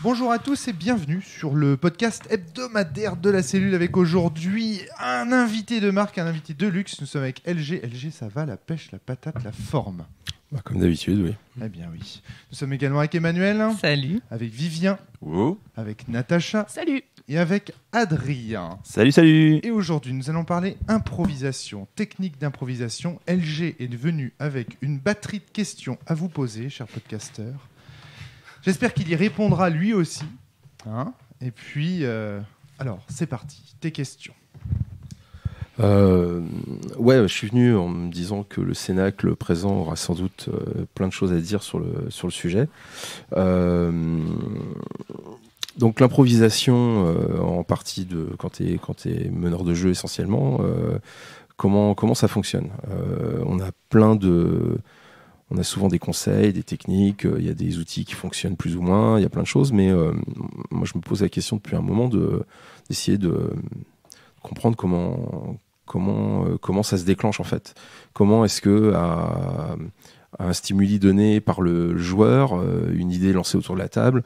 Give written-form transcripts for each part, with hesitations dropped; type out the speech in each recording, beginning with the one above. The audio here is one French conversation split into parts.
Bonjour à tous et bienvenue sur le podcast hebdomadaire de la cellule avec aujourd'hui un invité de marque, un invité de luxe. Nous sommes avec LG. LG, ça va, la pêche, la patate, la forme? Comme d'habitude, oui. Eh bien oui. Nous sommes également avec Emmanuel. Salut. Avec Vivien. Oh. Avec Natacha. Salut. Et avec Adrien. Salut, salut. Et aujourd'hui, nous allons parler improvisation, technique d'improvisation. LG est venu avec une batterie de questions à vous poser, chers podcasteurs. J'espère qu'il y répondra lui aussi. Hein, et puis, alors, c'est parti. Tes questions. Ouais, je suis venu en me disant que le Cénacle présent aura sans doute plein de choses à dire sur le sujet. Donc l'improvisation, en partie quand t'es meneur de jeu essentiellement, comment ça fonctionne? On a souvent des conseils, des techniques, il y a des outils qui fonctionnent plus ou moins, il y a plein de choses, mais moi je me pose la question depuis un moment d'essayer de comprendre comment ça se déclenche en fait. Comment est-ce que à un stimuli donné par le joueur, une idée lancée autour de la table,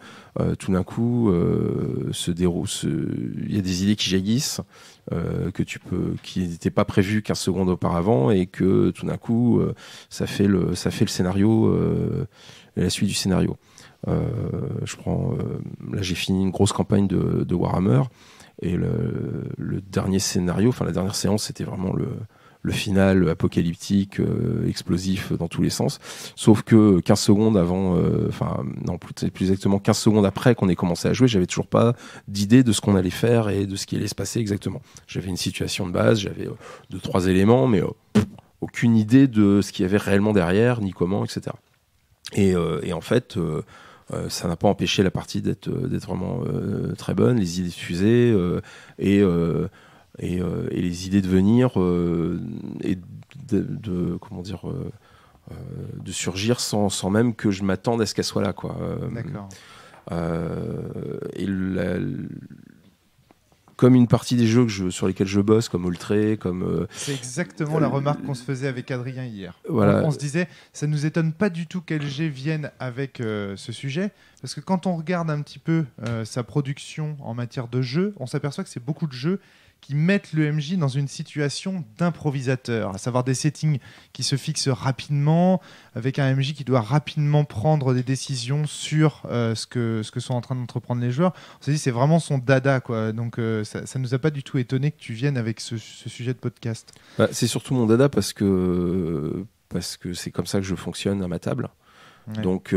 tout d'un coup il y a des idées qui jaillissent qui n'étaient pas prévues 15 secondes auparavant et que tout d'un coup ça fait le scénario et la suite du scénario. Là j'ai fini une grosse campagne de Warhammer et le dernier scénario, enfin la dernière séance, c'était vraiment le final apocalyptique, explosif dans tous les sens. Sauf que 15 secondes avant, plus exactement 15 secondes après qu'on ait commencé à jouer, j'avais toujours pas d'idée de ce qu'on allait faire et de ce qui allait se passer exactement. J'avais une situation de base, j'avais 2-3 éléments, mais aucune idée de ce qu'il y avait réellement derrière, ni comment, etc. Et en fait, ça n'a pas empêché la partie d'être vraiment très bonne, les idées fusées et les idées de venir et de surgir sans même que je m'attende à ce qu'elles soient là, quoi. D'accord. Comme une partie des jeux sur lesquels je bosse, comme Ultra, c'est exactement la remarque qu'on se faisait avec Adrien hier. Voilà. On se disait, ça nous étonne pas du tout qu'LG vienne avec ce sujet, parce que quand on regarde un petit peu sa production en matière de jeu, on s'aperçoit que c'est beaucoup de jeux qui mettent le MJ dans une situation d'improvisateur, à savoir des settings qui se fixent rapidement, avec un MJ qui doit rapidement prendre des décisions sur ce que sont en train d'entreprendre les joueurs. On s'est dit, c'est vraiment son dada, quoi. Donc ça nous a pas du tout étonné que tu viennes avec ce sujet de podcast. C'est surtout mon dada parce que c'est comme ça que je fonctionne à ma table. Ouais. Donc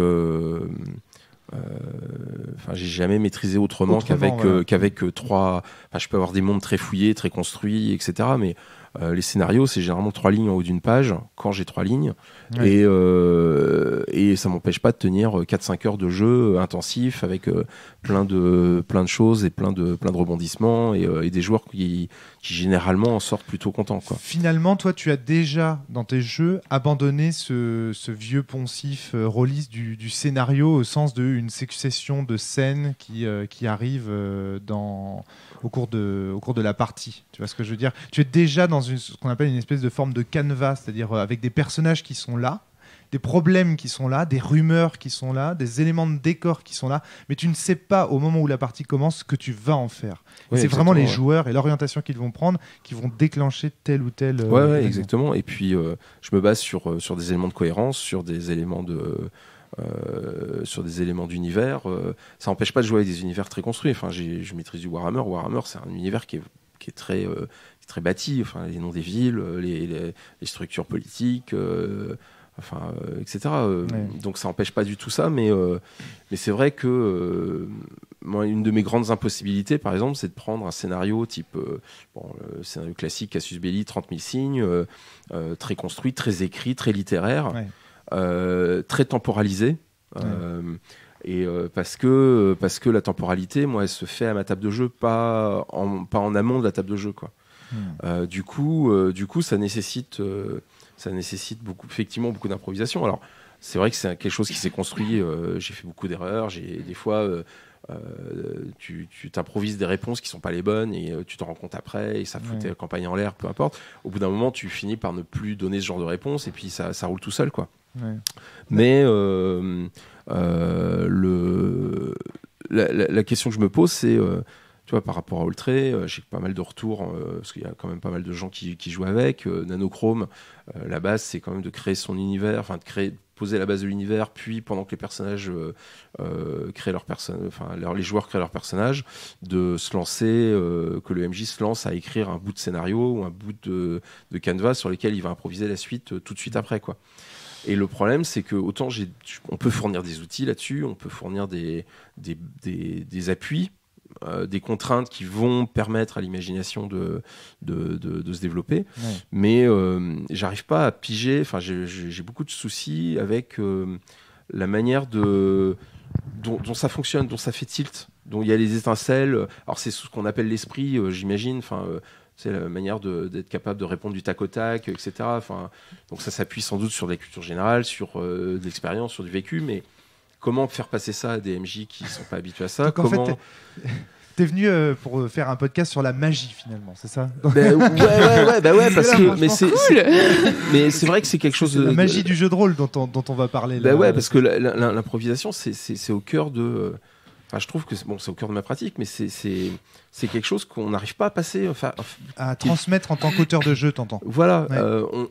j'ai jamais maîtrisé autrement qu'avec trois. Je peux avoir des mondes très fouillés, très construits, etc. Mais les scénarios, c'est généralement 3 lignes en haut d'une page quand j'ai 3 lignes. Ouais. Et ça m'empêche pas de tenir 4-5 heures de jeu intensif avec plein de choses et plein de rebondissements et des joueurs qui généralement en sortent plutôt contents, quoi. Finalement, toi, tu as déjà dans tes jeux abandonné ce vieux poncif rôliste du scénario au sens d'une succession de scènes qui arrivent au cours de la partie. Tu vois ce que je veux dire? Tu es déjà dans ce qu'on appelle une espèce de forme de canevas, c'est-à-dire avec des personnages qui sont là, des problèmes qui sont là, des rumeurs qui sont là, des éléments de décor qui sont là, mais tu ne sais pas au moment où la partie commence ce que tu vas en faire. Oui, c'est vraiment les joueurs et l'orientation qu'ils vont prendre qui vont déclencher tel ou tel... Ouais, exactement. Et puis, je me base sur des éléments de cohérence, sur des éléments d'univers. Ça n'empêche pas de jouer avec des univers très construits. Enfin, je maîtrise du Warhammer. Warhammer, c'est un univers qui est très bâti. Enfin, les noms des villes, les structures politiques... etc. Ouais. Donc ça n'empêche pas du tout ça, mais c'est vrai que moi, une de mes grandes impossibilités, par exemple, c'est de prendre un scénario type le scénario classique Casus Belli, 30 000 signes, très construit, très écrit, très littéraire, ouais. Très temporalisé. Ouais. Et parce que la temporalité, moi, elle se fait à ma table de jeu, pas en amont de la table de jeu, quoi. Du coup, ça nécessite effectivement beaucoup d'improvisation. Alors, c'est vrai que c'est quelque chose qui s'est construit. J'ai fait beaucoup d'erreurs. Des fois, tu t'improvises des réponses qui sont pas les bonnes et tu te rends compte après et ça fout ta campagne en l'air, peu importe. Au bout d'un moment, tu finis par ne plus donner ce genre de réponse et puis ça roule tout seul, quoi. Ouais. Mais la question que je me pose, c'est tu vois, par rapport à Oltré, j'ai pas mal de retours, parce qu'il y a quand même pas mal de gens qui jouent avec. Nanochrome, la base, c'est quand même de créer son univers, enfin de poser la base de l'univers, puis pendant que les personnages créent les joueurs créent leur personnage, de se lancer, que le MJ se lance à écrire un bout de scénario ou un bout de canevas sur lequel il va improviser la suite tout de suite après, quoi. Et le problème, c'est que autant on peut fournir des outils là-dessus, on peut fournir des appuis, des contraintes qui vont permettre à l'imagination de se développer, mais j'arrive pas à piger. Enfin, j'ai beaucoup de soucis avec la manière dont ça fonctionne, dont ça fait tilt, dont il y a les étincelles. Alors c'est ce qu'on appelle l'esprit, j'imagine. Enfin, c'est la manière d'être capable de répondre du tac au tac, etc. Enfin, donc ça s'appuie sans doute sur de la culture générale, sur de l'expérience, sur du vécu, mais comment faire passer ça à des MJ qui ne sont pas habitués à ça? Donc, en fait, t'es venu pour faire un podcast sur la magie, finalement, c'est ça? Ouais, parce que mais c'est vrai que c'est quelque chose de la magie du jeu de rôle dont on va parler là. Parce que l'improvisation, c'est au cœur de. Enfin, je trouve que c'est au cœur de ma pratique, mais c'est quelque chose qu'on n'arrive pas à passer. À transmettre en tant qu'auteur de jeu, t'entends? Voilà,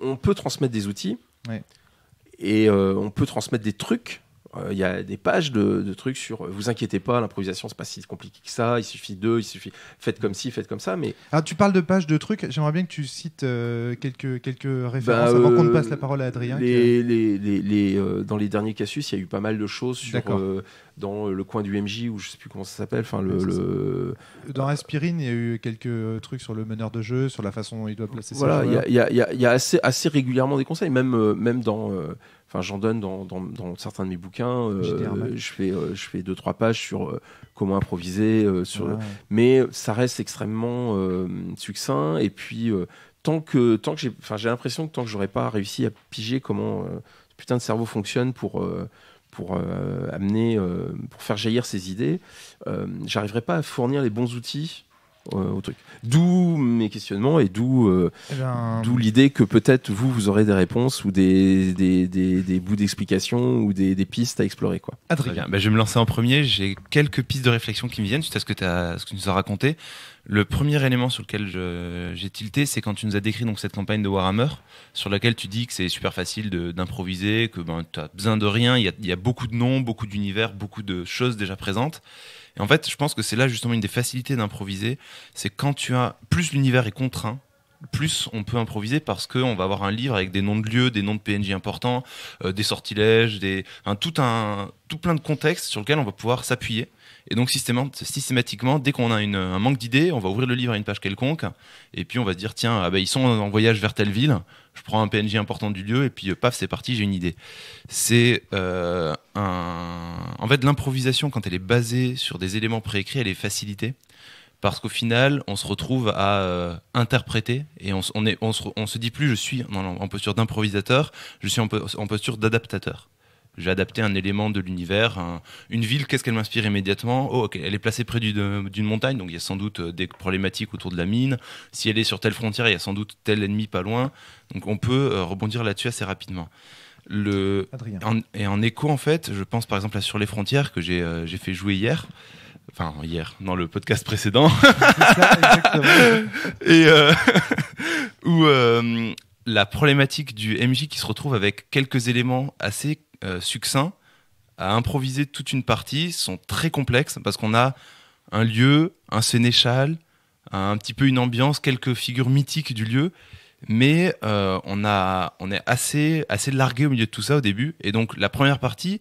on peut transmettre des outils, et on peut transmettre des trucs. Il y a des pages de trucs sur vous inquiétez pas, l'improvisation c'est pas si compliqué que ça, il suffit faites comme ci, faites comme ça. Mais alors tu parles de pages de trucs, j'aimerais bien que tu cites quelques références avant qu'on ne passe la parole à Adrien. Dans les derniers Casus, il y a eu pas mal de choses sur dans le coin du MJ, ou je sais plus comment ça s'appelle, dans Aspirine, il y a eu quelques trucs sur le meneur de jeu, sur la façon dont il doit placer ses joueurs. Voilà, il y a assez régulièrement des conseils, même dans j'en donne dans certains de mes bouquins. Je fais 2-3 pages sur comment improviser, mais ça reste extrêmement succinct. Et puis tant que j'ai l'impression que tant que j'aurais pas réussi à piger comment ce putain de cerveau fonctionne pour faire jaillir ces idées, j'arriverai pas à fournir les bons outils au truc. D'où mes questionnements et d'où l'idée que peut-être vous aurez des réponses ou des bouts d'explication ou des pistes à explorer, quoi. Adrien, je vais me lancer en premier. J'ai quelques pistes de réflexion qui me viennent suite à ce que tu nous as raconté. Le premier élément sur lequel j'ai tilté, c'est quand tu nous as décrit donc cette campagne de Warhammer, sur laquelle tu dis que c'est super facile d'improviser, que tu as besoin de rien, il y a beaucoup de noms, beaucoup d'univers, beaucoup de choses déjà présentes. Et en fait, je pense que c'est là justement une des facilités d'improviser, c'est quand plus l'univers est contraint, plus on peut improviser parce qu'on va avoir un livre avec des noms de lieux, des noms de PNJ importants, des sortilèges, tout plein de contextes sur lesquels on va pouvoir s'appuyer. Et donc systématiquement, dès qu'on a un manque d'idées, on va ouvrir le livre à une page quelconque, et puis on va se dire tiens, ils sont en voyage vers telle ville, je prends un PNJ important du lieu, et puis paf, c'est parti, j'ai une idée. C'est en fait l'improvisation, quand elle est basée sur des éléments préécrits, elle est facilitée. Parce qu'au final, on se retrouve à interpréter et on se dit plus je suis en posture d'improvisateur, je suis en posture d'adaptateur. J'ai adapté un élément de l'univers, une ville, qu'est-ce qu'elle m'inspire immédiatement? Oh, ok, elle est placée près d'une montagne, donc il y a sans doute des problématiques autour de la mine. Si elle est sur telle frontière, il y a sans doute tel ennemi pas loin. Donc on peut rebondir là-dessus assez rapidement. En écho, en fait, je pense par exemple à Sur les frontières que j'ai fait jouer hier. Enfin, hier, dans le podcast précédent. Et où la problématique du MJ qui se retrouve avec quelques éléments assez succincts à improviser toute une partie sont très complexes parce qu'on a un lieu, un sénéchal, un petit peu une ambiance, quelques figures mythiques du lieu, mais on est assez largué au milieu de tout ça au début. Et donc la première partie,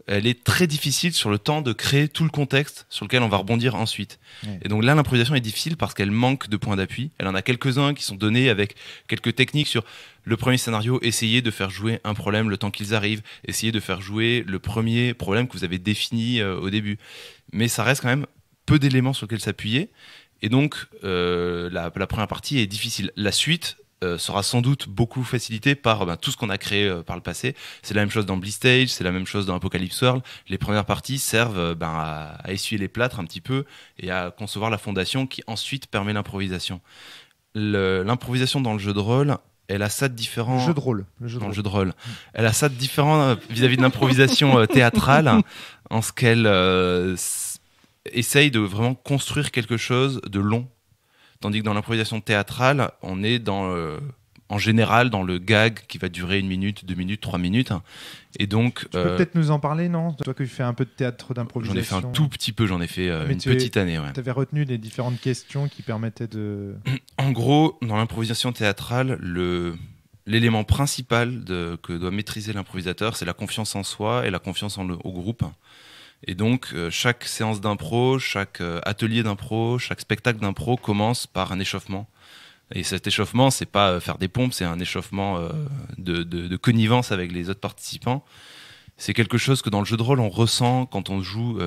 elle est très difficile sur le temps de créer tout le contexte sur lequel on va rebondir ensuite. Ouais. Et donc là, l'improvisation est difficile parce qu'elle manque de points d'appui. Elle en a quelques-uns qui sont donnés avec quelques techniques sur le premier scénario, essayer de faire jouer un problème le temps qu'ils arrivent, essayer de faire jouer le premier problème que vous avez défini au début. Mais ça reste quand même peu d'éléments sur lesquels s'appuyer. Et donc, la première partie est difficile. La suite sera sans doute beaucoup facilité par tout ce qu'on a créé par le passé. C'est la même chose dans Blistage, c'est la même chose dans Apocalypse World. Les premières parties servent à essuyer les plâtres un petit peu et à concevoir la fondation qui ensuite permet l'improvisation. L'improvisation dans le jeu de rôle, elle a ça de différent. Le jeu de rôle. Elle a ça de différent vis-à-vis de l'improvisation théâtrale, en ce qu'elle essaye de vraiment construire quelque chose de long. Tandis que dans l'improvisation théâtrale, on est en général dans le gag qui va durer 1 minute, 2 minutes, 3 minutes. Et donc, tu peux peut-être nous en parler, non? Toi qui fais un peu de théâtre d'improvisation. J'en ai fait un tout petit peu, j'en ai fait une petite année. Ouais. Tu avais retenu les différentes questions qui permettaient de... En gros, dans l'improvisation théâtrale, l'élément principal que doit maîtriser l'improvisateur, c'est la confiance en soi et la confiance au groupe. Et donc, chaque séance d'impro, chaque atelier d'impro, chaque spectacle d'impro commence par un échauffement. Et cet échauffement, c'est pas faire des pompes, c'est un échauffement de connivence avec les autres participants. C'est quelque chose que dans le jeu de rôle, on ressent quand on joue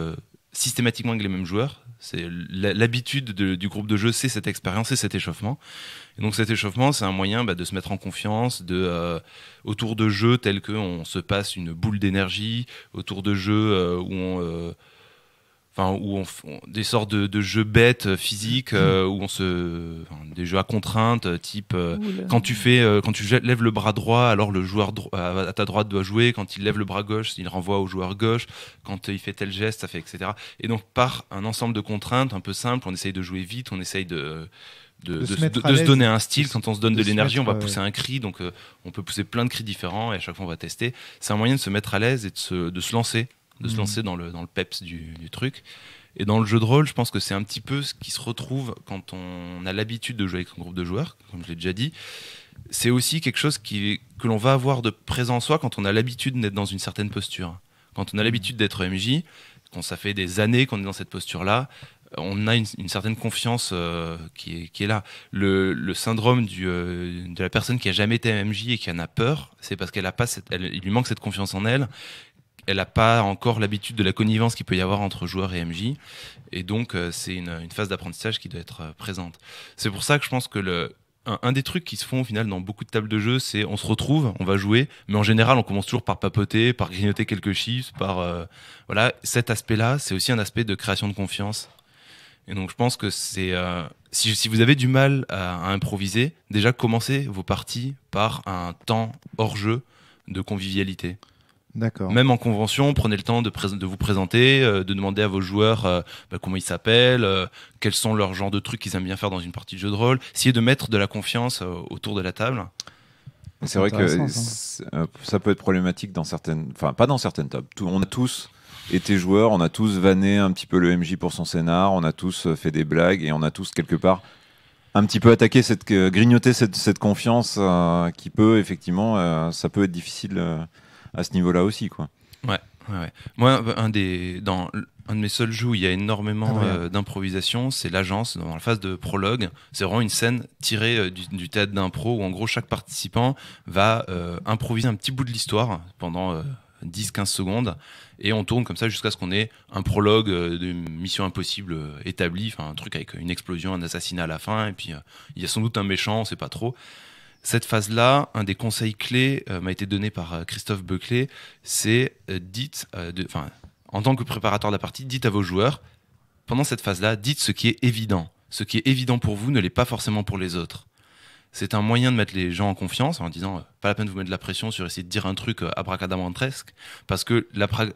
systématiquement avec les mêmes joueurs. C'est l'habitude du groupe de jeu, c'est cette expérience, c'est cet échauffement. Et donc cet échauffement, c'est un moyen de se mettre en confiance, autour de jeux tels qu'on se passe une boule d'énergie, autour de jeux des sortes de jeux bêtes physiques des jeux à contrainte type quand tu lèves le bras droit, alors le joueur à ta droite doit jouer, quand il lève le bras gauche il renvoie au joueur gauche, quand il fait tel geste ça fait etc. Et donc par un ensemble de contraintes un peu simples, on essaye de jouer vite, on essaye de se donner un style. Quand on se donne de l'énergie, on va pousser un cri, donc on peut pousser plein de cris différents et à chaque fois on va tester. C'est un moyen de se mettre à l'aise et de se lancer dans le peps du truc. Et dans le jeu de rôle, je pense que c'est un petit peu ce qui se retrouve quand on a l'habitude de jouer avec un groupe de joueurs, comme je l'ai déjà dit. C'est aussi quelque chose que l'on va avoir de présent en soi quand on a l'habitude d'être dans une certaine posture. Quand on a l'habitude d'être MJ, quand ça fait des années qu'on est dans cette posture-là, on a une certaine confiance qui est là. Le syndrome de la personne qui a jamais été MJ et qui en a peur, c'est parce qu'il lui manque cette confiance en elle. Elle n'a pas encore l'habitude de la connivence qu'il peut y avoir entre joueurs et MJ. Et donc, c'est une phase d'apprentissage qui doit être présente. C'est pour ça que je pense que un des trucs qui se font au final dans beaucoup de tables de jeu, c'est on se retrouve, on va jouer, mais en général, on commence toujours par papoter, par grignoter quelques chips, voilà. Cet aspect-là, c'est aussi un aspect de création de confiance. Et donc, je pense que c'est... si vous avez du mal à improviser, déjà, commencez vos parties par un temps hors jeu de convivialité. D'accord. Même en convention, prenez le temps de vous présenter, de demander à vos joueurs comment ils s'appellent, quels sont leurs genres de trucs qu'ils aiment bien faire dans une partie de jeu de rôle. Essayez de mettre de la confiance autour de la table. C'est vrai que ça peut être problématique dans certaines... Enfin, pas dans certaines tables. On a tous été joueurs, on a tous vanné un petit peu le MJ pour son scénar, on a tous fait des blagues et on a tous quelque part un petit peu attaqué grignoter cette confiance qui peut effectivement... ça peut être difficile... à ce niveau-là aussi, quoi. Ouais. Moi, dans un de mes seuls jeux où il y a énormément d'improvisation, c'est l'agence, dans la phase de prologue. C'est vraiment une scène tirée du théâtre d'impro où en gros chaque participant va improviser un petit bout de l'histoire pendant 10-15 secondes et on tourne comme ça jusqu'à ce qu'on ait un prologue de Mission Impossible établi, enfin un truc avec une explosion, un assassinat à la fin et puis il y a sans doute un méchant, on sait pas trop. Cette phase-là, un des conseils clés m'a été donné par Christophe Beuclé, c'est en tant que préparateur de la partie, dites à vos joueurs, pendant cette phase-là, dites ce qui est évident. Ce qui est évident pour vous ne l'est pas forcément pour les autres. C'est un moyen de mettre les gens en confiance en disant pas la peine de vous mettre de la pression sur essayer de dire un truc abracadabrantesque, parce que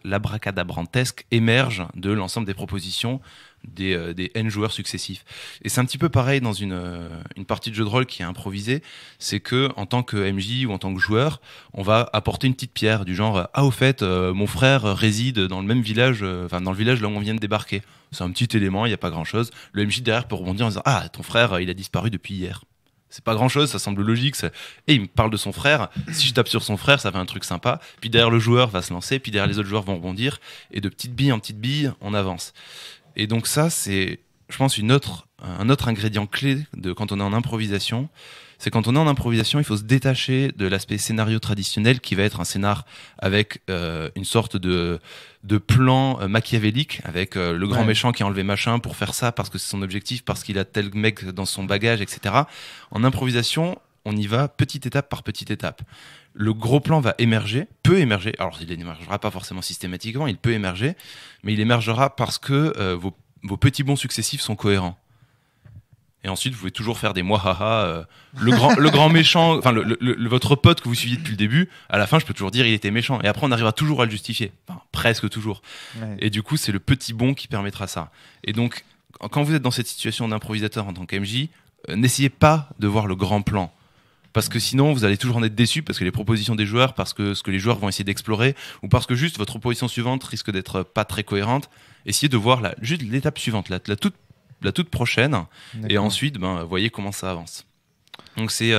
l'abracadabrantesque émerge de l'ensemble des propositions des N joueurs successifs. Et c'est un petit peu pareil dans une partie de jeu de rôle qui est improvisée, c'est que en tant que MJ ou en tant que joueur, on va apporter une petite pierre du genre au fait mon frère réside dans le même village, dans le village là où on vient de débarquer. C'est un petit élément, il n'y a pas grand chose. Le MJ derrière peut rebondir en disant ton frère il a disparu depuis hier. C'est pas grand chose, ça semble logique. Et il me parle de son frère. Si je tape sur son frère, ça fait un truc sympa. Puis derrière, le joueur va se lancer. Puis derrière, les autres joueurs vont rebondir. Et de petite bille en petite bille, on avance. Et donc, ça, c'est, je pense, un autre ingrédient clé quand on est en improvisation. C'est quand on est en improvisation, il faut se détacher de l'aspect scénario traditionnel qui va être un scénar avec une sorte de plan machiavélique avec le grand méchant qui a enlevé machin pour faire ça parce que c'est son objectif, parce qu'il a tel mec dans son bagage, etc. En improvisation, on y va petite étape par petite étape. Le gros plan peut émerger. Alors, il n'émergera pas forcément systématiquement, il peut émerger, mais il émergera parce que vos petits bonds successifs sont cohérents. Et ensuite, vous pouvez toujours faire des mouahaha. Le grand méchant, enfin votre pote que vous suiviez depuis le début, à la fin, je peux toujours dire il était méchant. Et après, on arrivera toujours à le justifier. Enfin, presque toujours. Ouais. Et du coup, c'est le petit bond qui permettra ça. Et donc, quand vous êtes dans cette situation d'improvisateur en tant qu'MJ, n'essayez pas de voir le grand plan. Parce que sinon, vous allez toujours en être déçu parce que les propositions des joueurs, parce que ce que les joueurs vont essayer d'explorer, ou parce que juste votre proposition suivante risque d'être pas très cohérente. Essayez de voir juste l'étape suivante, la toute prochaine, et ensuite, voyez comment ça avance. Donc c'est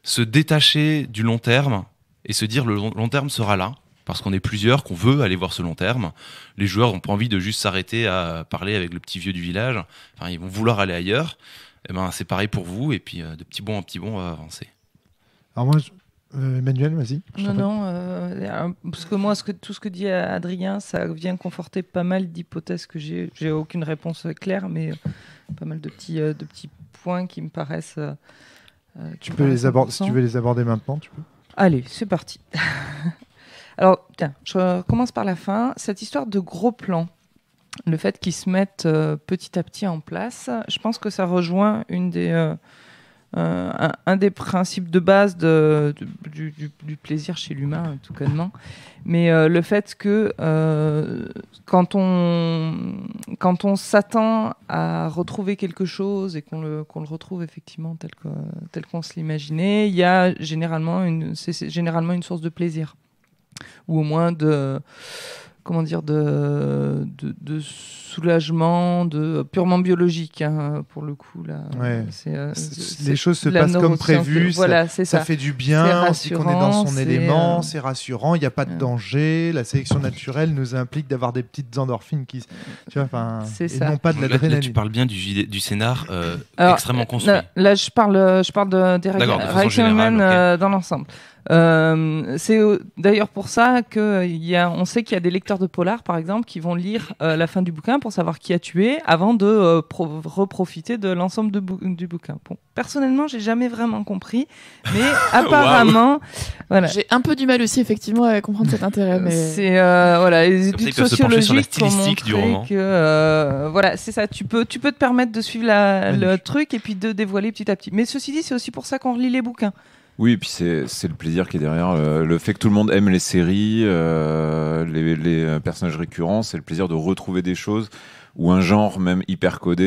se détacher du long terme et se dire le long terme sera là, parce qu'on est plusieurs, qu'on veut aller voir ce long terme. Les joueurs n'ont pas envie de juste s'arrêter à parler avec le petit vieux du village. Enfin, ils vont vouloir aller ailleurs. Et c'est pareil pour vous, et puis de petit bond en petit bond, on va avancer. Alors moi, Emmanuel, vas-y. Parce que moi, tout ce que dit Adrien, ça vient conforter pas mal d'hypothèses que j'ai. J'ai aucune réponse claire, mais pas mal de petits points qui me paraissent. Tu peux les aborder, si tu veux les aborder maintenant, tu peux. Allez, c'est parti. Alors, tiens, je commence par la fin. Cette histoire de gros plans, le fait qu'ils se mettent petit à petit en place, je pense que ça rejoint un des principes de base du plaisir chez l'humain, tout connement. Mais le fait que quand on s'attend à retrouver quelque chose et qu'on le retrouve effectivement tel qu'on se l'imaginait, il y a c'est généralement une source de plaisir. Ou au moins de soulagement, purement biologique, hein, pour le coup. Là, ouais. Les choses se passent comme prévu, voilà, ça fait du bien, on sait qu'on est dans son élément, c'est rassurant, il n'y a pas de danger, la sélection naturelle nous implique d'avoir des petites endorphines qui... Tu vois, et ça. Non pas de l'adrénaline. Là, tu parles bien du scénar extrêmement construit. Là, je parle des réactions humaines dans l'ensemble. C'est d'ailleurs pour ça on sait qu'il y a des lecteurs de polar, par exemple, qui vont lire la fin du bouquin pour savoir qui a tué avant de reprofiter de l'ensemble du bouquin. Bon, personnellement, j'ai jamais vraiment compris, mais apparemment, voilà. J'ai un peu du mal aussi, effectivement, à comprendre cet intérêt. Mais c'est les études sociologiques ont montré que voilà, c'est ça. Tu peux te permettre de suivre le truc et puis de dévoiler petit à petit. Mais ceci dit, c'est aussi pour ça qu'on relit les bouquins. Oui, et puis c'est le plaisir qui est derrière. Le fait que tout le monde aime les séries, les personnages récurrents, c'est le plaisir de retrouver des choses ou un genre même hyper codé,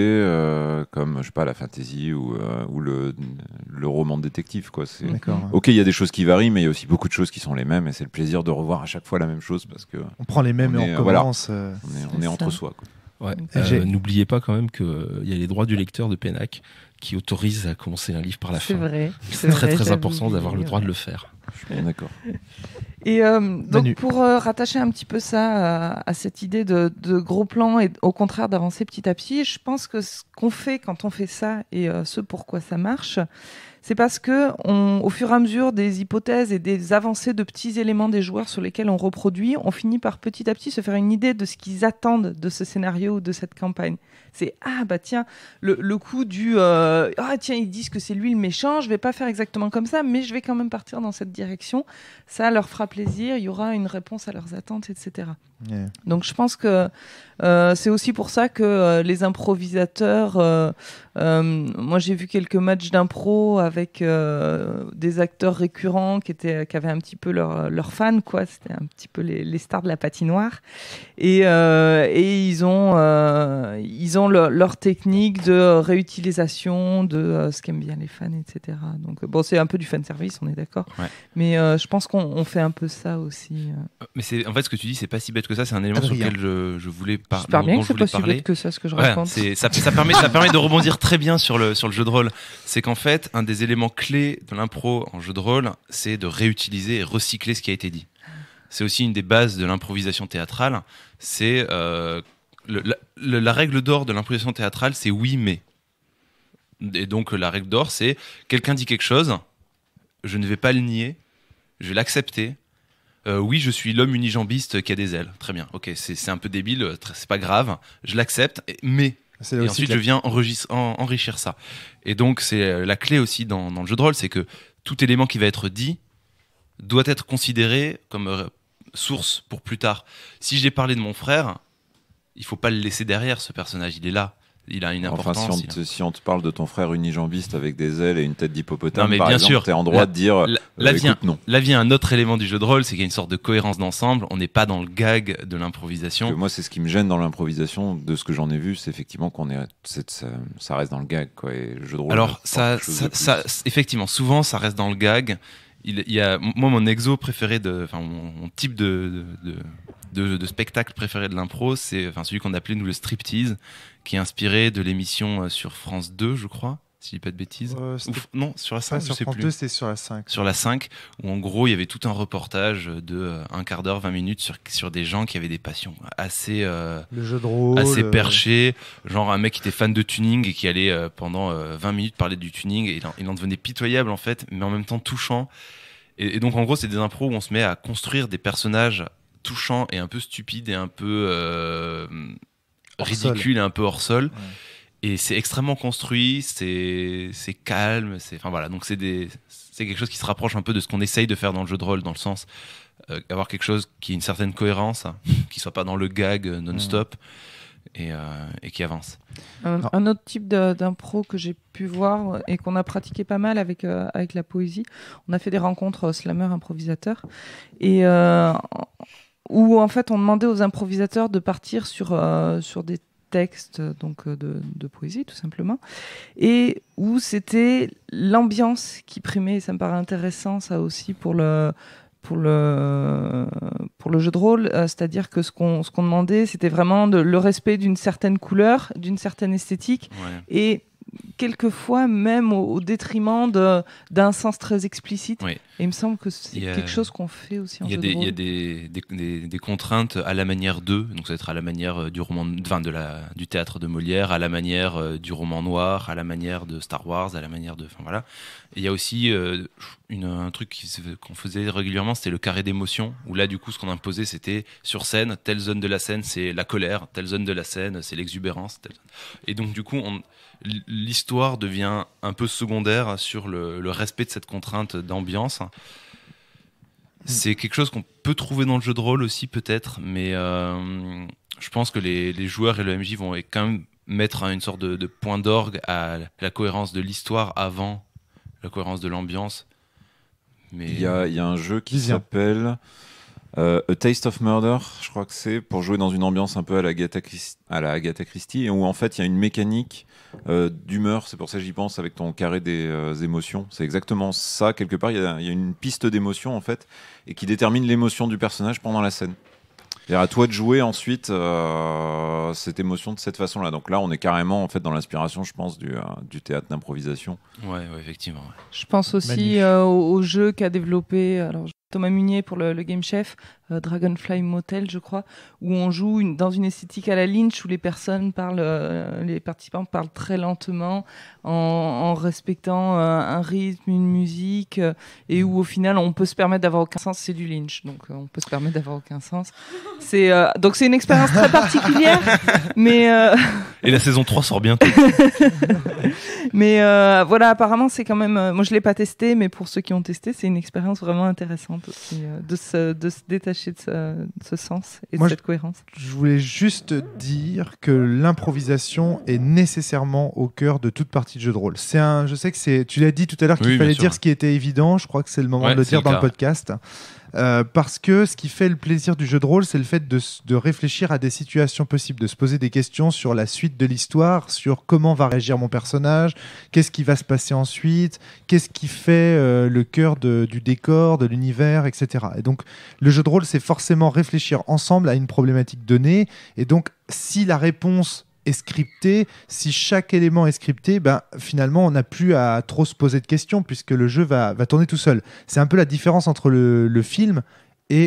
comme je sais pas la fantasy ou le roman de détective, quoi. Ok, il y a des choses qui varient, mais il y a aussi beaucoup de choses qui sont les mêmes, et c'est le plaisir de revoir à chaque fois la même chose parce que on prend les mêmes et on commence. On est entre soi, quoi. Ouais. N'oubliez pas quand même qu'il y a les droits du lecteur de PENAC qui autorise à commencer un livre par la fin. C'est vrai. C'est très important d'avoir le droit de le faire. Je suis bien d'accord. Et donc pour rattacher un petit peu ça à cette idée de gros plans et au contraire d'avancer petit à petit, je pense que ce qu'on fait quand on fait ça et ce pourquoi ça marche, c'est parce que au fur et à mesure des hypothèses et des avancées de petits éléments des joueurs sur lesquels on reproduit, on finit par petit à petit se faire une idée de ce qu'ils attendent de ce scénario ou de cette campagne. C'est tiens, le coup du tiens, ils disent que c'est lui le méchant, je vais pas faire exactement comme ça, mais je vais quand même partir dans cette direction. Ça leur fera plaisir, il y aura une réponse à leurs attentes, etc. Yeah. Donc je pense que c'est aussi pour ça que les improvisateurs, moi j'ai vu quelques matchs d'impro avec des acteurs récurrents qui avaient un petit peu leurs fans, quoi. C'était un petit peu les stars de la patinoire, et ils ont leur technique de réutilisation de ce qu'aiment bien les fans, etc. Donc bon, c'est un peu du fan service, on est d'accord. Ouais. Mais je pense qu'on fait un peu ça aussi. Mais en fait ce que tu dis, c'est pas si bête que ça. C'est un élément sur lequel je voulais parler. J'espère bien que c'est pas si bête que ça ce que je raconte. Ça permet de rebondir très bien sur le jeu de rôle. C'est qu'en fait, un des éléments clés de l'impro en jeu de rôle, c'est de réutiliser et recycler ce qui a été dit. C'est aussi une des bases de l'improvisation théâtrale. C'est la règle d'or de l'improvisation théâtrale, c'est oui mais. Et donc la règle d'or, c'est quelqu'un dit quelque chose, je ne vais pas le nier, je vais l'accepter. Oui, je suis l'homme unijambiste qui a des ailes. Très bien. Ok, c'est un peu débile, c'est pas grave. Je l'accepte, mais et ensuite je viens enrichir ça. Et donc c'est la clé aussi dans le jeu de rôle, c'est que tout élément qui va être dit doit être considéré comme source pour plus tard. Si j'ai parlé de mon frère, il faut pas le laisser derrière, ce personnage. Il est là. il a une importance. Enfin, si on te parle de ton frère unijambiste avec des ailes et une tête d'hippopotame, par bien exemple, t'es en droit de dire écoute, non. Là vient un autre élément du jeu de rôle, c'est qu'il y a une sorte de cohérence d'ensemble. On n'est pas dans le gag de l'improvisation. Moi, c'est ce qui me gêne dans l'improvisation, de ce que j'en ai vu, c'est effectivement ça reste dans le gag, quoi. Et le jeu de rôle. Alors effectivement, souvent ça reste dans le gag. Il y a moi mon exo préféré mon type de spectacle préféré de l'impro, c'est celui qu'on appelait nous le striptease, qui est inspiré de l'émission sur France 2, je crois, si je dis pas de bêtises. Non, sur la 5, sur France 2, c'était sur la 5. Sur la 5, où en gros il y avait tout un reportage de un quart d'heure, 20 minutes sur des gens qui avaient des passions assez le jeu de rôle, assez perchées, genre un mec qui était fan de tuning et qui allait pendant 20 minutes parler du tuning, et il en devenait pitoyable en fait, mais en même temps touchant. Et donc en gros c'est des impros où on se met à construire des personnages touchants et un peu stupides et un peu ridicules et un peu hors sol. Ouais. Et c'est extrêmement construit, c'est calme, donc c'est quelque chose qui se rapproche un peu de ce qu'on essaye de faire dans le jeu de rôle, dans le sens avoir quelque chose qui ait une certaine cohérence, qui soit pas dans le gag non-stop. Et qui avance. Un autre type d'impro que j'ai pu voir et qu'on a pratiqué pas mal avec la poésie, on a fait des rencontres slammer improvisateurs, et où en fait on demandait aux improvisateurs de partir sur des textes donc de poésie tout simplement, et où c'était l'ambiance qui primait. Et ça me paraît intéressant ça aussi pour le jeu de rôle, c'est-à-dire que ce qu'on demandait, c'était vraiment le respect d'une certaine couleur, d'une certaine esthétique, et quelquefois même au détriment d'un sens très explicite. Oui. Et il me semble que c'est quelque chose qu'on fait aussi en jeu de rôle. Il y a des contraintes à la manière d'eux, donc ça va être à la manière du théâtre de Molière, à la manière du roman noir, à la manière de Star Wars, à la manière de... Et il y a aussi un truc qu'on faisait régulièrement, c'était le carré d'émotion, où là du coup ce qu'on imposait c'était sur scène, telle zone de la scène c'est la colère, telle zone de la scène c'est l'exubérance, et donc du coup l'histoire devient un peu secondaire sur le respect de cette contrainte d'ambiance. C'est quelque chose qu'on peut trouver dans le jeu de rôle aussi peut-être, mais je pense que les joueurs et le MJ vont quand même mettre une sorte de point d'orgue à la cohérence de l'histoire avant la cohérence de l'ambiance. Mais il y a un jeu qui s'appelle A Taste of Murder, je crois que c'est, pour jouer dans une ambiance un peu à la Agatha Christie, et où en fait il y a une mécanique d'humeur, c'est pour ça que j'y pense, avec ton carré des émotions. C'est exactement ça, quelque part il y a une piste d'émotion en fait, et qui détermine l'émotion du personnage pendant la scène. Et à toi de jouer ensuite cette émotion de cette façon-là. Donc là, on est carrément en fait dans l'inspiration, je pense, du théâtre d'improvisation. Ouais, effectivement. Ouais. Je pense aussi au jeu qu'a développé Thomas Munier pour le Game Chef, Dragonfly Motel, je crois, où on joue dans une esthétique à la Lynch, où les participants parlent très lentement, en respectant un rythme, une musique, et où au final on peut se permettre d'avoir aucun sens. C'est du Lynch, donc on peut se permettre d'avoir aucun sens. Donc c'est une expérience très particulière, mais et la saison 3 sort bientôt. Mais voilà, apparemment c'est quand même, moi je l'ai pas testé, mais pour ceux qui ont testé, c'est une expérience vraiment intéressante aussi, de se détacher de ce sens et de cette cohérence. Je voulais juste dire que l'improvisation est nécessairement au cœur de toute partie de jeu de rôle. Je sais que tu l'as dit tout à l'heure qu'il fallait dire ce qui était évident. Je crois que c'est le moment de le dire dans le podcast. Parce que ce qui fait le plaisir du jeu de rôle, c'est le fait de réfléchir à des situations possibles, de se poser des questions sur la suite de l'histoire, sur comment va réagir mon personnage, qu'est-ce qui va se passer ensuite, qu'est-ce qui fait le cœur du décor, de l'univers, etc. Et donc, le jeu de rôle, c'est forcément réfléchir ensemble à une problématique donnée. Et donc, si la réponse est scripté, si chaque élément est scripté, finalement on n'a plus à trop se poser de questions puisque le jeu va tourner tout seul. C'est un peu la différence entre le film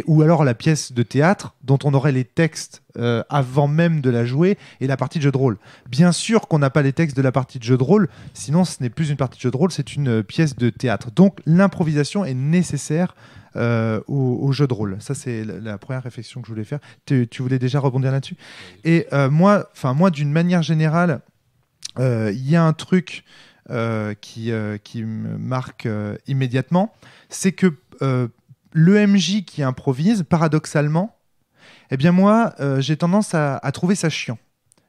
ou alors la pièce de théâtre dont on aurait les textes avant même de la jouer, et la partie de jeu de rôle. Bien sûr qu'on n'a pas les textes de la partie de jeu de rôle, sinon ce n'est plus une partie de jeu de rôle, c'est une pièce de théâtre. Donc l'improvisation est nécessaire au jeu de rôle. Ça, c'est la première réflexion que je voulais faire. Tu voulais déjà rebondir là-dessus. Et moi, d'une manière générale, il y a un truc qui me marque immédiatement, c'est que le MJ qui improvise, paradoxalement, eh bien moi, j'ai tendance à trouver ça chiant.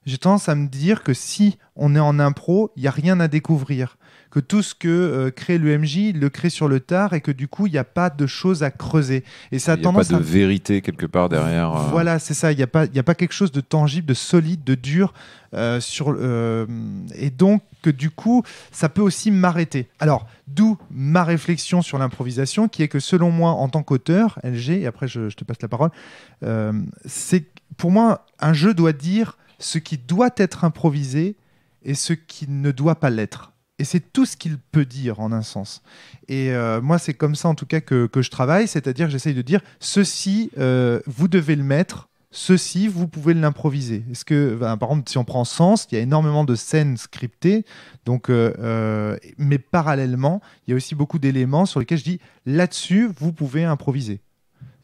j'ai tendance à me dire que si on est en impro, il n'y a rien à découvrir. Que tout ce que crée l'EMJ, il le crée sur le tard et que du coup, il n'y a pas de choses à creuser. Et ça il n'y a pas de vérité quelque part derrière. Voilà, c'est ça. Il n'y a pas quelque chose de tangible, de solide, de dur. Et donc, que du coup, ça peut aussi m'arrêter. Alors, d'où ma réflexion sur l'improvisation, qui est que selon moi, en tant qu'auteur, LG, et après je te passe la parole, c'est pour moi, un jeu doit dire ce qui doit être improvisé et ce qui ne doit pas l'être. Et c'est tout ce qu'il peut dire en un sens. Et moi, c'est comme ça en tout cas que je travaille, c'est-à-dire que j'essaye de dire ceci, vous devez le mettre, ceci, vous pouvez l'improviser. Est-ce que, par exemple, si on prend Sens, il y a énormément de scènes scriptées, donc, mais parallèlement, il y a aussi beaucoup d'éléments sur lesquels je dis là-dessus, vous pouvez improviser.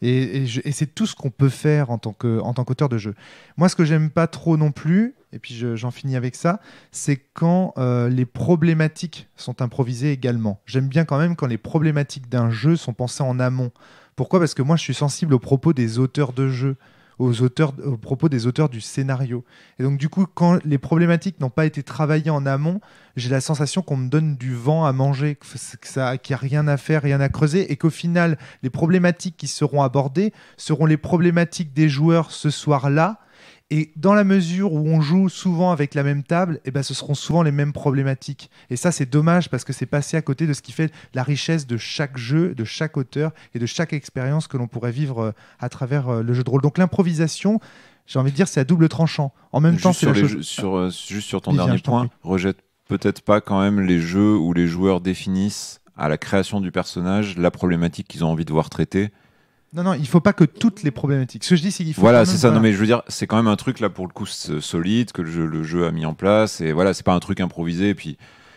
Et c'est tout ce qu'on peut faire en tant qu'auteur de jeu. Moi, ce que j'aime pas trop non plus, et puis j'en finis avec ça, c'est quand les problématiques sont improvisées également. J'aime bien quand même quand les problématiques d'un jeu sont pensées en amont. Pourquoi ? Parce que moi, je suis sensible aux propos des auteurs de jeu, aux propos des auteurs du scénario. Et donc, du coup, quand les problématiques n'ont pas été travaillées en amont, j'ai la sensation qu'on me donne du vent à manger, qu'il n'y a rien à faire, rien à creuser, et qu'au final, les problématiques qui seront abordées seront les problématiques des joueurs ce soir-là. Et dans la mesure où on joue souvent avec la même table, eh ben, ce seront souvent les mêmes problématiques. Et ça, c'est dommage parce que c'est passé à côté de ce qui fait la richesse de chaque jeu, de chaque auteur et de chaque expérience que l'on pourrait vivre à travers le jeu de rôle. Donc l'improvisation, j'ai envie de dire, c'est à double tranchant. En même temps, c'est juste sur ton dernier point, rejette peut-être pas quand même les jeux où les joueurs définissent à la création du personnage la problématique qu'ils ont envie de voir traiter. Non, il faut pas que toutes les problématiques. Ce que je dis, c'est qu'il faut. Voilà, c'est ça. Voilà. Non, mais je veux dire, c'est quand même un truc là pour le coup solide que le jeu a mis en place. Et voilà, c'est pas un truc improvisé.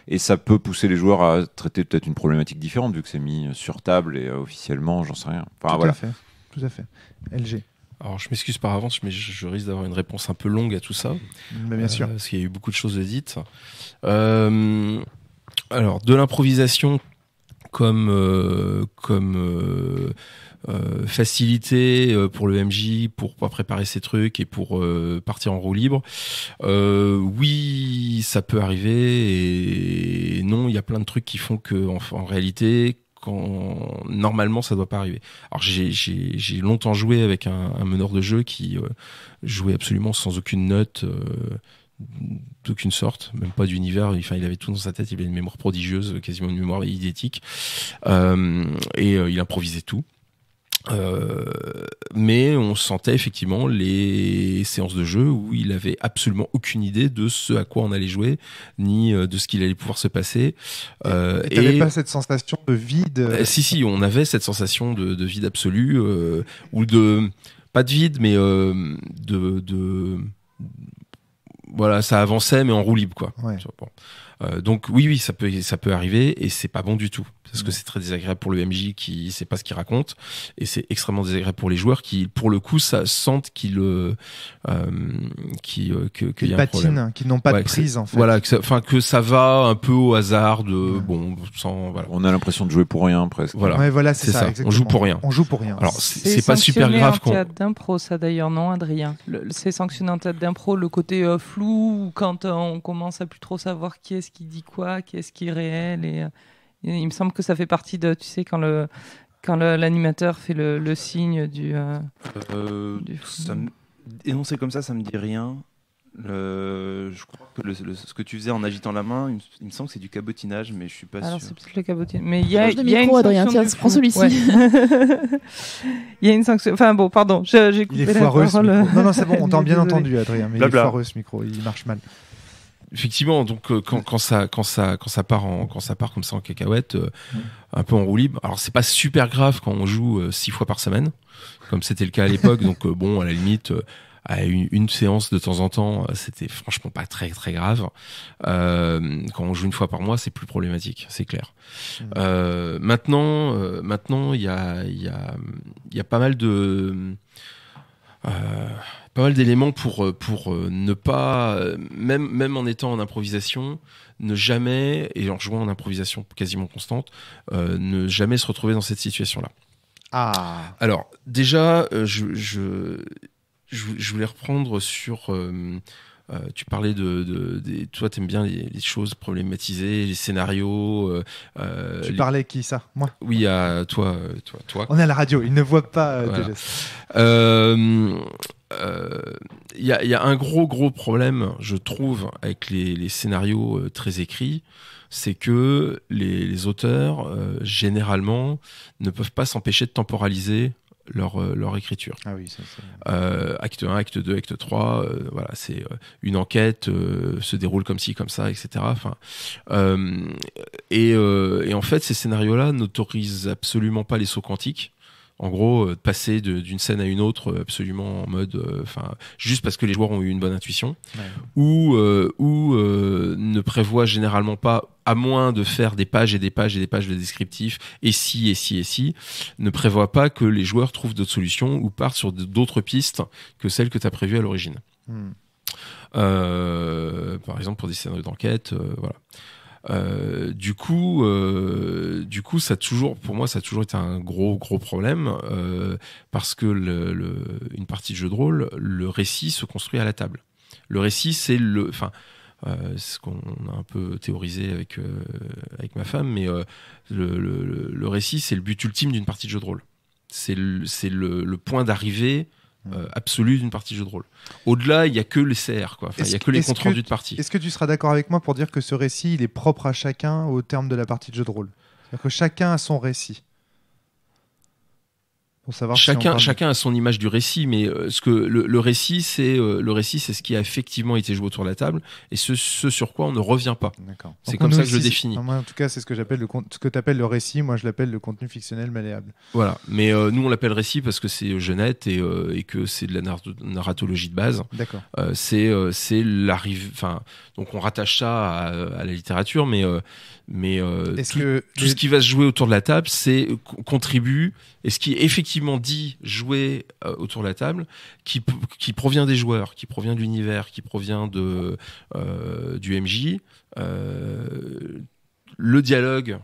Et ça peut pousser les joueurs à traiter peut-être une problématique différente vu que c'est mis sur table et officiellement, j'en sais rien. Enfin, tout à fait. LG. Alors, je m'excuse par avance, mais je risque d'avoir une réponse un peu longue à tout ça. Mais bien sûr. Parce qu'il y a eu beaucoup de choses dites. Alors, de l'improvisation comme facilité pour le MJ pour préparer ses trucs et pour partir en roue libre. Oui, ça peut arriver et non, il y a plein de trucs qui font que en réalité, normalement ça doit pas arriver. Alors j'ai longtemps joué avec un meneur de jeu qui jouait absolument sans aucune note. D'aucune sorte, même pas d'univers. Enfin, il avait tout dans sa tête. Il avait une mémoire prodigieuse, quasiment une mémoire idétique, et il improvisait tout. Mais on sentait effectivement les séances de jeu où il avait absolument aucune idée de ce à quoi on allait jouer, ni de ce qu'il allait pouvoir se passer. Et t'avais pas cette sensation de vide Si, on avait cette sensation de vide absolu, ou pas de vide, mais voilà, ça avançait mais en roue libre, quoi. Ouais. Donc oui, ça peut arriver et c'est pas bon du tout parce que c'est très désagréable pour le MJ qui sait pas ce qu'il raconte et c'est extrêmement désagréable pour les joueurs qui, pour le coup, ça sentent qu'il y a un problème, qu'ils n'ont pas de prise en fait. Voilà, que ça va un peu au hasard voilà. On a l'impression de jouer pour rien presque. Voilà, c'est ça. On joue pour rien. Alors c'est pas super grave quand. C'est sanctionné en théâtre d'impro, ça d'ailleurs, non, Adrien. C'est sanctionné en théâtre d'impro, le côté flou quand on commence à plus trop savoir qui est-ce qui dit quoi, qui est-ce qui est réel et il me semble que ça fait partie de, tu sais, quand l'animateur fait le signe du énoncé comme ça me dit rien. Je crois que ce que tu faisais en agitant la main, il me semble que c'est du cabotinage, mais je suis pas sûr. Alors c'est peut-être le cabotinage. Mais il y a micro, Adrien, tiens, prends celui-ci. Ouais. Il y a une sanction. Enfin bon, pardon, j'ai coupé la parole. Non, c'est bon, on t'a bien entendu, Adrien, mais il est foireux ce micro, il marche mal. Effectivement, donc quand ça part comme ça en cacahuète, un peu en roue libre. Alors c'est pas super grave quand on joue 6 fois par semaine, comme c'était le cas à l'époque. Donc à la limite, à une séance de temps en temps, c'était franchement pas très très grave. Quand on joue une fois par mois, c'est plus problématique, c'est clair. Maintenant, il y a pas mal d'éléments pour ne pas, même en étant en improvisation, ne jamais, et en jouant en improvisation quasiment constante, ne jamais se retrouver dans cette situation-là. Alors, déjà, je voulais reprendre sur tu parlais toi, t'aimes bien les choses problématisées, les scénarios. Tu parlais qui, ça? Moi? Oui, à toi. On est à la radio, ils ne voient pas voilà. tes gestes. Il y a un gros problème, je trouve, avec les scénarios très écrits, c'est que les auteurs, généralement, ne peuvent pas s'empêcher de temporaliser leur écriture. Ah oui, ça c'est... Acte 1, acte 2, acte 3, voilà, c'est une enquête se déroule comme ci, comme ça, etc. Enfin, et en fait, ces scénarios-là n'autorisent absolument pas les sauts quantiques. En gros, passer d'une scène à une autre absolument en mode, juste parce que les joueurs ont eu une bonne intuition, ou ne prévoit généralement pas, à moins de faire des pages et des pages et des pages de descriptifs, et si, ne prévoit pas que les joueurs trouvent d'autres solutions ou partent sur d'autres pistes que celles que tu as prévues à l'origine. Par exemple, pour des scénarios d'enquête, voilà. Du coup, ça a toujours, pour moi, ça a toujours été un gros problème parce que une partie de jeu de rôle, le récit se construit à la table. Le récit, c'est ce qu'on a un peu théorisé avec ma femme, mais le récit, c'est le but ultime d'une partie de jeu de rôle. C'est le point d'arrivée absolu d'une partie de jeu de rôle. Au-delà, il n'y a que les CR, quoi. Enfin, il n'y a que les comptes rendus de partie. Est-ce que tu seras d'accord avec moi pour dire que ce récit, il est propre à chacun au terme de la partie de jeu de rôle? C'est-à-dire que chacun a son récit. Pour savoir chacun a son image du récit, mais le récit, c'est ce qui a effectivement été joué autour de la table et ce sur quoi on ne revient pas. D'accord. C'est comme ça que je le définis. Moi, en tout cas, c'est ce que j'appelle ce que tu appelles le récit. Moi, je l'appelle le contenu fictionnel malléable. Voilà. Mais nous, on l'appelle récit parce que c'est jeunette et que c'est de la narratologie de base. D'accord. C'est l'arrivée. Enfin, donc on rattache ça à la littérature, mais tout ce qui va se jouer autour de la table, c'est contribue. Et ce qui est effectivement dit, joué autour de la table, qui provient des joueurs, qui provient de l'univers, qui provient du MJ, le dialogue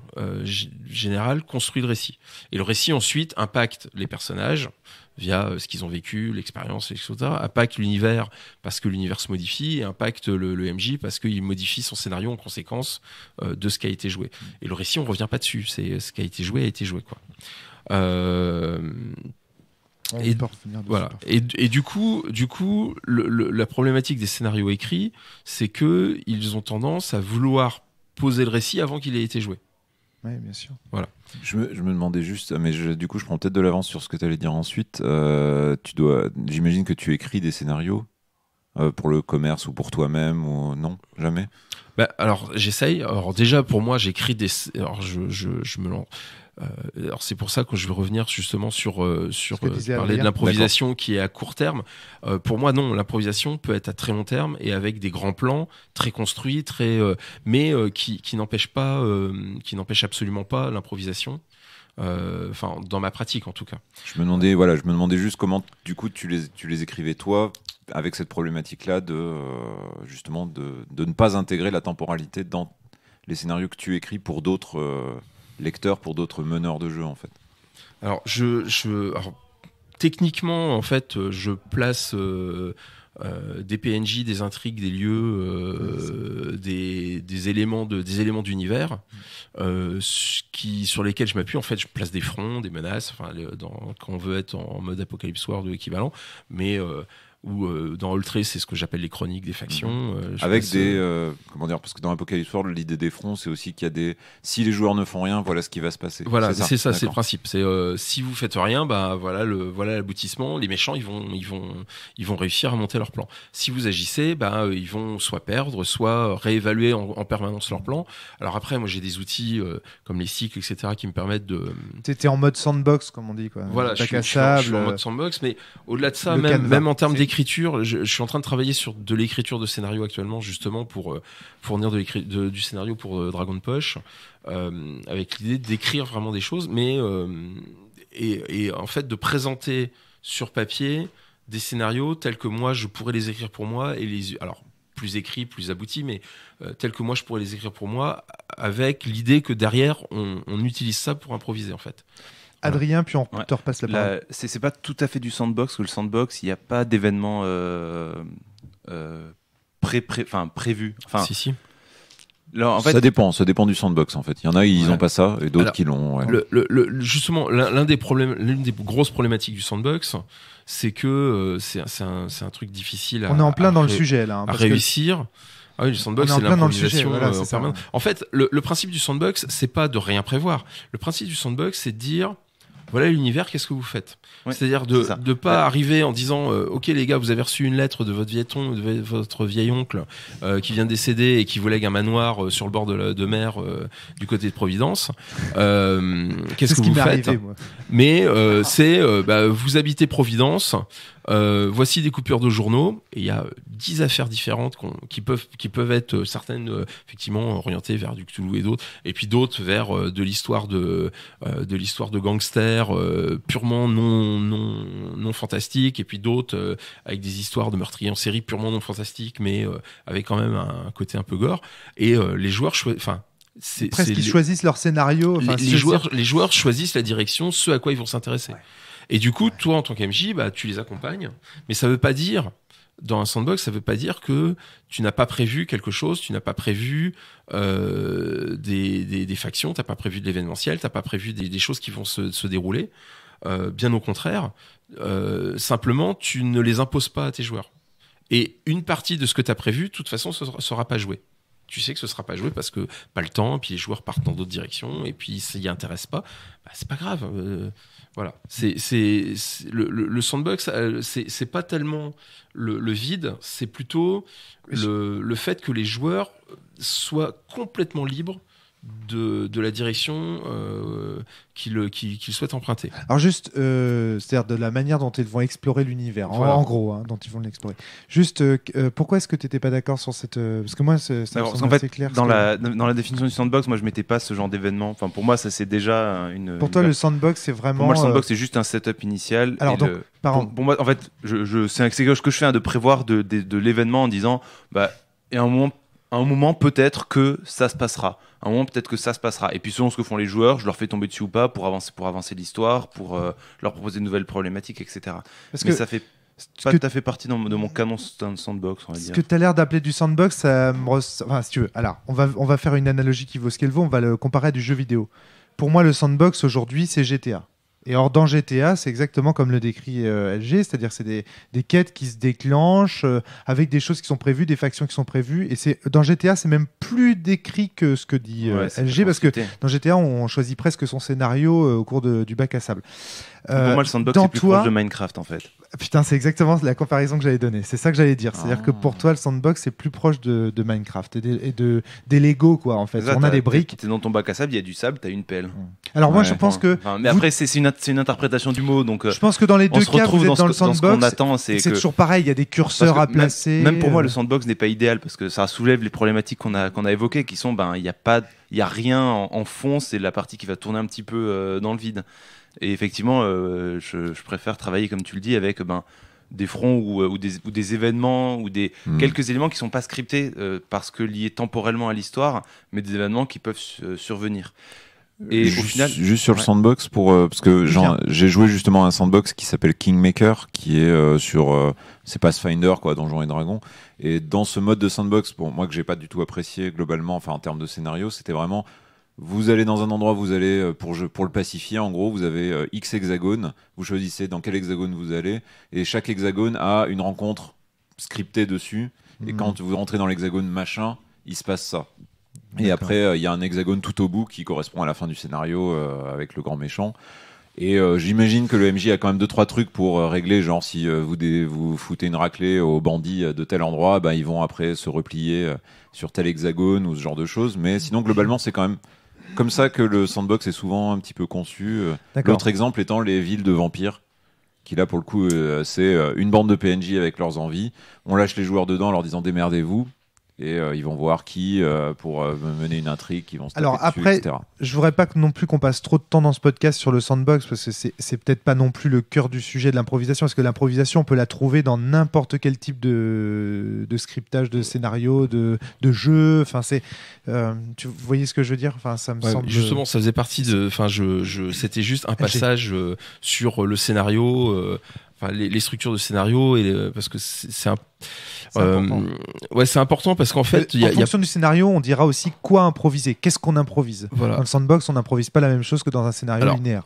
général construit le récit. Et le récit ensuite impacte les personnages via ce qu'ils ont vécu, l'expérience, etc. Impacte l'univers parce que l'univers se modifie et impacte le MJ parce qu'il modifie son scénario en conséquence de ce qui a été joué. Et le récit, on ne revient pas dessus. C'est ce qui a été joué, quoi. Voilà. Et du coup, la problématique des scénarios écrits, c'est que ils ont tendance à vouloir poser le récit avant qu'il ait été joué. Oui, bien sûr. Voilà. Je me demandais juste, mais du coup, je prends peut-être de l'avance sur ce que tu allais dire ensuite. J'imagine que tu écris des scénarios pour le commerce ou pour toi-même ou non, jamais. Alors j'essaye. Alors déjà pour moi, j'écris des. Alors je me lance. Alors c'est pour ça que je vais revenir justement sur parler de l'improvisation qui est à court terme. Pour moi non, l'improvisation peut être à très long terme et avec des grands plans très construits, mais qui n'empêche absolument pas l'improvisation. Enfin dans ma pratique en tout cas. Je me demandais juste comment du coup tu les écrivais toi avec cette problématique là justement de ne pas intégrer la temporalité dans les scénarios que tu écris pour d'autres lecteurs, pour d'autres meneurs de jeu en fait. Alors techniquement en fait je place des PNJ, des intrigues, des lieux, des éléments d'univers sur lesquels je m'appuie. En fait, je place des fronts, des menaces. Enfin, quand on veut être en mode Apocalypse World ou équivalent, mais ou dans Ultra, c'est ce que j'appelle les chroniques des factions. Avec comment dire, parce que dans Apocalypse World, l'idée des fronts, c'est aussi qu'il y a si les joueurs ne font rien, voilà ce qui va se passer. Voilà, c'est ça, c'est le principe. C'est si vous faites rien, voilà l'aboutissement. Les méchants, ils vont réussir à monter leur plan. Si vous agissez, ils vont soit perdre, soit réévaluer en permanence leur plan. Alors après, moi, j'ai des outils comme les cycles, etc., qui me permettent de. T'étais en mode sandbox, comme on dit, quoi. Voilà, je suis en mode sandbox, mais au-delà de ça, même en termes d'écriture, je suis en train de travailler sur de l'écriture de scénario actuellement, justement pour fournir du scénario pour Dragon Push, avec l'idée d'écrire vraiment des choses, mais et en fait de présenter sur papier des scénarios tels que moi je pourrais les écrire pour moi alors plus écrits, plus aboutis, mais tels que moi je pourrais les écrire pour moi, avec l'idée que derrière on utilise ça pour improviser en fait. Adrien, puis on te repasse la parole. C'est pas tout à fait du sandbox, ou le sandbox, il n'y a pas d'événement prévu. Si. Là, en fait, ça dépend du sandbox en fait. Il y en a ils ont pas ça et d'autres qui l'ont. Ouais. Justement, l'une des grosses problématiques du sandbox, c'est que c'est un truc difficile on est en plein dans le sujet là. À réussir. Ah oui, le sandbox, c'est l'improvisation en permanence. En fait, le principe du sandbox, c'est pas de rien prévoir. Le principe du sandbox, c'est de dire, voilà l'univers, qu'est-ce que vous faites ? C'est-à-dire de pas arriver en disant, ok les gars, vous avez reçu une lettre de votre vieil oncle qui vient de décéder et qui vous lègue un manoir sur le bord de mer du côté de Providence. Qu'est-ce que vous faites ? Mais vous habitez Providence. Voici des coupures de journaux et il y a 10 affaires différentes qui peuvent être certaines effectivement orientées vers du Cthulhu et d'autres, et puis d'autres vers de l'histoire de gangsters purement non fantastique, et puis d'autres avec des histoires de meurtriers en série purement non fantastiques mais avec quand même un côté un peu gore, et les joueurs ils choisissent leur scénario. Les joueurs choisissent la direction, ce à quoi ils vont s'intéresser. Ouais. Et du coup, toi, en tant qu'MJ, tu les accompagnes. Mais ça veut pas dire, dans un sandbox, ça veut pas dire que tu n'as pas prévu quelque chose, tu n'as pas prévu des factions, t'as pas prévu de l'événementiel, t'as pas prévu des choses qui vont se dérouler. Bien au contraire, simplement, tu ne les imposes pas à tes joueurs. Et une partie de ce que t'as prévu, de toute façon, sera pas joué. Tu sais que ce sera pas joué parce que pas le temps, puis les joueurs partent dans d'autres directions, et puis s'ils n'y intéressent pas, c'est pas grave. Voilà. Le sandbox, c'est pas tellement le vide, c'est plutôt le fait que les joueurs soient complètement libres de la direction qu'ils souhaitent emprunter. Alors juste, c'est-à-dire de la manière dont ils vont explorer l'univers, en gros, dont ils vont l'explorer. Juste, pourquoi est-ce que tu n'étais pas d'accord sur cette... Parce que moi, ça me semble assez clair. Dans la définition du sandbox, moi, je ne mettais pas ce genre d'événement. Enfin, pour moi, ça, c'est déjà une... Pour toi, le sandbox, c'est vraiment... Pour moi, le sandbox, c'est juste un setup initial. Alors, donc, pour moi, en fait, c'est ce que je fais, de prévoir de l'événement en disant, et à un moment, peut-être que ça se passera. À un moment, peut-être que ça se passera. Et puis, selon ce que font les joueurs, je leur fais tomber dessus ou pas pour avancer l'histoire, pour leur proposer de nouvelles problématiques, etc. Mais ça fait pas tout à fait partie de mon canon sandbox, on va dire. Ce que tu as l'air d'appeler du sandbox, enfin, si tu veux. Alors, on va faire une analogie qui vaut ce qu'elle vaut. On va le comparer à du jeu vidéo. Pour moi, le sandbox, aujourd'hui, c'est GTA. Et or, dans GTA, c'est exactement comme le décrit LG, c'est-à-dire c'est des quêtes qui se déclenchent avec des choses qui sont prévues, des factions qui sont prévues. Et dans GTA, c'est même plus décrit que ce que dit LG, parce que dans GTA, on choisit presque son scénario au cours du bac à sable. Pour moi, le sandbox, c'est plus proche de Minecraft, en fait. Putain, c'est exactement la comparaison que j'allais donner. C'est ça que j'allais dire. C'est-à-dire que pour toi, le sandbox, c'est plus proche de Minecraft et des Lego, quoi, en fait. On a des briques. T'es dans ton bac à sable, il y a du sable, t'as une pelle. Alors moi, je pense que... mais après, c'est une interprétation du mot. Donc, je pense que dans les deux cas, vous êtes dans le sandbox. C'est toujours pareil, il y a des curseurs à placer. Même pour moi, le sandbox n'est pas idéal parce que ça soulève les problématiques qu'on a évoquées, qui sont, il n'y a rien en fond, c'est la partie qui va tourner un petit peu dans le vide. Et effectivement, je préfère travailler, comme tu le dis, avec des fronts ou des événements ou quelques éléments qui ne sont pas scriptés parce que liés temporellement à l'histoire, mais des événements qui peuvent survenir. Et au final, juste sur le sandbox, parce que j'ai joué justement à un sandbox qui s'appelle Kingmaker, qui est c'est Pathfinder, quoi, Donjons et Dragons. Et dans ce mode de sandbox, pour moi que j'ai pas du tout apprécié globalement, enfin en termes de scénario, c'était vraiment... Vous allez dans un endroit, vous allez pour le pacifier, en gros, vous avez X hexagones, vous choisissez dans quel hexagone vous allez, et chaque hexagone a une rencontre scriptée dessus, et quand vous rentrez dans l'hexagone machin, il se passe ça. Et après, il y a un hexagone tout au bout qui correspond à la fin du scénario avec le grand méchant. Et j'imagine que le MJ a quand même 2-3 trucs pour régler, genre si vous foutez une raclée aux bandits de tel endroit, ils vont après se replier sur tel hexagone ou ce genre de choses. Mais sinon, globalement, c'est quand même comme ça que le sandbox est souvent un petit peu conçu. L'autre exemple étant les villes de vampires, qui là pour le coup c'est une bande de PNJ avec leurs envies. On lâche les joueurs dedans en leur disant démerdez-vous. Et ils vont voir qui pour mener une intrigue, qui vont se taper dessus, après, etc. Je voudrais pas non plus qu'on passe trop de temps dans ce podcast sur le sandbox, parce que c'est peut-être pas non plus le cœur du sujet de l'improvisation, parce que l'improvisation, on peut la trouver dans n'importe quel type de scriptage, de scénario, de jeu. Enfin, vous voyez ce que je veux dire? Enfin, ça me semble... Justement, ça faisait partie de... Enfin, c'était juste un passage sur le scénario... les structures de scénario parce que c'est important. C'est important parce qu'en fait, en fonction du scénario, on dira aussi quoi improviser. Qu'est-ce qu'on improvise. Voilà. Dans le sandbox, on n'improvise pas la même chose que dans un scénario linéaire.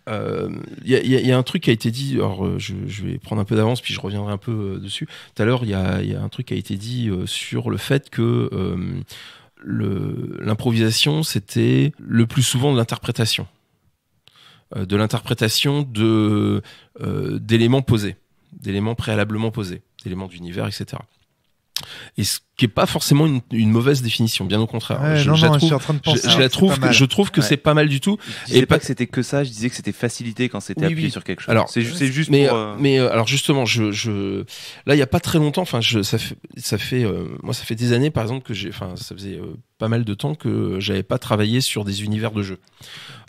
Il y a un truc qui a été dit. Alors, je vais prendre un peu d'avance, puis je reviendrai un peu dessus. Tout à l'heure, il y a un truc qui a été dit sur le fait que l'improvisation, c'était le plus souvent de l'interprétation. D'éléments posés, d'éléments préalablement posés, d'éléments d'univers, etc. Et ce qui est pas forcément une mauvaise définition, bien au contraire. Je trouve que c'est pas mal du tout. Je disais pas que c'était que ça, je disais que c'était facilité quand c'était appuyé sur quelque chose. Alors, c'est juste mais alors justement, là il y a pas très longtemps, enfin ça fait des années par exemple que ça faisait pas mal de temps que j'avais pas travaillé sur des univers de jeux.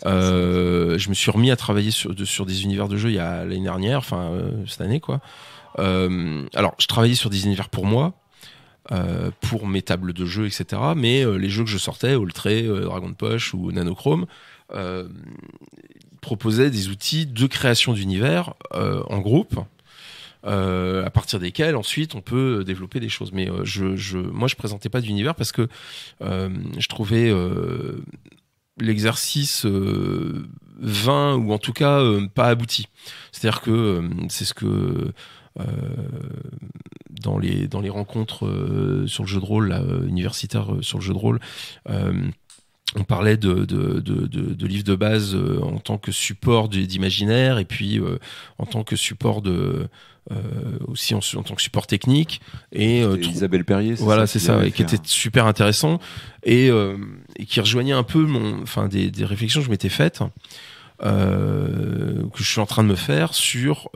Je me suis remis à travailler sur des univers de jeux il y a l'année dernière, cette année quoi. Alors je travaillais sur des univers pour moi. Pour mes tables de jeu, etc. Mais les jeux que je sortais, Oltré, Dragon Poche ou Nanochrome, proposaient des outils de création d'univers en groupe, à partir desquels ensuite on peut développer des choses. Mais moi, je présentais pas d'univers parce que je trouvais l'exercice vain ou en tout cas pas abouti. C'est-à-dire que c'est ce que dans les rencontres sur le jeu de rôle universitaires sur le jeu de rôle, on parlait de livres de base en tant que support d'imaginaire et puis en tant que support aussi en tant que support technique et Isabelle Perrier, c'est ça, et qui était super intéressant et qui rejoignait un peu des réflexions que je m'étais faites, que je suis en train de me faire sur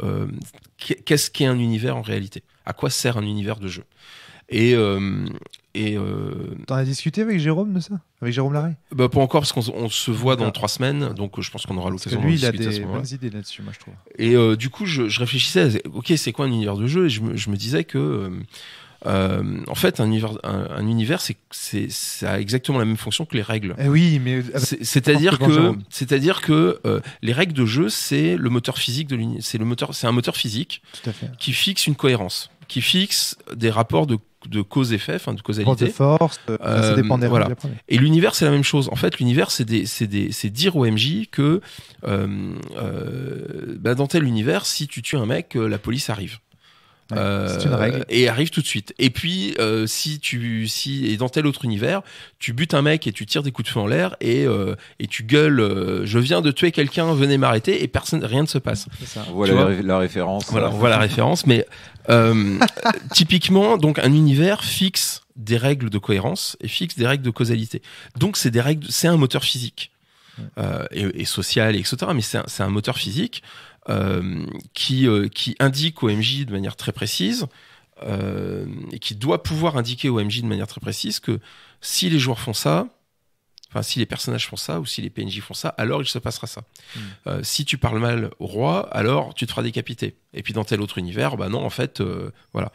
qu'est-ce qu'est un univers en réalité, à quoi sert un univers de jeu. T'en as discuté avec Jérôme de ça, avec Jérôme Larrey? Pas encore parce qu'on se voit dans 3 semaines, donc je pense qu'on aura l'occasion de discuter. Lui, il a des bonnes idées là-dessus, moi je trouve. Et du coup, je réfléchissais, ok, c'est quoi un univers de jeu, et je me disais que en fait, un univers, ça a exactement la même fonction que les règles. Oui, mais c'est-à-dire que les règles de jeu, c'est le moteur physique de l'univers. C'est un moteur physique qui fixe une cohérence, qui fixe des rapports de cause-effet, de causalité. De force, ça dépend des règles. Et l'univers, c'est la même chose. En fait, l'univers, c'est dire au MJ que dans tel univers, si tu tues un mec, la police arrive. C'est une règle. Et arrive tout de suite. Et puis, et dans tel autre univers, tu butes un mec et tu tires des coups de feu en l'air et tu gueules, je viens de tuer quelqu'un, venez m'arrêter, et rien ne se passe. Voilà la référence. Voilà, on voit la référence. Mais typiquement, donc un univers fixe des règles de cohérence et fixe des règles de causalité. Donc c'est des règles, c'est un moteur physique et social, etc. Mais c'est un moteur physique. Qui indique au MJ de manière très précise et qui doit pouvoir indiquer au MJ de manière très précise que si les joueurs font ça, si les personnages font ça ou si les PNJ font ça, alors il se passera ça. Si tu parles mal au roi, alors tu te feras décapiter. Et puis dans tel autre univers, non, en fait, voilà.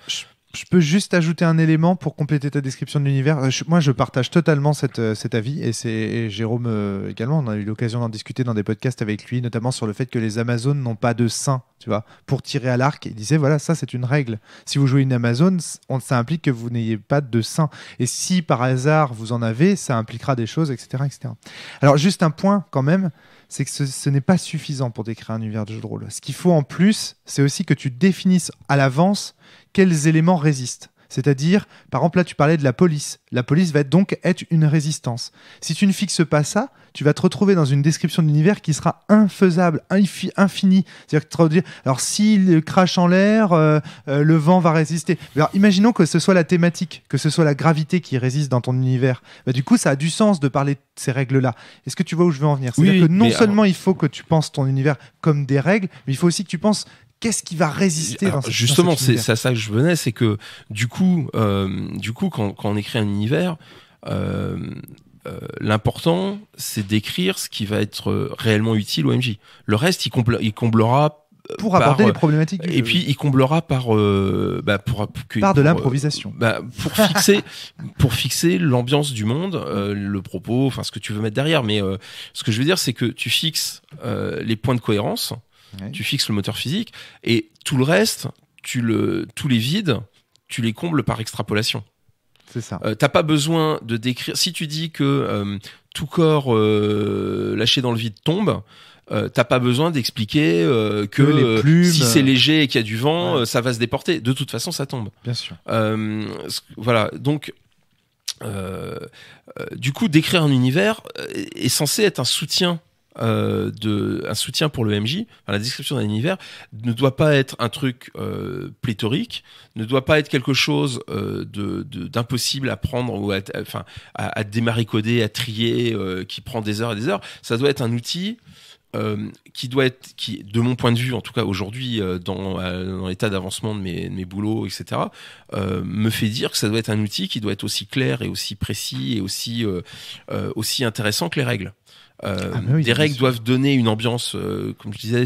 Je peux juste ajouter un élément pour compléter ta description de l'univers. Moi, je partage totalement cet avis, et Jérôme également. On a eu l'occasion d'en discuter dans des podcasts avec lui, notamment sur le fait que les Amazones n'ont pas de sein, tu vois, pour tirer à l'arc. Il disait, voilà, ça c'est une règle. Si vous jouez une Amazone, ça implique que vous n'ayez pas de sein. Et si par hasard vous en avez, ça impliquera des choses, etc., etc. Alors, juste un point quand même, c'est que ce n'est pas suffisant pour décrire un univers de jeu de rôle. Ce qu'il faut en plus, c'est aussi que tu définisses à l'avance quels éléments résistent. C'est-à-dire, par exemple, là, tu parlais de la police. La police va donc être une résistance. Si tu ne fixes pas ça, tu vas te retrouver dans une description d'univers qui sera infaisable, infinie. C'est-à-dire que tu vas dire, alors s'il crache en l'air, le vent va résister. Alors, imaginons que ce soit la thématique, que ce soit la gravité qui résiste dans ton univers. Du coup, ça a du sens de parler de ces règles-là. Est-ce que tu vois où je veux en venir? C'est-à-dire que non seulement il faut que tu penses ton univers comme des règles, mais il faut aussi que tu penses qu'est-ce qui va résister dans justement, dans c'est à ça que je venais, c'est que du coup, quand on écrit un univers, l'important, c'est d'écrire ce qui va être réellement utile au MJ. Le reste, il comblera pour aborder les problématiques et puis il comblera par de l'improvisation, pour fixer l'ambiance du monde, le propos, ce que tu veux mettre derrière. Mais ce que je veux dire, c'est que tu fixes les points de cohérence. Ouais. Tu fixes le moteur physique et tout le reste, tous les vides, tu les combles par extrapolation. C'est ça. T'as pas besoin de décrire. Si tu dis que tout corps lâché dans le vide tombe, t'as pas besoin d'expliquer que si c'est léger et qu'il y a du vent, ça va se déporter. De toute façon, ça tombe. Bien sûr. Voilà. Donc, du coup, décrire un univers est censé être un soutien. Un soutien pour le MJ. Enfin, la description d'un univers ne doit pas être un truc pléthorique, ne doit pas être quelque chose d'impossible à prendre ou à démaricoder, à trier, qui prend des heures et des heures. Ça doit être un outil qui, de mon point de vue, en tout cas aujourd'hui, dans l'état d'avancement de mes boulots, etc., me fait dire que ça doit être un outil qui doit être aussi clair et aussi précis et aussi intéressant que les règles. Des règles doivent donner une ambiance, comme je disais,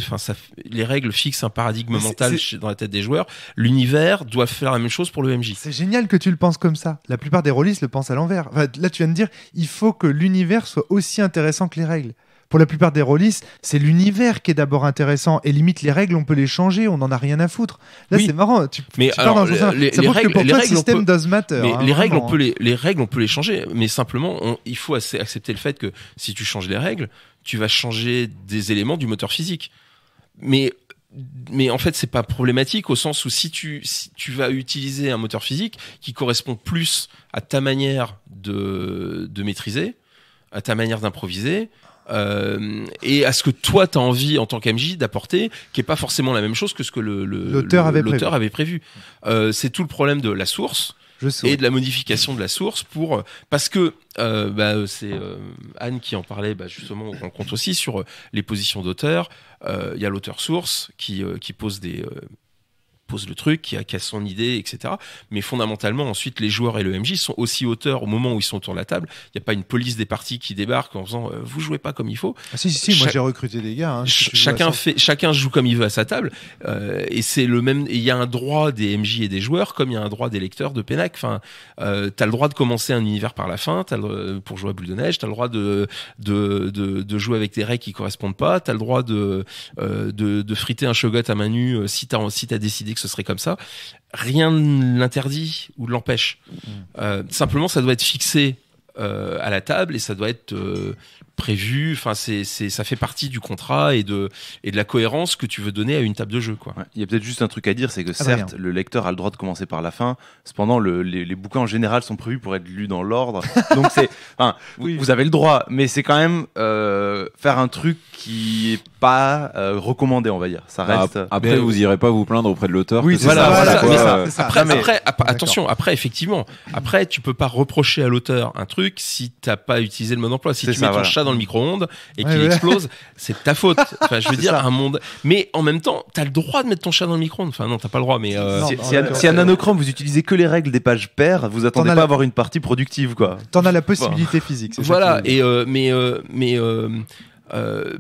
les règles fixent un paradigme mental dans la tête des joueurs. L'univers doit faire la même chose pour le MJ. C'est génial que tu le penses comme ça. La plupart des rôlistes le pensent à l'envers. Enfin, là, tu viens de dire, il faut que l'univers soit aussi intéressant que les règles. Pour la plupart des rôlistes, c'est l'univers qui est d'abord intéressant et limite les règles on peut les changer, on en a rien à foutre. Là c'est marrant. Mais alors les règles, le système does matter. Mais les règles on peut les changer, mais simplement il faut accepter le fait que si tu changes les règles, tu vas changer des éléments du moteur physique. Mais en fait c'est pas problématique au sens où si tu vas utiliser un moteur physique qui correspond plus à ta manière de maîtriser, à ta manière d'improviser. Et à ce que toi t'as envie en tant qu'MJ d'apporter, qui est pas forcément la même chose que ce que l'auteur avait prévu. C'est tout le problème de la source et de la modification de la source parce que c'est Anne qui en parlait justement, on rencontre aussi sur les positions d'auteur. Il y a l'auteur source qui pose le truc, qui a son idée, etc. Mais fondamentalement, ensuite, les joueurs et le MJ sont aussi auteurs au moment où ils sont autour de la table. Il n'y a pas une police des parties qui débarque en faisant vous jouez pas comme il faut. Ah, si, moi j'ai recruté des gars. Chacun joue comme il veut à sa table. Et c'est le même. Il y a un droit des MJ et des joueurs, comme il y a un droit des lecteurs de Pénac. Enfin, t'as le droit de commencer un univers par la fin. Pour jouer à Boule de Neige, t'as le droit de jouer avec des règles qui correspondent pas. T'as le droit de friter un shogot à main nue si t'as décidé que ce serait comme ça. Rien ne l'interdit ou ne l'empêche. Simplement, ça doit être fixé à la table et ça doit être prévu. Enfin, ça fait partie du contrat et de la cohérence que tu veux donner à une table de jeu, quoi. Ouais. Il y a peut-être juste un truc à dire, c'est que certes, le lecteur a le droit de commencer par la fin. Cependant, les bouquins en général sont prévus pour être lus dans l'ordre. Donc vous avez le droit, mais c'est quand même faire un truc qui est pas recommandé, on va dire. Ça reste. Après, vous irez pas vous plaindre auprès de l'auteur. Oui, c'est ça. Après, attention. Après, effectivement, tu peux pas reprocher à l'auteur un truc si t'as pas utilisé le mode d'emploi. Si tu mets ton chat dans le micro-ondes et qu'il explose, c'est de ta faute. Enfin, je veux dire, un monde. Mais en même temps, t'as le droit de mettre ton chat dans le micro-ondes. Enfin, non, t'as pas le droit. Mais si à Nanochrome vous utilisez que les règles des pages paires, vous attendez pas à avoir une partie productive, quoi. T'en as la possibilité physique. Voilà.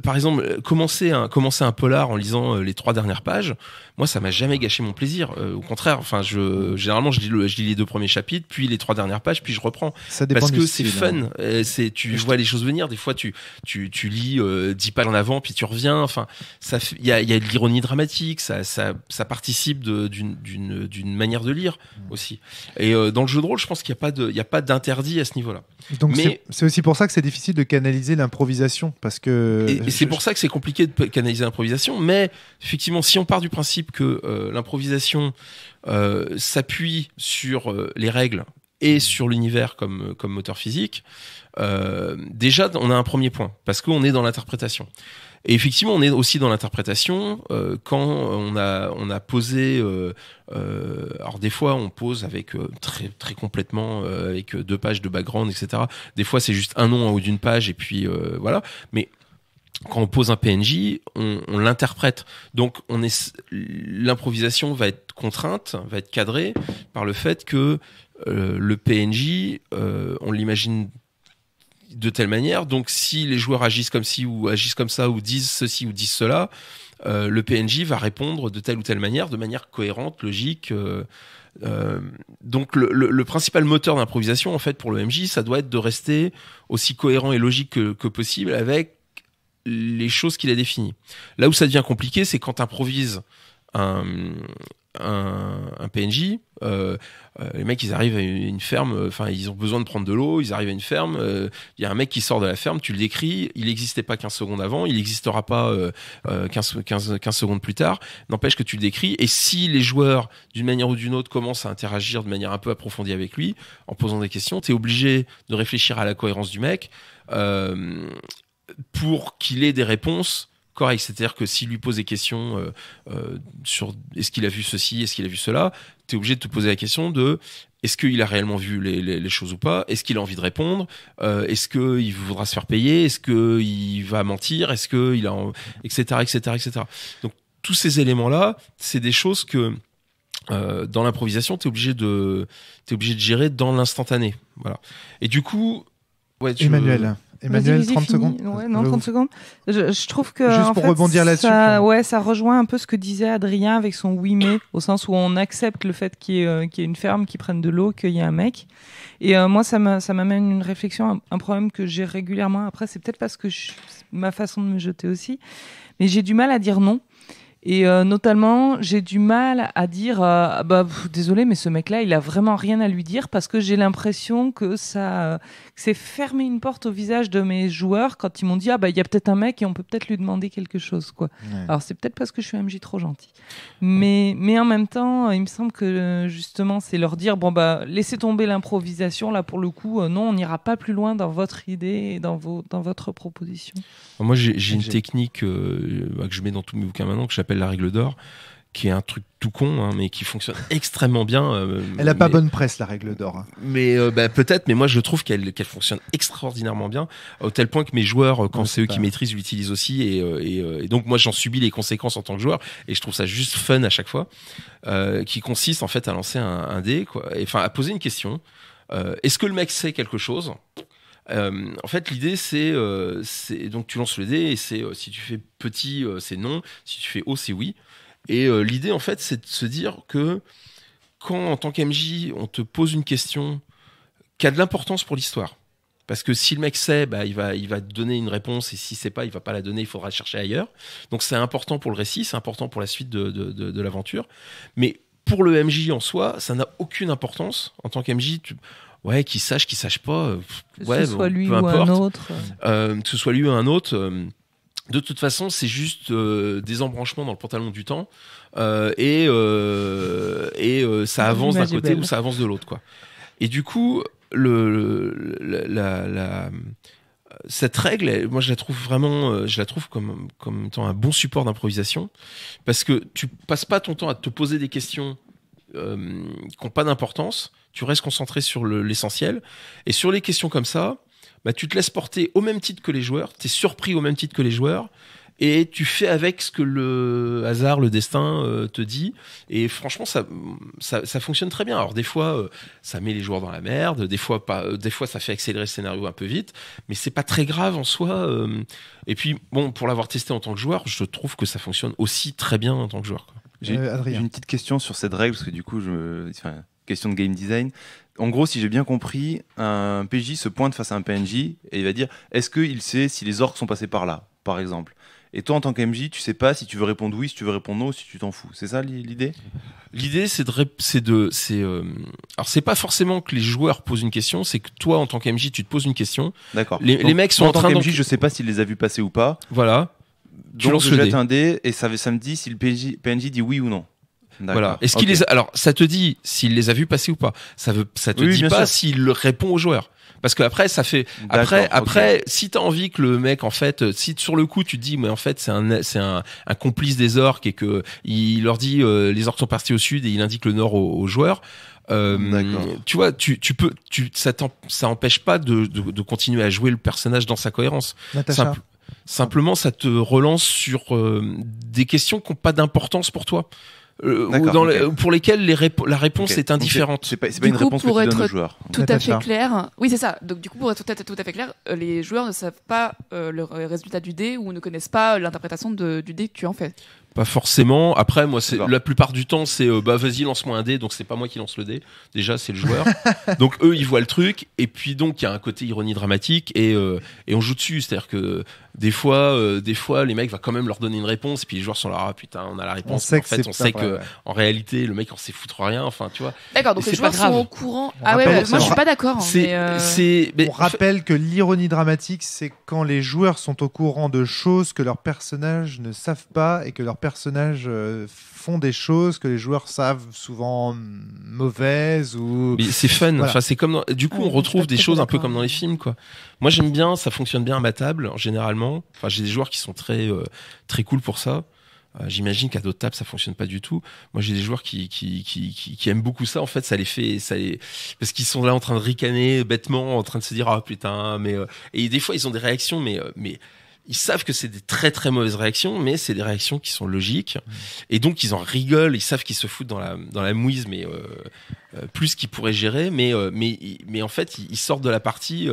Par exemple, commencer un polar en lisant les 3 dernières pages, moi ça m'a jamais gâché mon plaisir. Au contraire, enfin généralement je lis les 2 premiers chapitres, puis les 3 dernières pages, puis je reprends. Ça dépend parce que style, c'est fun. Tu vois les choses venir. Des fois tu lis 10 pages en avant, puis tu reviens. Enfin, il y a de l'ironie dramatique. Ça participe d'une manière de lire aussi. Et dans le jeu de rôle, je pense qu'il y a pas d'interdit à ce niveau-là. Donc c'est aussi pour ça que c'est difficile de canaliser l'improvisation, parce que et c'est pour ça que c'est compliqué de canaliser l'improvisation. Mais effectivement, si on part du principe que l'improvisation s'appuie sur les règles et sur l'univers comme moteur physique, déjà on a un premier point, parce qu'on est dans l'interprétation. Et effectivement, on est aussi dans l'interprétation quand on a posé. Alors des fois, on pose avec très très complètement avec 2 pages de background, etc. Des fois, c'est juste un nom en haut d'une page et puis voilà. Mais quand on pose un PNJ, on l'interprète. Donc, l'improvisation va être contrainte, va être cadrée par le fait que le PNJ, on l'imagine de telle manière. Donc, si les joueurs agissent comme ci ou agissent comme ça, ou disent ceci ou disent cela, le PNJ va répondre de telle ou telle manière, de manière cohérente, logique. Donc, le principal moteur d'improvisation, en fait, pour le MJ, ça doit être de rester aussi cohérent et logique que possible avec les choses qu'il a définies. Là où ça devient compliqué, c'est quand tu improvises un PNJ, les mecs ils arrivent à une ferme, ils ont besoin de prendre de l'eau, ils arrivent à une ferme, il y a un mec qui sort de la ferme, tu le décris, il n'existait pas 15 secondes avant, il n'existera pas 15 secondes plus tard, n'empêche que tu le décris, et si les joueurs d'une manière ou d'une autre commencent à interagir de manière un peu approfondie avec lui, en posant des questions, tu es obligé de réfléchir à la cohérence du mec pour qu'il ait des réponses correct, c'est-à-dire que s'il lui pose des questions sur est-ce qu'il a vu ceci, est-ce qu'il a vu cela, tu es obligé de te poser la question de est-ce qu'il a réellement vu les choses ou pas, est-ce qu'il a envie de répondre, est-ce qu'il voudra se faire payer, est-ce qu'il va mentir, est-ce qu'il a etc. Donc tous ces éléments-là, c'est des choses que dans l'improvisation, t'es obligé de gérer dans l'instantané. Voilà. Et du coup, Emmanuel, 30 secondes. Ouais, non, 30 secondes. Je trouve que juste pour rebondir là-dessus. Ça rejoint un peu ce que disait Adrien avec son oui mais, au sens où on accepte le fait qu'il y ait une ferme qui prenne de l'eau, qu'il y ait un mec. Et moi, ça m'amène une réflexion, un problème que j'ai régulièrement. Après, c'est peut-être parce que ma façon de me jeter aussi, mais j'ai du mal à dire non. Et notamment, j'ai du mal à dire désolé, mais ce mec-là, il a vraiment rien à lui dire, parce que j'ai l'impression que c'est fermer une porte au visage de mes joueurs quand ils m'ont dit il y a peut-être un mec et on peut peut-être lui demander quelque chose, quoi. Ouais. Alors c'est peut-être parce que je suis un MJ trop gentil, mais en même temps, il me semble que justement, c'est leur dire laissez tomber l'improvisation là pour le coup. Non, on n'ira pas plus loin dans votre idée et dans votre proposition. Moi, j'ai une technique que je mets dans tous mes bouquins maintenant, que j'appelle la règle d'or, qui est un truc tout con, hein, mais qui fonctionne extrêmement bien. Elle n'a pas bonne presse, la règle d'or. Hein. Mais peut-être, mais moi je trouve qu'elle fonctionne extraordinairement bien, au tel point que mes joueurs, quand c'est eux qui maîtrisent, l'utilisent aussi, et donc moi j'en subis les conséquences en tant que joueur, et je trouve ça juste fun à chaque fois, qui consiste en fait à lancer un dé, quoi, à poser une question. Est-ce que le mec sait quelque chose ? En fait, l'idée, c'est donc tu lances le dé et c'est si tu fais petit, c'est non, si tu fais haut, c'est oui. Et l'idée, en fait, c'est de se dire que quand, en tant qu'MJ, on te pose une question qui a de l'importance pour l'histoire, parce que si le mec sait, il va te donner une réponse, et s'il sait pas, il va pas la donner, il faudra chercher ailleurs. Donc c'est important pour le récit, c'est important pour la suite de l'aventure. Mais pour le MJ en soi, ça n'a aucune importance. En tant qu'MJ, qu'il sache pas, que ce soit lui ou un autre. Que ce soit lui ou un autre. De toute façon, c'est juste des embranchements dans le pantalon du temps, et ça avance d'un côté ou ça avance de l'autre, quoi. Et du coup, cette règle, moi, je la trouve vraiment, comme étant un bon support d'improvisation, parce que tu passes pas ton temps à te poser des questions qui n'ont pas d'importance. Tu restes concentré sur l'essentiel. Et sur les questions comme ça, tu te laisses porter au même titre que les joueurs, tu es surpris au même titre que les joueurs, et tu fais avec ce que le hasard, le destin te dit. Et franchement, ça fonctionne très bien. Alors des fois, ça met les joueurs dans la merde, des fois pas, des fois ça fait accélérer le scénario un peu vite, mais c'est pas très grave en soi. Et puis, pour l'avoir testé en tant que joueur, je trouve que ça fonctionne aussi très bien en tant que joueur, quoi. J'ai une petite question sur cette règle, parce que du coup, question de game design. En gros, si j'ai bien compris, un PJ se pointe face à un PNJ et il va dire est-ce qu'il sait si les orques sont passés par là, par exemple. Et toi, en tant qu'MJ, tu sais pas si tu veux répondre oui, si tu veux répondre non, si tu t'en fous. C'est ça l'idée ? L'idée, alors c'est pas forcément que les joueurs posent une question, c'est que toi, en tant qu'MJ, tu te poses une question. D'accord. Les mecs sont en train de. Je sais pas s'il les a vus passer ou pas. Voilà. Donc je jette un dé et ça me dit si le PNJ dit oui ou non. Voilà. Est-ce qu'il alors ça te dit s'il les a vus passer ou pas. Ça te dit pas s'il répond aux joueurs. Parce que après ça fait après si t'as envie que le mec, en fait, si sur le coup tu te dis mais en fait c'est un complice des orques et que il leur dit les orques sont partis au sud et il indique le nord aux joueurs. Tu vois, ça empêche pas de continuer à jouer le personnage dans sa cohérence. Simplement, ça te relance sur des questions qui n'ont pas d'importance pour toi. Pour lesquelles la réponse est indifférente. C'est pas une réponse que tu donnes aux joueurs. Tout à fait clair. Oui, c'est ça. Donc du coup, pour être tout à fait clair, les joueurs ne savent pas le résultat du dé ou ne connaissent pas l'interprétation du dé que tu en fais. Pas forcément. Après, moi, la plupart du temps, c'est vas-y, lance-moi un dé. Donc, c'est pas moi qui lance le dé. Déjà, c'est le joueur. Donc, eux, ils voient le truc. Et puis, donc, il y a un côté ironie dramatique et on joue dessus. C'est-à-dire que des fois, les mecs vont quand même leur donner une réponse. Et puis, les joueurs sont là, ah putain, on a la réponse. On sait que en réalité, le mec, on sait foutre rien. Enfin, tu vois. D'accord. Donc, les joueurs sont au courant. Moi, je suis pas d'accord. On rappelle que l'ironie dramatique, c'est quand les joueurs sont au courant de choses que leurs personnages ne savent pas et que leurs personnages font des choses que les joueurs savent souvent mauvaises ou. Mais c'est fun. Voilà. Enfin, c'est comme du coup on retrouve des choses un peu comme dans les films, quoi. Moi j'aime bien, ça fonctionne bien à ma table généralement. Enfin, j'ai des joueurs qui sont très très cool pour ça. J'imagine qu'à d'autres tables ça fonctionne pas du tout. Moi j'ai des joueurs qui aiment beaucoup ça. En fait, ça les fait parce qu'ils sont là en train de ricaner bêtement, en train de se dire ah putain mais et des fois ils ont des réactions mais ils savent que c'est des très très mauvaises réactions, mais c'est des réactions qui sont logiques. Et donc ils en rigolent, ils savent qu'ils se foutent dans la mouise, mais plus qu'ils pourraient gérer. Mais en fait, ils sortent de la partie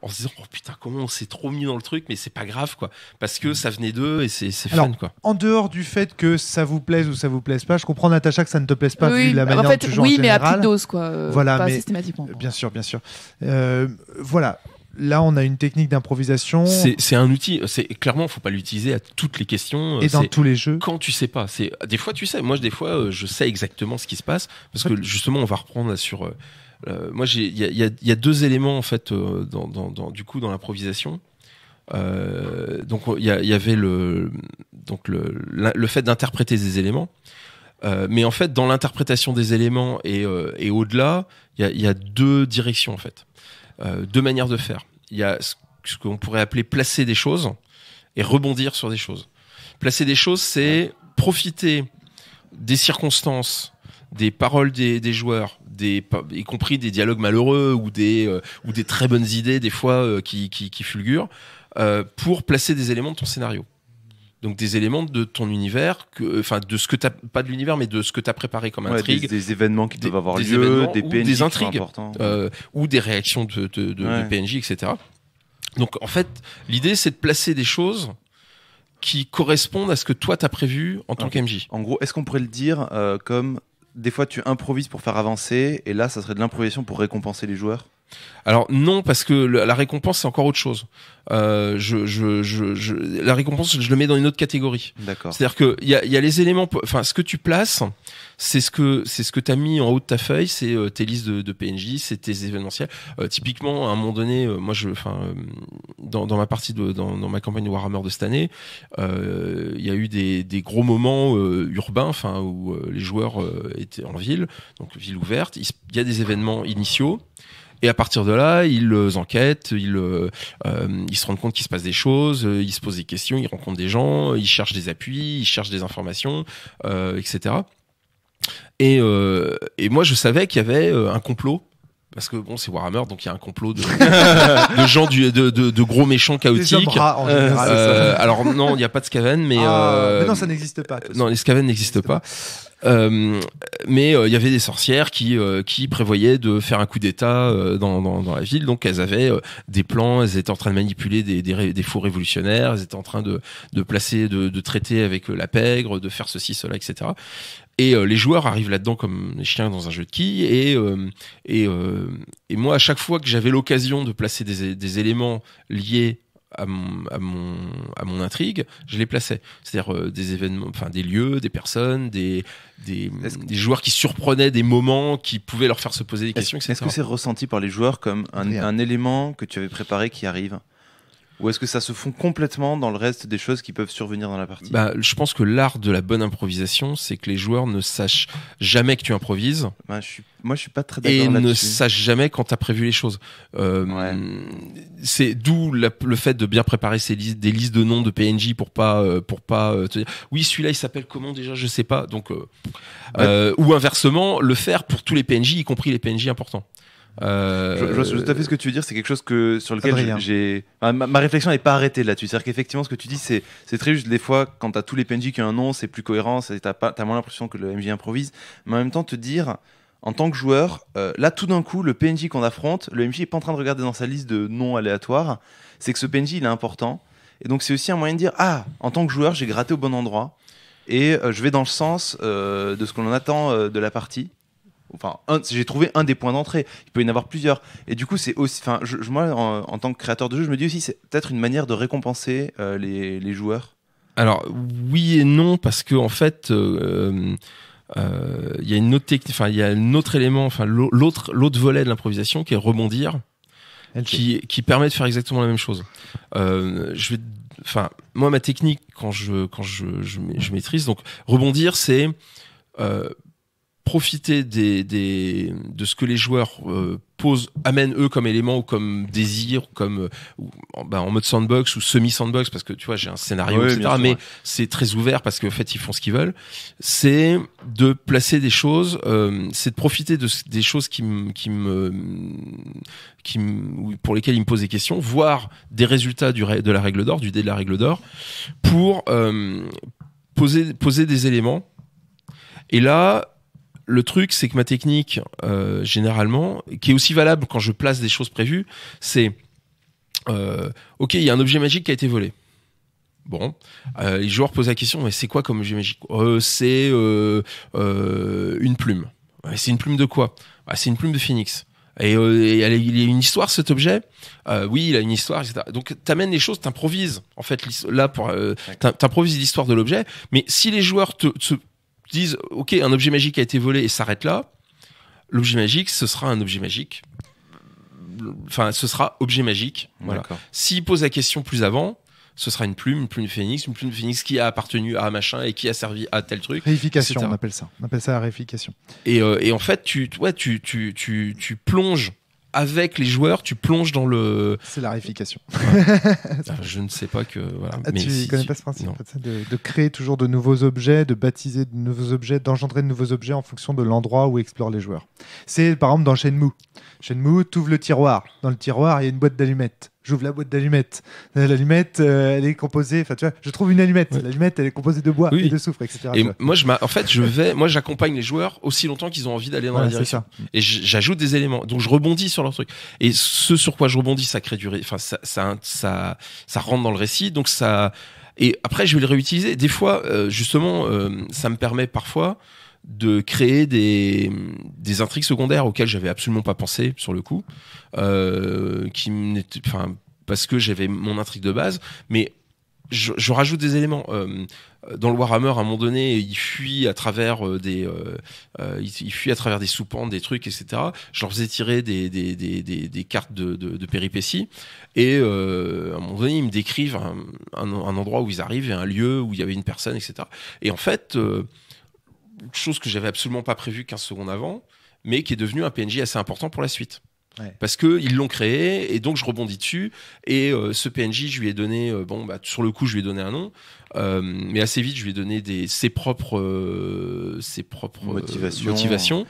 en se disant oh putain comment on s'est trop mis dans le truc, mais c'est pas grave quoi, parce que ça venait d'eux et c'est fun quoi. En dehors du fait que ça vous plaise ou ça vous plaise pas, je comprends Natacha que ça ne te plaise pas vu la manière en fait, dont tu joues en général. mais à petite dose quoi. Voilà, pas mais systématiquement. Bien sûr. Voilà. Là, on a une technique d'improvisation. C'est un outil. Clairement, faut pas l'utiliser à toutes les questions. Et dans tous les jeux. Quand tu sais pas, des fois tu sais. Moi, des fois, je sais exactement ce qui se passe parce que justement, on va reprendre là sur. Moi, il y a deux éléments en fait dans l'improvisation. Donc il y avait le fait d'interpréter des éléments. Mais en fait, dans l'interprétation des éléments et au-delà, il y a deux directions en fait. Deux manières de faire. Il y a ce qu'on pourrait appeler placer des choses et rebondir sur des choses. Placer des choses, c'est profiter des circonstances, des paroles des joueurs, y compris des dialogues malheureux ou des très bonnes idées des fois qui fulgurent, pour placer des éléments de ton scénario. Donc des éléments de ton univers, de ce que t'as, pas de l'univers, mais de ce que tu as préparé comme intrigue. Des événements qui peuvent avoir lieu, des PNJ des intrigues, qui sont importants. ou des réactions de PNJ, etc. Donc en fait, l'idée c'est de placer des choses qui correspondent à ce que toi t'as prévu en tant qu'MJ. En gros, est-ce qu'on pourrait le dire comme des fois tu improvises pour faire avancer, et là ça serait de l'improvisation pour récompenser les joueurs? Alors non, parce que la récompense c'est encore autre chose. La récompense je le mets dans une autre catégorie. D'accord. C'est-à-dire que il y a les éléments, enfin ce que tu places, c'est ce que t'as mis en haut de ta feuille, c'est tes listes de PNJ, c'est tes événementiels. Typiquement à un moment donné, moi dans ma partie dans ma campagne de Warhammer de cette année, il y a eu des gros moments urbains, où les joueurs étaient en ville, donc ville ouverte. Il y a des événements initiaux. Et à partir de là, ils enquêtent, ils se rendent compte qu'il se passe des choses, ils se posent des questions, ils rencontrent des gens, ils cherchent des appuis, ils cherchent des informations, etc. Et moi, je savais qu'il y avait un complot. Parce que bon, c'est Warhammer, donc il y a un complot de gens de gros méchants chaotiques. Des hommes rats, en général. Alors non, il n'y a pas de Skaven, mais non, ça n'existe pas. Non, les Skaven n'existent pas. Mais il y avait des sorcières qui prévoyaient de faire un coup d'état dans la ville, donc elles avaient des plans, elles étaient en train de manipuler des faux révolutionnaires, elles étaient en train de placer, de traiter avec la pègre, de faire ceci, cela, etc. Et les joueurs arrivent là-dedans comme des chiens dans un jeu de quilles, et moi à chaque fois que j'avais l'occasion de placer des éléments liés à mon intrigue, je les plaçais. C'est-à-dire des événements, des lieux, des personnes, des joueurs qui surprenaient des moments qui pouvaient leur faire se poser des questions, etc. Est-ce que c'est ressenti par les joueurs comme un élément que tu avais préparé qui arrive ? Ou est-ce que ça se fond complètement dans le reste des choses qui peuvent survenir dans la partie ? Je pense que l'art de la bonne improvisation, c'est que les joueurs ne sachent jamais que tu improvises. Moi, je suis pas très d'accord là-dessus. Et là-dessus. ne sachent jamais quand tu as prévu les choses. C'est d'où le fait de bien préparer des listes de noms de PNJ pour pas te dire oui, celui-là il s'appelle comment déjà, je sais pas. Donc ou inversement, le faire pour tous les PNJ, y compris les PNJ importants. Je vois tout à fait ce que tu veux dire. C'est quelque chose sur lequel j'ai ma réflexion n'est pas arrêtée là-dessus. C'est-à-dire qu'effectivement ce que tu dis c'est très juste. Des fois quand t'as tous les PNJ qui ont un nom, c'est plus cohérent, t'as moins l'impression que le MJ improvise, mais en même temps te dire en tant que joueur, là tout d'un coup le PNJ qu'on affronte, le MJ est pas en train de regarder dans sa liste de noms aléatoires, c'est que ce PNJ il est important, et donc c'est aussi un moyen de dire en tant que joueur j'ai gratté au bon endroit. et je vais dans le sens de ce qu'on en attend de la partie. Enfin, j'ai trouvé un des points d'entrée. Il peut y en avoir plusieurs. Et du coup, c'est aussi, enfin, moi, en tant que créateur de jeu, je me dis aussi, c'est peut-être une manière de récompenser les joueurs. Alors oui et non, parce que en fait, il y a une autre technique, enfin il y a un autre élément, enfin l'autre volet de l'improvisation qui est rebondir, qui permet de faire exactement la même chose. Moi ma technique quand je maîtrise, donc rebondir, c'est profiter de ce que les joueurs amènent eux comme élément ou comme désir, comme en mode sandbox ou semi-sandbox, parce que tu vois j'ai un scénario, etc. Mais c'est très ouvert parce qu'en fait ils font ce qu'ils veulent. C'est de placer des choses, c'est de profiter des choses pour lesquelles ils me posent des questions, voir des résultats de la règle d'or, du dé de la règle d'or, pour poser des éléments. Et là, le truc, c'est que ma technique, généralement, qui est aussi valable quand je place des choses prévues, c'est ok, il y a un objet magique qui a été volé. Bon, les joueurs posent la question, mais c'est quoi comme objet magique ? C'est une plume. Ouais, c'est une plume de quoi ? C'est une plume de phénix. Et il a une histoire, cet objet. Oui, il a une histoire, etc. Donc t'amènes les choses, t'improvises. En fait, là, t'improvises l'histoire de l'objet. Mais si les joueurs disent ok, un objet magique a été volé et s'arrête là, l'objet magique, ce sera un objet magique. Enfin, ce sera objet magique. Voilà. S'il pose la question plus avant, ce sera une plume de phénix qui a appartenu à machin et qui a servi à tel truc. Réification, etc. On appelle ça la réification. Et en fait, tu plonges avec les joueurs, tu plonges dans le... C'est la réification. Je ne sais pas que... Voilà. Mais tu ne connais pas ce principe de créer toujours de nouveaux objets, de baptiser de nouveaux objets, d'engendrer de nouveaux objets en fonction de l'endroit où explorent les joueurs. C'est par exemple dans Shenmue. Shenmue, tu ouvres le tiroir. Dans le tiroir, il y a une boîte d'allumettes. J'ouvre la boîte d'allumettes. L'allumette, elle est composée... Enfin, tu vois, je trouve une allumette. Ouais. L'allumette, elle est composée de bois et de soufre, etc. Et moi, j'accompagne les joueurs aussi longtemps qu'ils ont envie d'aller dans la direction. Et j'ajoute des éléments. Donc, je rebondis sur leur truc. Et ce sur quoi je rebondis, ça crée enfin, ça rentre dans le récit. Donc, ça... Et après, je vais le réutiliser. Des fois, justement, ça me permet parfois de créer des intrigues secondaires auxquelles j'avais absolument pas pensé sur le coup, parce que j'avais mon intrigue de base, mais je rajoute des éléments. Dans le Warhammer, à un moment donné, il fuit à travers des soupentes, des trucs, etc. Je leur faisais tirer des cartes de péripéties, et à un moment donné, ils me décrivent un endroit où ils arrivent et un lieu où il y avait une personne, etc. Et en fait, chose que j'avais absolument pas prévue 15 secondes avant, mais qui est devenu un PNJ assez important pour la suite. Ouais. Parce qu'ils l'ont créé, et donc je rebondis dessus, et ce PNJ, je lui ai donné, sur le coup, je lui ai donné un nom, mais assez vite, je lui ai donné ses propres motivations.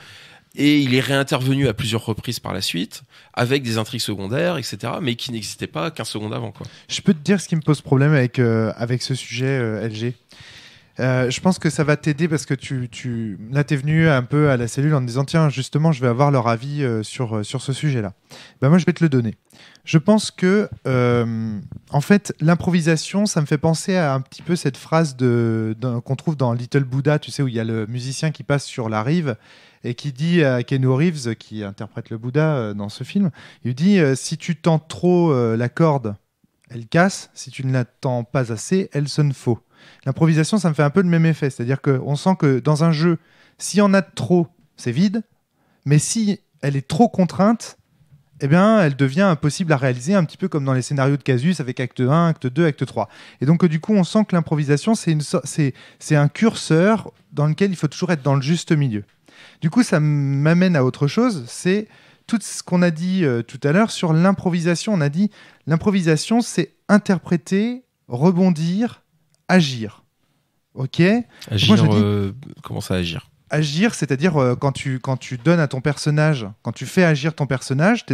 Et il est réintervenu à plusieurs reprises par la suite, avec des intrigues secondaires, etc., mais qui n'existaient pas 15 secondes avant, quoi. Je peux te dire ce qui me pose problème avec ce sujet, LG. Je pense que ça va t'aider parce que là t'es venu un peu à la cellule en te disant tiens justement je vais avoir leur avis sur ce sujet-là. Ben moi je vais te le donner. Je pense que en fait l'improvisation ça me fait penser à un petit peu cette phrase qu'on trouve dans Little Buddha, tu sais, où il y a le musicien qui passe sur la rive et qui dit à Keanu Reeves qui interprète le Bouddha dans ce film, il lui dit si tu tends trop la corde elle casse, si tu ne la tends pas assez elle sonne faux. L'improvisation, ça me fait un peu le même effet. C'est-à-dire qu'on sent que dans un jeu, s'il y en a trop, c'est vide. Mais si elle est trop contrainte, eh bien, elle devient impossible à réaliser, un petit peu comme dans les scénarios de Casus avec acte 1, acte 2, acte 3. Et donc, du coup, on sent que l'improvisation, c'est un curseur dans lequel il faut toujours être dans le juste milieu. Du coup, ça m'amène à autre chose. C'est tout ce qu'on a dit tout à l'heure sur l'improvisation. On a dit l'improvisation, c'est interpréter, rebondir, agir. Ok. Agir. Comment ça agir ? Agir, c'est-à-dire quand tu donnes à ton personnage, quand tu fais agir ton personnage,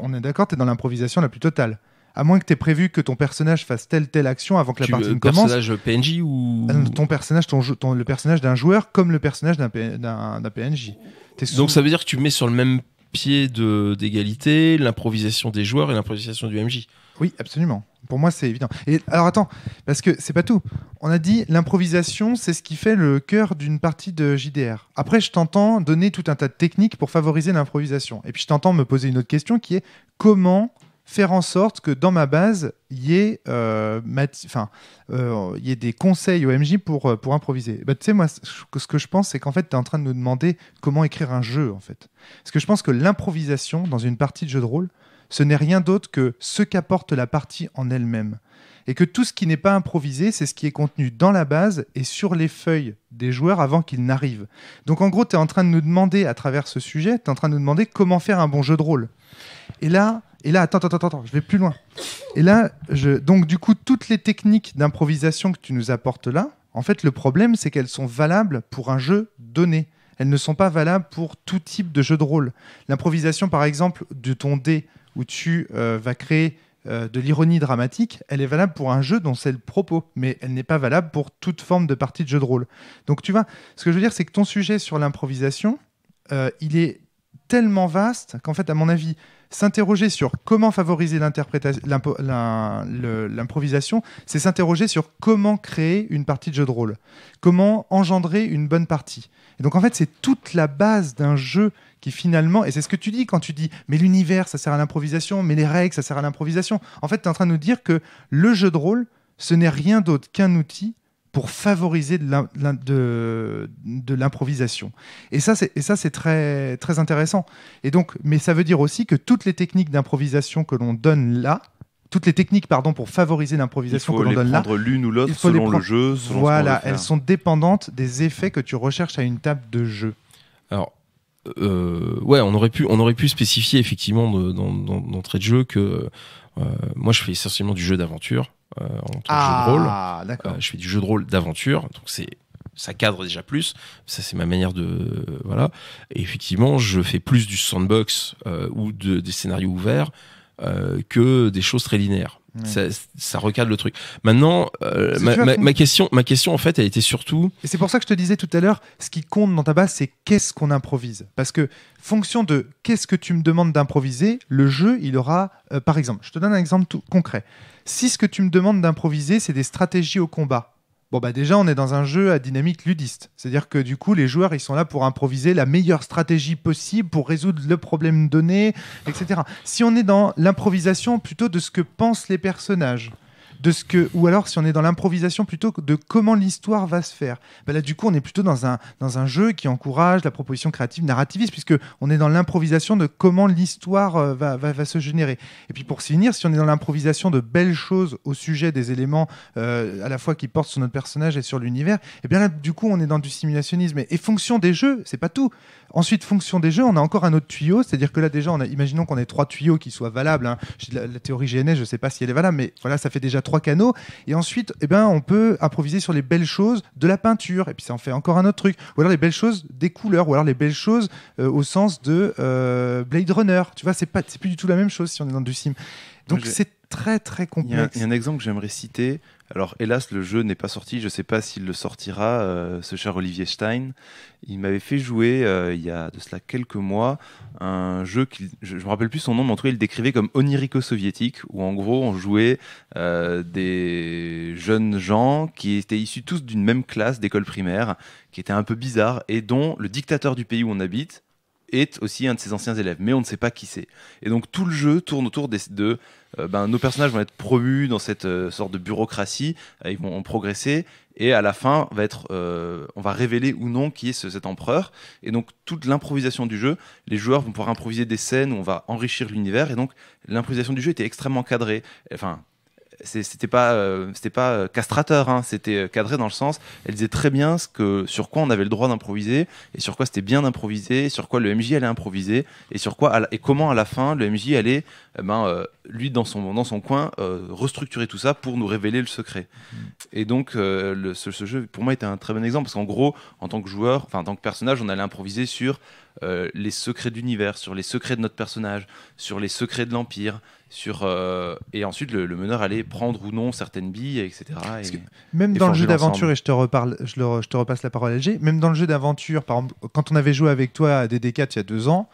on est d'accord, t'es dans l'improvisation la plus totale. À moins que t'aies prévu que ton personnage fasse telle action avant que la partie ne commence. Personnage PNJ ou ton personnage, le personnage d'un joueur comme le personnage d'un PNJ. Donc ça veut dire que tu mets sur le même pied d'égalité, l'improvisation des joueurs et l'improvisation du MJ. Oui, absolument. Pour moi, c'est évident. Et alors attends, parce que c'est pas tout. On a dit l'improvisation, c'est ce qui fait le cœur d'une partie de JDR. Après, je t'entends donner tout un tas de techniques pour favoriser l'improvisation. Et puis je t'entends me poser une autre question qui est comment faire en sorte que dans ma base, il y ait des conseils au MJ pour improviser. Tu sais, moi, ce que je pense, c'est qu'en fait, tu es en train de nous demander comment écrire un jeu, en fait. Parce que je pense que l'improvisation, dans une partie de jeu de rôle, ce n'est rien d'autre que ce qu'apporte la partie en elle-même. Et que tout ce qui n'est pas improvisé, c'est ce qui est contenu dans la base et sur les feuilles des joueurs avant qu'ils n'arrivent. Donc en gros, tu es en train de nous demander, à travers ce sujet, tu es en train de nous demander comment faire un bon jeu de rôle. Et là, attends, je vais plus loin. Et là, donc du coup, toutes les techniques d'improvisation que tu nous apportes là, en fait, le problème, c'est qu'elles sont valables pour un jeu donné. Elles ne sont pas valables pour tout type de jeu de rôle. L'improvisation, par exemple, de ton dé, où tu vas créer de l'ironie dramatique, elle est valable pour un jeu dont c'est le propos, mais elle n'est pas valable pour toute forme de partie de jeu de rôle. Donc tu vois, ce que je veux dire, c'est que ton sujet sur l'improvisation, il est tellement vaste qu'en fait, à mon avis, s'interroger sur comment favoriser l'improvisation, c'est s'interroger sur comment créer une partie de jeu de rôle, comment engendrer une bonne partie. Et donc en fait, c'est toute la base d'un jeu qui finalement, et c'est ce que tu dis quand tu dis mais l'univers ça sert à l'improvisation, mais les règles ça sert à l'improvisation. En fait, tu es en train de nous dire que le jeu de rôle, ce n'est rien d'autre qu'un outil pour favoriser de l'improvisation. Et ça, c'est très, très intéressant. Et donc, mais ça veut dire aussi que toutes les techniques d'improvisation que l'on donne là, toutes les techniques pour favoriser l'improvisation que l'on donne là, il faut les prendre l'une ou l'autre selon le jeu. Selon voilà, elles sont dépendantes des effets que tu recherches à une table de jeu. Alors, ouais, on aurait pu spécifier effectivement d'entrée de jeu que moi je fais essentiellement du jeu d'aventure en tant que jeu de rôle. D'accord. Je fais du jeu de rôle d'aventure, donc ça cadre déjà plus. Ça c'est ma manière de voilà. Et effectivement, je fais plus du sandbox ou des scénarios ouverts que des choses très linéaires. Ouais. Ça recadre le truc. Maintenant, ma question en fait, elle était surtout. Et c'est pour ça que je te disais tout à l'heure, ce qui compte dans ta base, c'est qu'est-ce qu'on improvise. Parce que fonction de qu'est-ce que tu me demandes d'improviser, le jeu, il aura, par exemple, je te donne un exemple tout concret. Si ce que tu me demandes d'improviser, c'est des stratégies au combat. Bon bah déjà on est dans un jeu à dynamique ludiste, c'est-à-dire que du coup les joueurs ils sont là pour improviser la meilleure stratégie possible pour résoudre le problème donné, etc. Si on est dans l'improvisation plutôt de ce que pensent les personnages, ou alors si on est dans l'improvisation plutôt de comment l'histoire va se faire, ben là du coup on est plutôt dans un jeu qui encourage la proposition créative narrativiste, puisque on est dans l'improvisation de comment l'histoire va se générer. Et puis pour finir, si on est dans l'improvisation de belles choses au sujet des éléments à la fois qui portent sur notre personnage et sur l'univers, et bien là du coup on est dans du simulationnisme. Et fonction des jeux, c'est pas tout. Ensuite, fonction des jeux, on a encore un autre tuyau, c'est-à-dire que là déjà, imaginons qu'on ait 3 tuyaux qui soient valables. Hein. La théorie GNS, je ne sais pas si elle est valable, mais voilà, ça fait déjà 3 canaux. Et ensuite, on peut improviser sur les belles choses de la peinture, et puis ça en fait encore un autre truc. Ou alors les belles choses des couleurs, ou alors les belles choses au sens de Blade Runner. Tu vois, c'est plus du tout la même chose si on est dans du sim. Donc c'est très très complexe. Il y a un exemple que j'aimerais citer. Alors hélas le jeu n'est pas sorti, je ne sais pas s'il le sortira, ce cher Olivier Stein. Il m'avait fait jouer il y a de cela quelques mois un jeu, je ne me rappelle plus son nom, mais en tout cas il le décrivait comme onirico-soviétique, où en gros on jouait des jeunes gens qui étaient issus tous d'une même classe d'école primaire, qui étaient un peu bizarres, et dont le dictateur du pays où on habite est aussi un de ses anciens élèves, mais on ne sait pas qui c'est. Et donc tout le jeu tourne autour nos personnages vont être promus dans cette sorte de bureaucratie, ils vont progresser, et à la fin on va révéler ou non qui est cet empereur. Et donc toute l'improvisation du jeu, les joueurs vont pouvoir improviser des scènes où on va enrichir l'univers, et donc l'improvisation du jeu était extrêmement cadrée. Enfin, c'était pas castrateur, hein, c'était cadré dans le sens, elle disait très bien sur quoi on avait le droit d'improviser, et sur quoi c'était bien d'improviser, sur quoi le MJ allait improviser, et sur quoi et comment à la fin le MJ allait lui dans son coin restructurer tout ça pour nous révéler le secret. Et donc ce jeu pour moi était un très bon exemple, parce qu'en gros en tant que joueur, enfin en tant que personnage, on allait improviser sur les secrets de l'univers, sur les secrets de notre personnage, sur les secrets de l'Empire, et ensuite le meneur allait prendre ou non certaines billes, etc. Même dans le jeu d'aventure, et je te repasse la parole à LG, même dans le jeu d'aventure, par exemple, quand on avait joué avec toi à DD4 il y a 2 ans,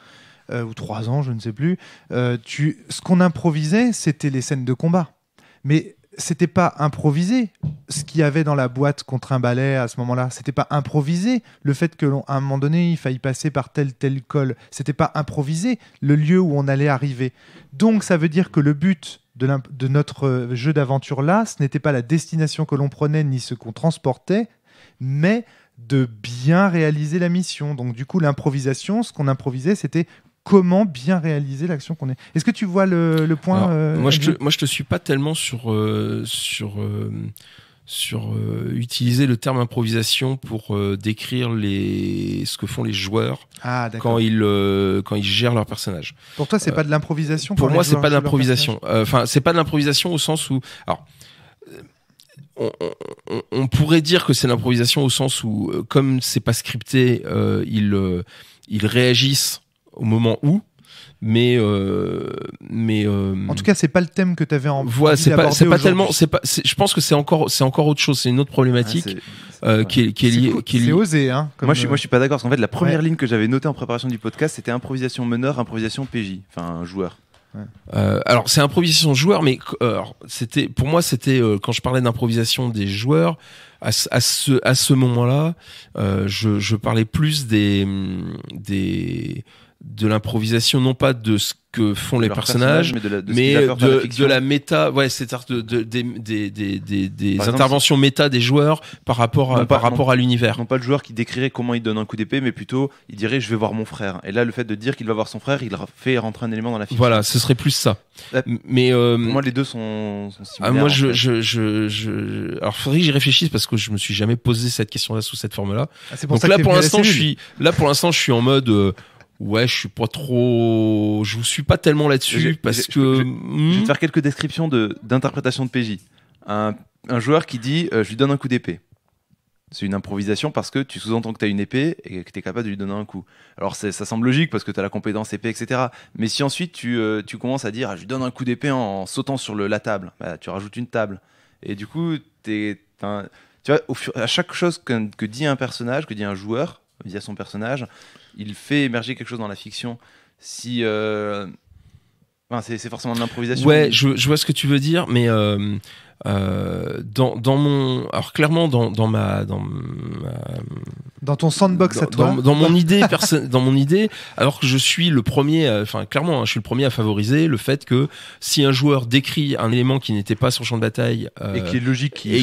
ou 3 ans, je ne sais plus, ce qu'on improvisait, c'était les scènes de combat. Mais c'était pas improvisé. Ce qu'il y avait dans la boîte qu'on trimballait à ce moment-là, c'était pas improvisé. Le fait qu'à un moment donné, il faille passer par tel col, c'était pas improvisé. Le lieu où on allait arriver. Donc, ça veut dire que le but de notre jeu d'aventure là, ce n'était pas la destination que l'on prenait ni ce qu'on transportait, mais de bien réaliser la mission. Donc, du coup, l'improvisation, ce qu'on improvisait, c'était comment bien réaliser l'action qu'on est. Est-ce que tu vois le point? Alors, moi, je te suis pas tellement sur utiliser le terme improvisation pour décrire ce que font les joueurs quand ils gèrent leur personnage. Pour toi, c'est pas de l'improvisation? Pour moi, c'est pas de l'improvisation. Enfin, c'est pas de l'improvisation au sens où, alors, on pourrait dire que c'est l'improvisation au sens où, comme c'est pas scripté, ils réagissent au moment où, mais en tout cas, c'est pas le thème que tu avais en voilà, c'est pas tellement, je pense que c'est encore autre chose, c'est une autre problématique qui est liée. C'est osé, hein. Moi, je suis pas d'accord, parce qu'en fait, la première ligne que j'avais notée en préparation du podcast, c'était improvisation meneur, improvisation PJ, enfin joueur. Alors c'est improvisation joueur, mais pour moi c'était quand je parlais d'improvisation des joueurs à ce moment-là, je parlais plus de l'improvisation, non pas de ce que font les personnages, mais de la méta, c'est-à-dire des interventions méta des joueurs par rapport à l'univers. Non pas le joueur qui décrirait comment il donne un coup d'épée, mais plutôt il dirait je vais voir mon frère. Et là, le fait de dire qu'il va voir son frère, il fait rentrer un élément dans la fiction. Voilà, ce serait plus ça. Mais pour moi, les deux sont similaires. Moi, alors faudrait que j'y réfléchisse parce que je me suis jamais posé cette question-là sous cette forme-là. Donc là, pour l'instant, je suis en mode ouais, je vous suis pas tellement là-dessus parce que je vais te faire quelques descriptions d'interprétation de PJ. Un joueur qui dit je lui donne un coup d'épée. C'est une improvisation parce que tu sous-entends que tu as une épée et que tu es capable de lui donner un coup. Alors ça semble logique parce que tu as la compétence épée, etc. Mais si ensuite tu commences à dire je lui donne un coup d'épée en sautant sur la table, tu rajoutes une table. Et du coup, tu vois, à chaque chose que dit un personnage, que dit un joueur via son personnage, il fait émerger quelque chose dans la fiction. C'est forcément de l'improvisation. Ouais, je vois ce que tu veux dire, mais alors clairement dans ton sandbox à toi, dans mon idée alors que je suis le premier, clairement, je suis le premier à favoriser le fait que si un joueur décrit un élément qui n'était pas sur le champ de bataille et qui est logique qu'il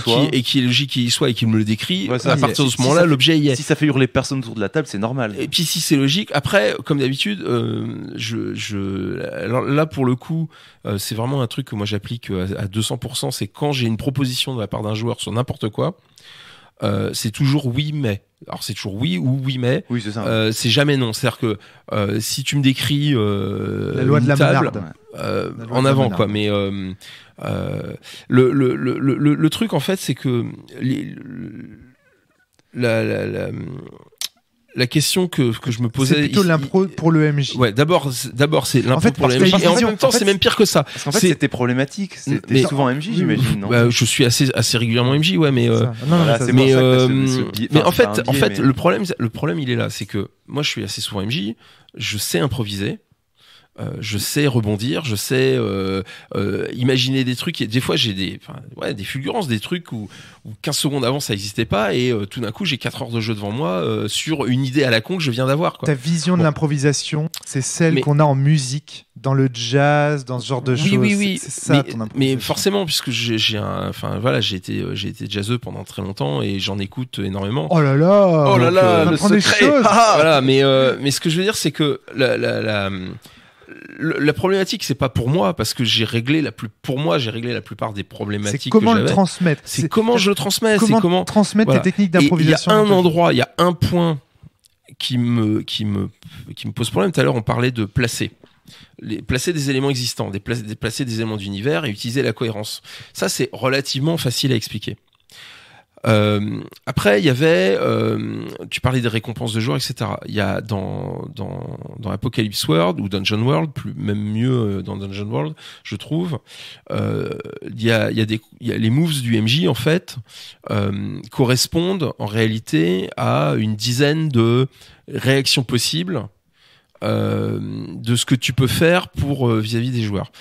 y soit et qu'il me le décrit, à partir de ce moment-là, l'objet y est. Si ça fait hurler personne autour de la table, c'est normal. Et puis si c'est logique, après, comme d'habitude, alors là pour le coup, c'est vraiment un truc que moi j'applique à 200%. C'est quand j'ai une proposition de la part d'un joueur sur n'importe quoi, c'est toujours oui mais. Alors c'est toujours oui ou oui mais. Oui, c'est ça. C'est jamais non. C'est-à-dire que si tu me décris la loi de la table, en avant quoi. Mais le truc en fait, c'est que la question que je me posais, c'est plutôt l'impro pour le MJ. Ouais, d'abord c'est l'impro pour le MJ, et en même temps c'est même pire que ça. Parce qu'en fait c'était problématique. C'était souvent MJ, j'imagine. Non, je suis assez régulièrement MJ, ouais, mais en fait le problème il est là, c'est que moi je suis assez souvent MJ, je sais improviser. Je sais rebondir, je sais imaginer des trucs. Et des fois, j'ai des fulgurances, des trucs où 15 secondes avant, ça n'existait pas. Et tout d'un coup, j'ai 4 heures de jeu devant moi sur une idée à la con que je viens d'avoir. Quoi. Ta vision de l'improvisation, c'est celle qu'on a en musique, dans le jazz, dans ce genre de choses. Oui. C'est ça, ton improvisation. Mais forcément, puisque j'ai été jazzeux pendant très longtemps et j'en écoute énormément. Oh là là, le secret. Voilà, mais ce que je veux dire, c'est que la problématique, c'est pas pour moi parce que j'ai réglé la plupart des problématiques. C'est comment le transmettre. C'est comment je le transmets. Comment transmettre tes techniques d'improvisation. Il y a un point qui me pose problème. Tout à l'heure, on parlait de placer des éléments existants, placer des éléments d'univers et utiliser la cohérence. Ça, c'est relativement facile à expliquer. Après, il y avait, tu parlais des récompenses de joueurs, etc. Il y a dans Apocalypse World ou Dungeon World, même mieux dans Dungeon World, je trouve. Il y a les moves du MJ en fait correspondent en réalité à une dizaine de réactions possibles de ce que tu peux faire pour vis-à-vis des joueurs.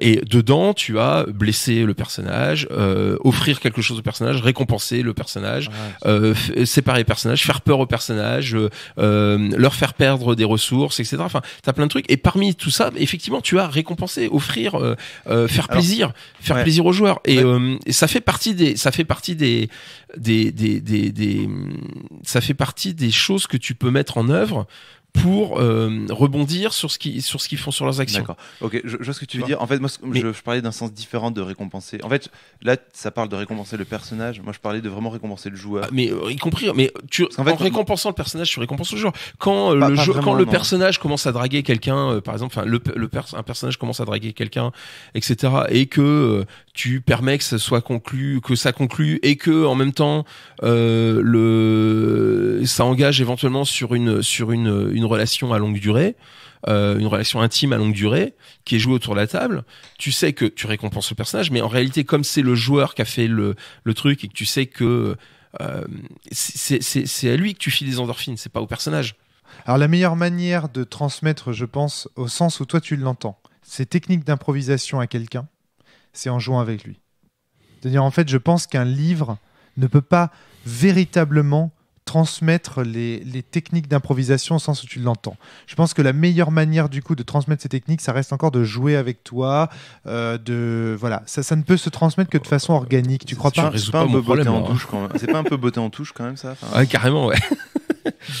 Et dedans, tu as blesser le personnage, offrir quelque chose au personnage, récompenser le personnage, séparer les personnages, faire peur au personnage, leur faire perdre des ressources, etc. Enfin, t'as plein de trucs. Et parmi tout ça, effectivement, tu as récompensé, offrir, faire plaisir aux joueurs. Et ça fait partie des choses que tu peux mettre en œuvre pour rebondir sur ce qu'ils font sur leurs actions. D'accord. Ok, je vois ce que tu veux dire. En fait, moi, je parlais d'un sens différent de récompenser. En fait, là, ça parle de récompenser le personnage. Moi, je parlais de vraiment récompenser le joueur. Mais y compris, mais en récompensant le personnage, tu récompenses le joueur. Quand le personnage commence à draguer quelqu'un, par exemple, un personnage commence à draguer quelqu'un, etc., et que tu permets que ça soit conclu, que ça conclue, et que en même temps, ça engage éventuellement sur une relation à longue durée, une relation intime à longue durée qui est jouée autour de la table, tu sais que tu récompenses le personnage, mais en réalité, comme c'est le joueur qui a fait le truc et que tu sais que c'est à lui que tu files les endorphines, c'est pas au personnage. Alors la meilleure manière de transmettre, je pense, au sens où toi tu l'entends, ces techniques d'improvisation à quelqu'un, c'est en jouant avec lui. C'est-à-dire, en fait, je pense qu'un livre ne peut pas véritablement transmettre les techniques d'improvisation au sens où tu l'entends. Je pense que la meilleure manière du coup de transmettre ces techniques, ça reste encore de jouer avec toi, voilà, ça ne peut se transmettre que de façon organique. Tu crois pas? C'est pas un peu beauté en touche quand même. C'est pas un peu beauté en touche quand même ça. Ouais, carrément, ouais.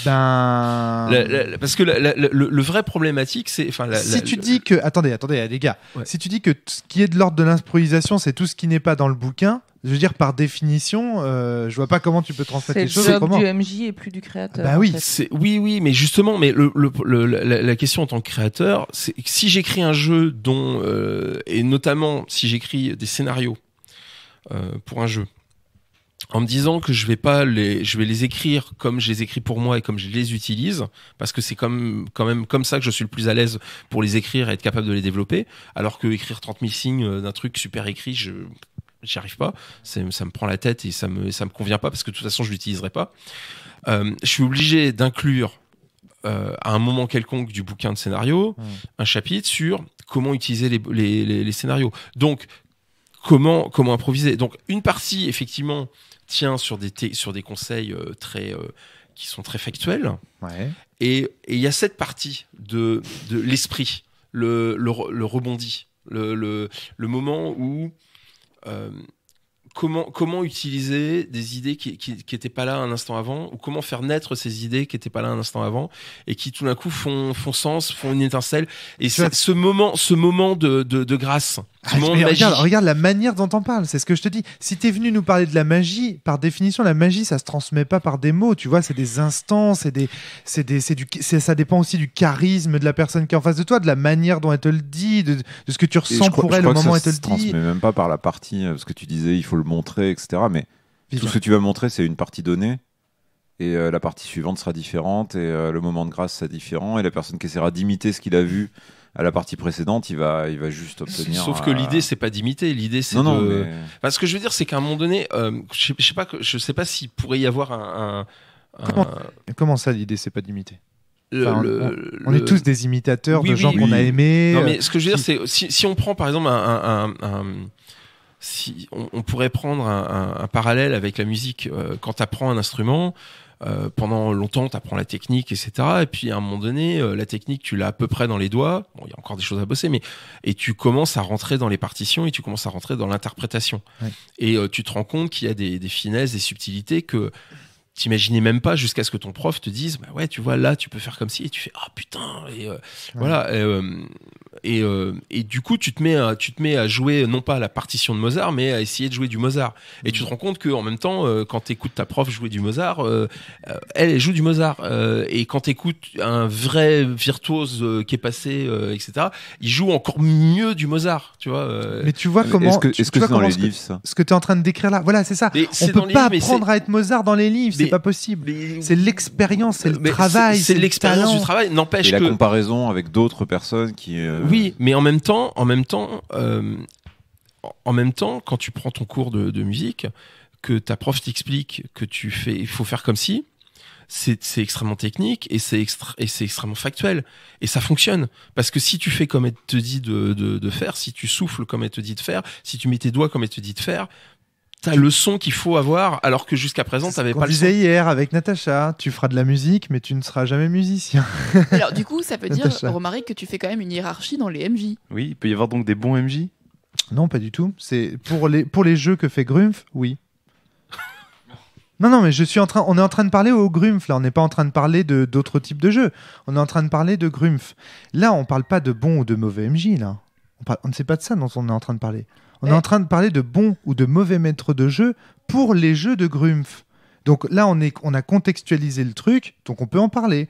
Parce que le vrai problématique, c'est, si tu dis que, attendez les gars, si tu dis que ce qui est de l'ordre de l'improvisation, c'est tout ce qui n'est pas dans le bouquin. Je veux dire, par définition, je vois pas comment tu peux transmettre les choses. C'est le job du MJ et plus du créateur. Bah oui, oui, mais justement, la question en tant que créateur, c'est que si j'écris un jeu dont, et notamment si j'écris des scénarios pour un jeu, en me disant que je vais les écrire comme je les écris pour moi et comme je les utilise, parce que c'est quand même comme ça que je suis le plus à l'aise pour les écrire et être capable de les développer, alors que écrire 30 000 signes d'un truc super écrit, j'y arrive pas, ça me prend la tête et ça me convient pas parce que de toute façon je l'utiliserai pas. Je suis obligé d'inclure à un moment quelconque du bouquin de scénario un chapitre sur comment utiliser les scénarios. Donc comment improviser. Donc une partie effectivement tient sur des conseils qui sont très factuels. Ouais. Et il y a cette partie de l'esprit, le rebondi, le moment où comment utiliser des idées qui étaient pas là un instant avant, ou comment faire naître ces idées qui étaient pas là un instant avant et qui tout d'un coup font sens, font une étincelle. Et ce moment de grâce. Regarde la manière dont on parle, c'est ce que je te dis. Si t'es venu nous parler de la magie, par définition, la magie, ça se transmet pas par des mots, tu vois, c'est des instants, ça dépend aussi du charisme de la personne qui est en face de toi, de la manière dont elle te le dit, de ce que tu ressens pour elle au moment où elle te le dit. Ça se transmet même pas par la partie, parce que tu disais, il faut le montrer, etc. Mais tout ce que tu vas montrer, c'est une partie donnée. Et la partie suivante sera différente, et le moment de grâce sera différent, et la personne qui essaiera d'imiter ce qu'il a vu à la partie précédente, il va juste obtenir. Sauf que l'idée, c'est pas d'imiter, l'idée c'est mais... Enfin, ce que je veux dire, c'est qu'à un moment donné, je sais pas s'il pourrait y avoir Comment ça, l'idée, c'est pas d'imiter? On est tous des imitateurs de gens qu'on a aimés. Non, mais ce que je veux dire, c'est si on prend par exemple si on pourrait prendre un parallèle avec la musique, quand tu apprends un instrument, pendant longtemps tu apprends la technique, etc. Et puis à un moment donné, la technique tu l'as à peu près dans les doigts. Bon, il y a encore des choses à bosser, et tu commences à rentrer dans les partitions et tu commences à rentrer dans l'interprétation. Ouais. Et tu te rends compte qu'il y a des finesses, des subtilités que t'imaginais même pas jusqu'à ce que ton prof te dise, bah ouais, tu vois, là tu peux faire comme ci, et tu fais putain, et voilà. Et du coup, tu te mets à jouer non pas la partition de Mozart, mais à essayer de jouer du Mozart. Et tu te rends compte que en même temps, quand t'écoutes ta prof jouer du Mozart, elle joue du Mozart. Et quand t'écoutes un vrai virtuose qui est passé, etc., il joue encore mieux du Mozart, tu vois. Mais tu vois comment est-ce que c'est dans les livres, ça? Ce que tu es en train de décrire là, voilà, c'est ça. On peut pas apprendre à être Mozart dans les livres, c'est pas possible. C'est l'expérience, c'est le travail, c'est l'expérience du travail. N'empêche que la comparaison avec d'autres personnes qui. Oui, mais en même temps, quand tu prends ton cours de musique, que ta prof t'explique que il faut faire comme si, c'est extrêmement technique et c'est extrêmement factuel. Et ça fonctionne. Parce que si tu fais comme elle te dit de faire, si tu souffles comme elle te dit de faire, si tu mets tes doigts comme elle te dit de faire, t'as le son qu'il faut avoir, alors que jusqu'à présent, t'avais pas le son. On disait hier avec Natacha, tu feras de la musique, mais tu ne seras jamais musicien. Alors du coup, ça peut dire, Romaric, que tu fais quand même une hiérarchie dans les MJ. Oui, il peut y avoir donc des bons MJ. Non, pas du tout. C'est pour les jeux que fait Grumpf, oui. Non, mais on est en train de parler au Grumpf, là. On n'est pas en train de parler d'autres types de jeux. On est en train de parler de Grumpf. Là, on parle pas de bon ou de mauvais MJ, là. On ne sait pas de ça dont on est en train de parler. On est en train de parler de bons ou de mauvais maîtres de jeu pour les jeux de Grumpf. Donc là, on a contextualisé le truc, donc on peut en parler.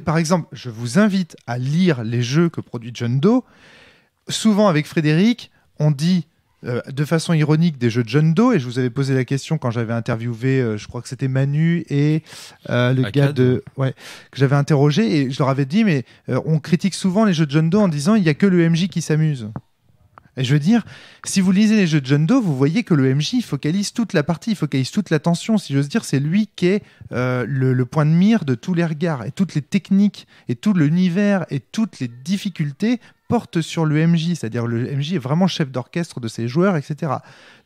Par exemple, je vous invite à lire les jeux que produit John Doe. Souvent, avec Frédéric, on dit de façon ironique des jeux de John Doe, et je vous avais posé la question quand j'avais interviewé, je crois que c'était Manu et le gars que j'avais interrogé, et je leur avais dit, mais on critique souvent les jeux de John Doe en disant il n'y a que le MJ qui s'amuse. Et je veux dire, si vous lisez les jeux de John Doe, vous voyez que le MJ focalise toute la partie, il focalise toute l'attention. Si j'ose dire, c'est lui qui est le point de mire de tous les regards, et toutes les techniques, et tout l'univers, et toutes les difficultés portent sur le MJ. C'est-à-dire le MJ est vraiment chef d'orchestre de ses joueurs, etc.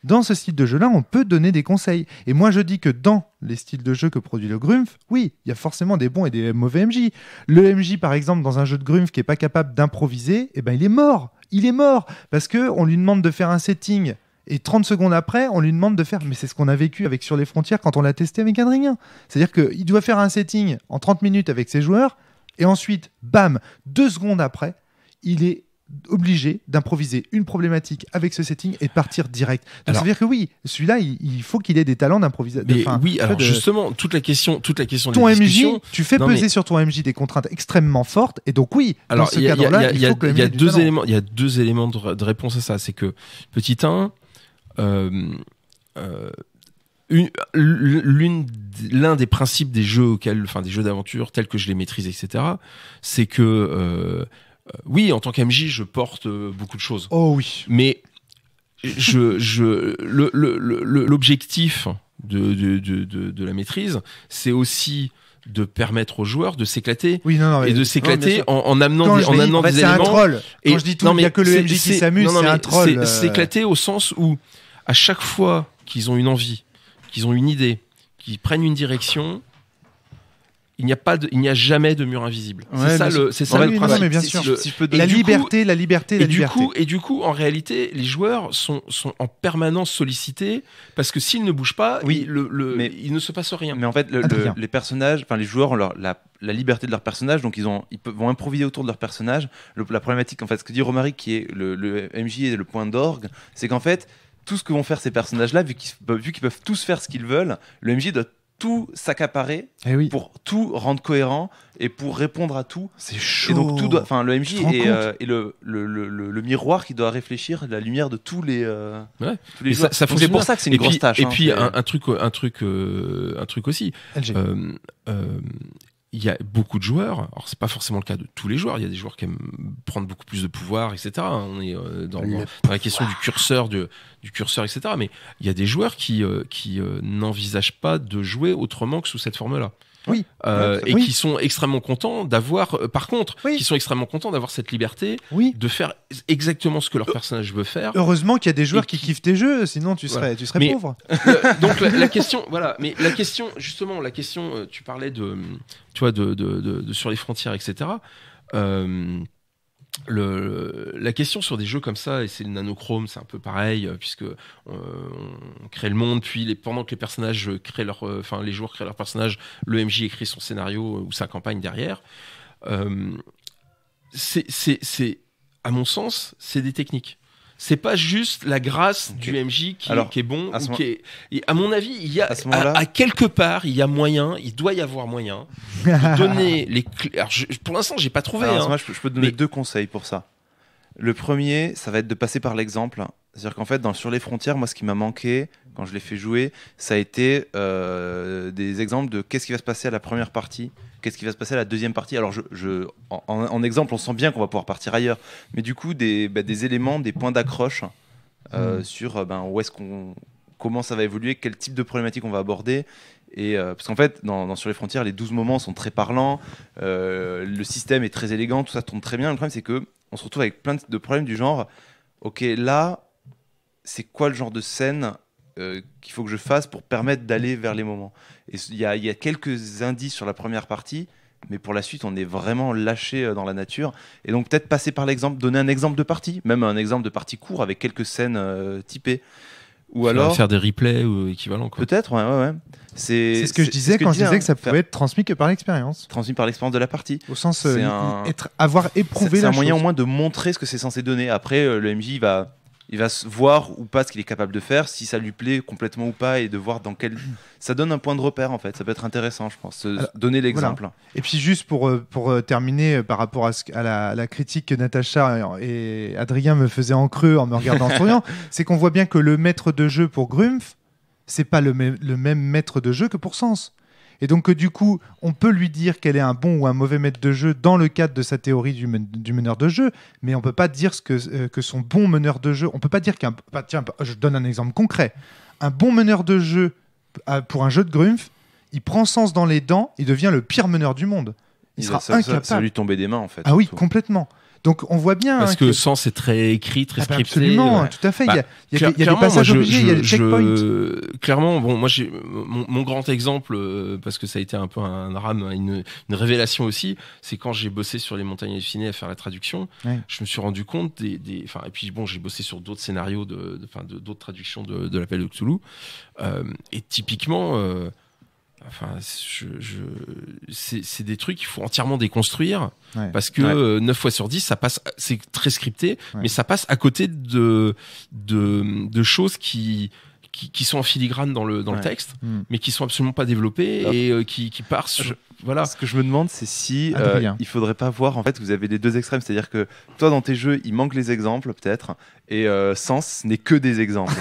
Dans ce style de jeu-là, on peut donner des conseils. Et moi, je dis que dans les styles de jeu que produit le Grumpf, oui, il y a forcément des bons et des mauvais MJ. Le MJ, par exemple, dans un jeu de Grumpf qui n'est pas capable d'improviser, eh ben, il est mort. Il est mort parce qu'on lui demande de faire un setting et 30 secondes après, on lui demande de faire... Mais c'est ce qu'on a vécu avec Sur les Frontières quand on l'a testé avec Adrien. C'est-à-dire qu'il doit faire un setting en 30 minutes avec ses joueurs et ensuite, bam, 2 secondes après, il est obligé d'improviser une problématique avec ce setting et de partir direct. Donc ça veut dire que oui, celui-là, il faut qu'il ait des talents d'improvisation. Mais oui, alors justement, toute la question de ton la MJ, discussion, tu fais peser sur ton MJ des contraintes extrêmement fortes, et donc oui, alors dans ce cadre-là, il faut que le MJ ait du talent. Il y a deux éléments de réponse à ça. C'est que, petit 1, l'un des principes des jeux des jeux d'aventure tels que je les maîtrise, etc., c'est que oui, en tant qu'MJ, je porte beaucoup de choses. Oh oui. Mais l'objectif de la maîtrise, c'est aussi de permettre aux joueurs de s'éclater et de s'éclater en amenant des éléments. C'est un troll. Quand je dis tout, il n'y a que le MJ qui s'amuse, c'est un troll. C'est s'éclater au sens où, à chaque fois qu'ils ont une envie, qu'ils ont une idée, qu'ils prennent une direction, il n'y a jamais de mur invisible. Ouais, c'est ça le principe. Non, mais bien sûr. La liberté. Et du coup, en réalité, les joueurs sont en permanence sollicités parce que s'ils ne bougent pas, il ne se passe rien. Mais en fait, les personnages, les joueurs ont la liberté de leur personnage, donc ils vont improviser autour de leur personnage. La problématique, en fait, ce que dit Romaric, qui est le MJ et le point d'orgue, c'est qu'en fait, tout ce que vont faire ces personnages-là, vu qu'ils peuvent tous faire ce qu'ils veulent, le MJ doit tout s'accaparer pour tout rendre cohérent et pour répondre à tout. C'est chaud. Et donc le MJ est le miroir qui doit réfléchir la lumière de tous les joueurs. Ça c'est pour ça que c'est une grosse tâche. Et puis un truc aussi. Il y a beaucoup de joueurs, alors c'est pas forcément le cas de tous les joueurs, il y a des joueurs qui aiment prendre beaucoup plus de pouvoir, etc. On est dans la question du curseur, etc. Mais il y a des joueurs qui n'envisagent pas de jouer autrement que sous cette forme-là. Oui. Qui sont extrêmement contents d'avoir, qui sont extrêmement contents d'avoir cette liberté de faire exactement ce que leur personnage veut faire. Heureusement qu'il y a des joueurs qui kiffent tes jeux, sinon tu serais pauvre. Donc la question, justement, tu parlais de Sur les Frontières, etc. La question sur des jeux comme ça, et c'est le Nanochrome, c'est un peu pareil, puisque on crée le monde, puis pendant que les personnages les joueurs créent leur personnage, le MJ écrit son scénario ou sa campagne derrière. C'est à mon sens, c'est des techniques. C'est pas juste la grâce du MJ qui est bon. À mon avis, il y a à quelque part, il doit y avoir moyen de donner les clés. Alors, pour l'instant, j'ai pas trouvé. Moi, je peux te donner 2 conseils pour ça. Le premier, ça va être de passer par l'exemple. C'est-à-dire qu'en fait, Sur les Frontières, moi, ce qui m'a manqué quand je l'ai fait jouer, ça a été des exemples de qu'est-ce qui va se passer à la première partie, qu'est-ce qui va se passer à la deuxième partie. Alors, en exemple, on sent bien qu'on va pouvoir partir ailleurs, mais du coup, des éléments, des points d'accroche sur comment ça va évoluer, quel type de problématique on va aborder, Et parce qu'en fait, sur les frontières, les 12 moments sont très parlants, le système est très élégant, tout ça tourne très bien. Le problème, c'est que on se retrouve avec plein de problèmes du genre, ok, là, c'est quoi le genre de scène qu'il faut que je fasse pour permettre d'aller vers les moments. Et il y a quelques indices sur la première partie, mais pour la suite, on est vraiment lâché dans la nature. Et donc, peut-être passer par l'exemple, donner un exemple de partie, même un exemple de partie court avec quelques scènes typées. Ou alors faire des replays ou équivalent. Peut-être, ouais. C'est ce que je disais quand je disais que ça pouvait être transmis que par l'expérience. Transmis par l'expérience de la partie. Au sens avoir éprouvé la chose. C'est un moyen au moins de montrer ce que c'est censé donner. Après, le MJ il va voir ou pas ce qu'il est capable de faire, si ça lui plaît complètement ou pas, et de voir dans quel... Ça donne un point de repère, en fait. Ça peut être intéressant, je pense, donner l'exemple. Voilà. Et puis juste pour terminer par rapport à la critique que Natacha et Adrien me faisaient en creux en me regardant en souriant, c'est qu'on voit bien que le maître de jeu pour Grumpf, c'est pas le même maître de jeu que pour Sens. Et donc du coup, on peut lui dire quel est un bon ou un mauvais maître de jeu dans le cadre de sa théorie du meneur de jeu, mais on peut pas dire que son bon meneur de jeu, on peut pas dire tiens, je donne un exemple concret. Un bon meneur de jeu pour un jeu de Grumpf, il prend Sens dans les dents, il devient le pire meneur du monde. Il sera incapable. Ça va lui tomber des mains, en fait. Ah oui, complètement. Donc on voit bien parce que Sens est très écrit, très scripté. Absolument, tout à fait. Il y a des passages obligés, il y a des checkpoints. Clairement, bon, moi j'ai mon grand exemple parce que ça a été un peu un drame, une révélation aussi. C'est quand j'ai bossé sur les Montagnes hallucinées à faire la traduction. Ouais. Je me suis rendu compte et puis bon, j'ai bossé sur d'autres scénarios d'autres traductions de l'Appel de Cthulhu. Et typiquement. C'est des trucs qu'il faut entièrement déconstruire parce que 9 fois sur 10 ça passe, c'est très scripté, mais ça passe à côté de choses qui sont en filigrane dans le texte, mais qui sont absolument pas développées et qui partent sur... Voilà. Ce que je me demande, c'est si il faudrait pas voir, en fait, vous avez les deux extrêmes, c'est-à-dire que toi, dans tes jeux, il manque les exemples, peut-être, et Sens n'est que des exemples.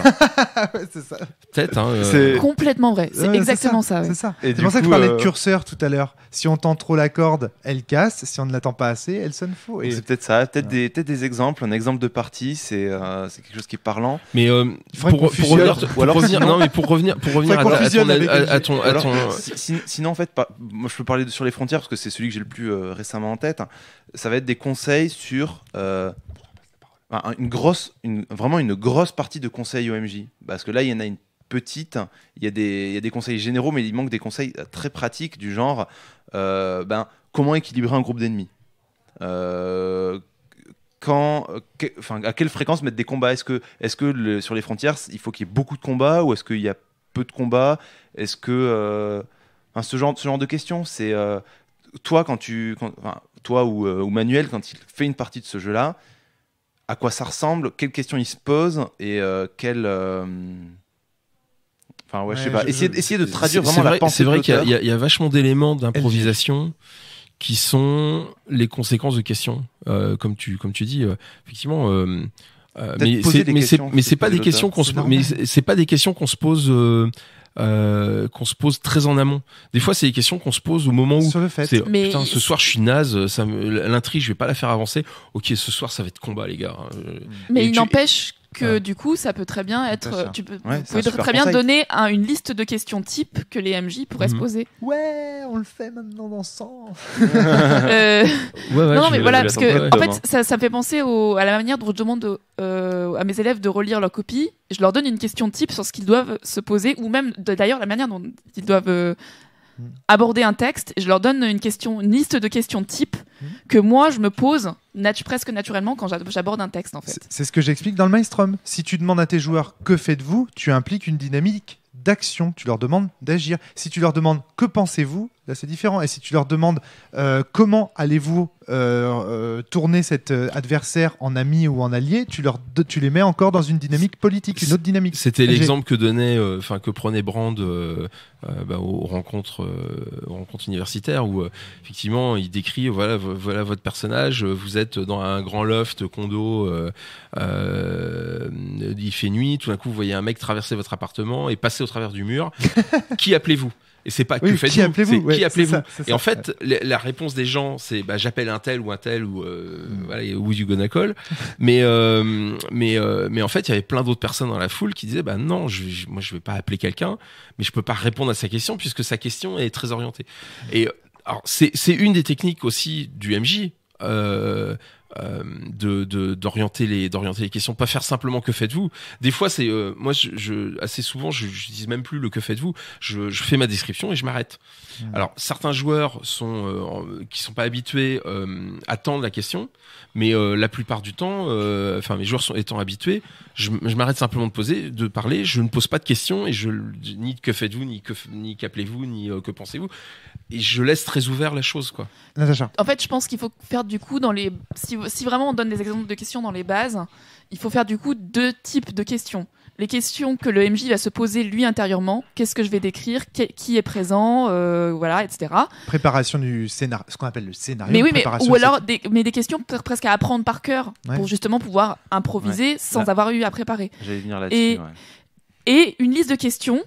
Ouais, c'est ça. Peut-être. C'est complètement vrai. C'est exactement ça. C'est ça. C'est pour ça que je parlais de curseur tout à l'heure. Si on tend trop la corde, elle casse. Si on ne l'attend pas assez, elle sonne faux. Et... C'est peut-être ça. Peut-être des exemples. Un exemple de partie, c'est quelque chose qui est parlant. Mais pour revenir à ton. Sinon, en fait, moi, je peux parler sur les frontières parce que c'est celui que j'ai le plus récemment en tête. Ça va être des conseils sur vraiment une grosse partie de conseils OMJ. Parce que là, il y en a une petite. Il y a des conseils généraux, mais il manque des conseils très pratiques du genre comment équilibrer un groupe d'ennemis. À quelle fréquence mettre des combats? Est-ce que sur les frontières, il faut qu'il y ait beaucoup de combats ou est-ce qu'il y a peu de combats? Est-ce que ce genre de questions, c'est toi ou Manuel, quand il fait une partie de ce jeu-là, à quoi ça ressemble, quelles questions il se pose et quelles... je sais pas. Essayer de traduire vraiment la pensée. C'est vrai qu'il y a vachement d'éléments d'improvisation qui sont les conséquences de questions, comme tu dis, effectivement. Mais c'est pas des questions qu'on se pose. Mais c'est pas des questions qu'on se pose. Qu'on se pose très en amont. Des fois, c'est des questions qu'on se pose au moment où sur le fait. Putain, ce soir, je suis naze. L'intrigue, je vais pas la faire avancer. Ok, ce soir, ça va être combat, les gars. Mais il n'empêche que du coup, ça peut très bien être. Vous pouvez très bien donner une liste de questions type que les MJ pourraient se poser. Ouais, on le fait maintenant dans 100. Non, mais voilà, parce que en fait, ça me fait penser à la manière dont je demande à mes élèves de relire leur copie. Je leur donne une question type sur ce qu'ils doivent se poser, ou même d'ailleurs la manière dont ils doivent aborder un texte. Et je leur donne une liste de questions type que moi je me pose presque naturellement quand j'aborde un texte, en fait. C'est ce que j'explique dans le Maelstrom. Si tu demandes à tes joueurs que faites-vous, tu impliques une dynamique d'action. Tu leur demandes d'agir. Si tu leur demandes que pensez-vous, là c'est différent. Et si tu leur demandes comment allez-vous tourner cet adversaire en ami ou en allié, tu les mets encore dans une dynamique politique, une autre dynamique. C'était l'exemple que prenait Brand aux rencontres universitaires où effectivement il décrit voilà votre personnage, vous êtes dans un grand loft condo, il fait nuit, tout d'un coup vous voyez un mec traverser votre appartement et passer au travers du mur. Qui appelez-vous? Et c'est pas que faites-vous, qui appelez-vous, qui appelez-vous. C'est et en fait, la réponse des gens, c'est j'appelle un tel ou voilà, who you gonna call. mais en fait, il y avait plein d'autres personnes dans la foule qui disaient non, moi je vais pas appeler quelqu'un, mais je peux pas répondre à sa question puisque sa question est très orientée. Et alors c'est une des techniques aussi du MJ. D'orienter les questions, pas faire simplement que faites-vous. Des fois c'est moi assez souvent je dis même plus le que faites-vous, je fais ma description et je m'arrête. Alors certains joueurs qui sont pas habitués attendent la question, mais la plupart du temps mes joueurs étant habitués, je m'arrête simplement de parler, je ne pose pas de questions et ni que faites-vous ni qu'appelez-vous ni que pensez-vous, et je laisse très ouvert la chose, quoi. Natacha. En fait, je pense qu'il faut faire du coup si vraiment on donne des exemples de questions dans les bases, il faut faire du coup 2 types de questions. Les questions que le MJ va se poser lui intérieurement, qu'est-ce que je vais décrire, qui est présent, voilà, etc. Préparation du scénario, ce qu'on appelle le scénario. Mais oui, ou alors des questions presque à apprendre par cœur pour justement pouvoir improviser sans avoir eu à préparer. J'allais venir là-dessus. Et une liste de questions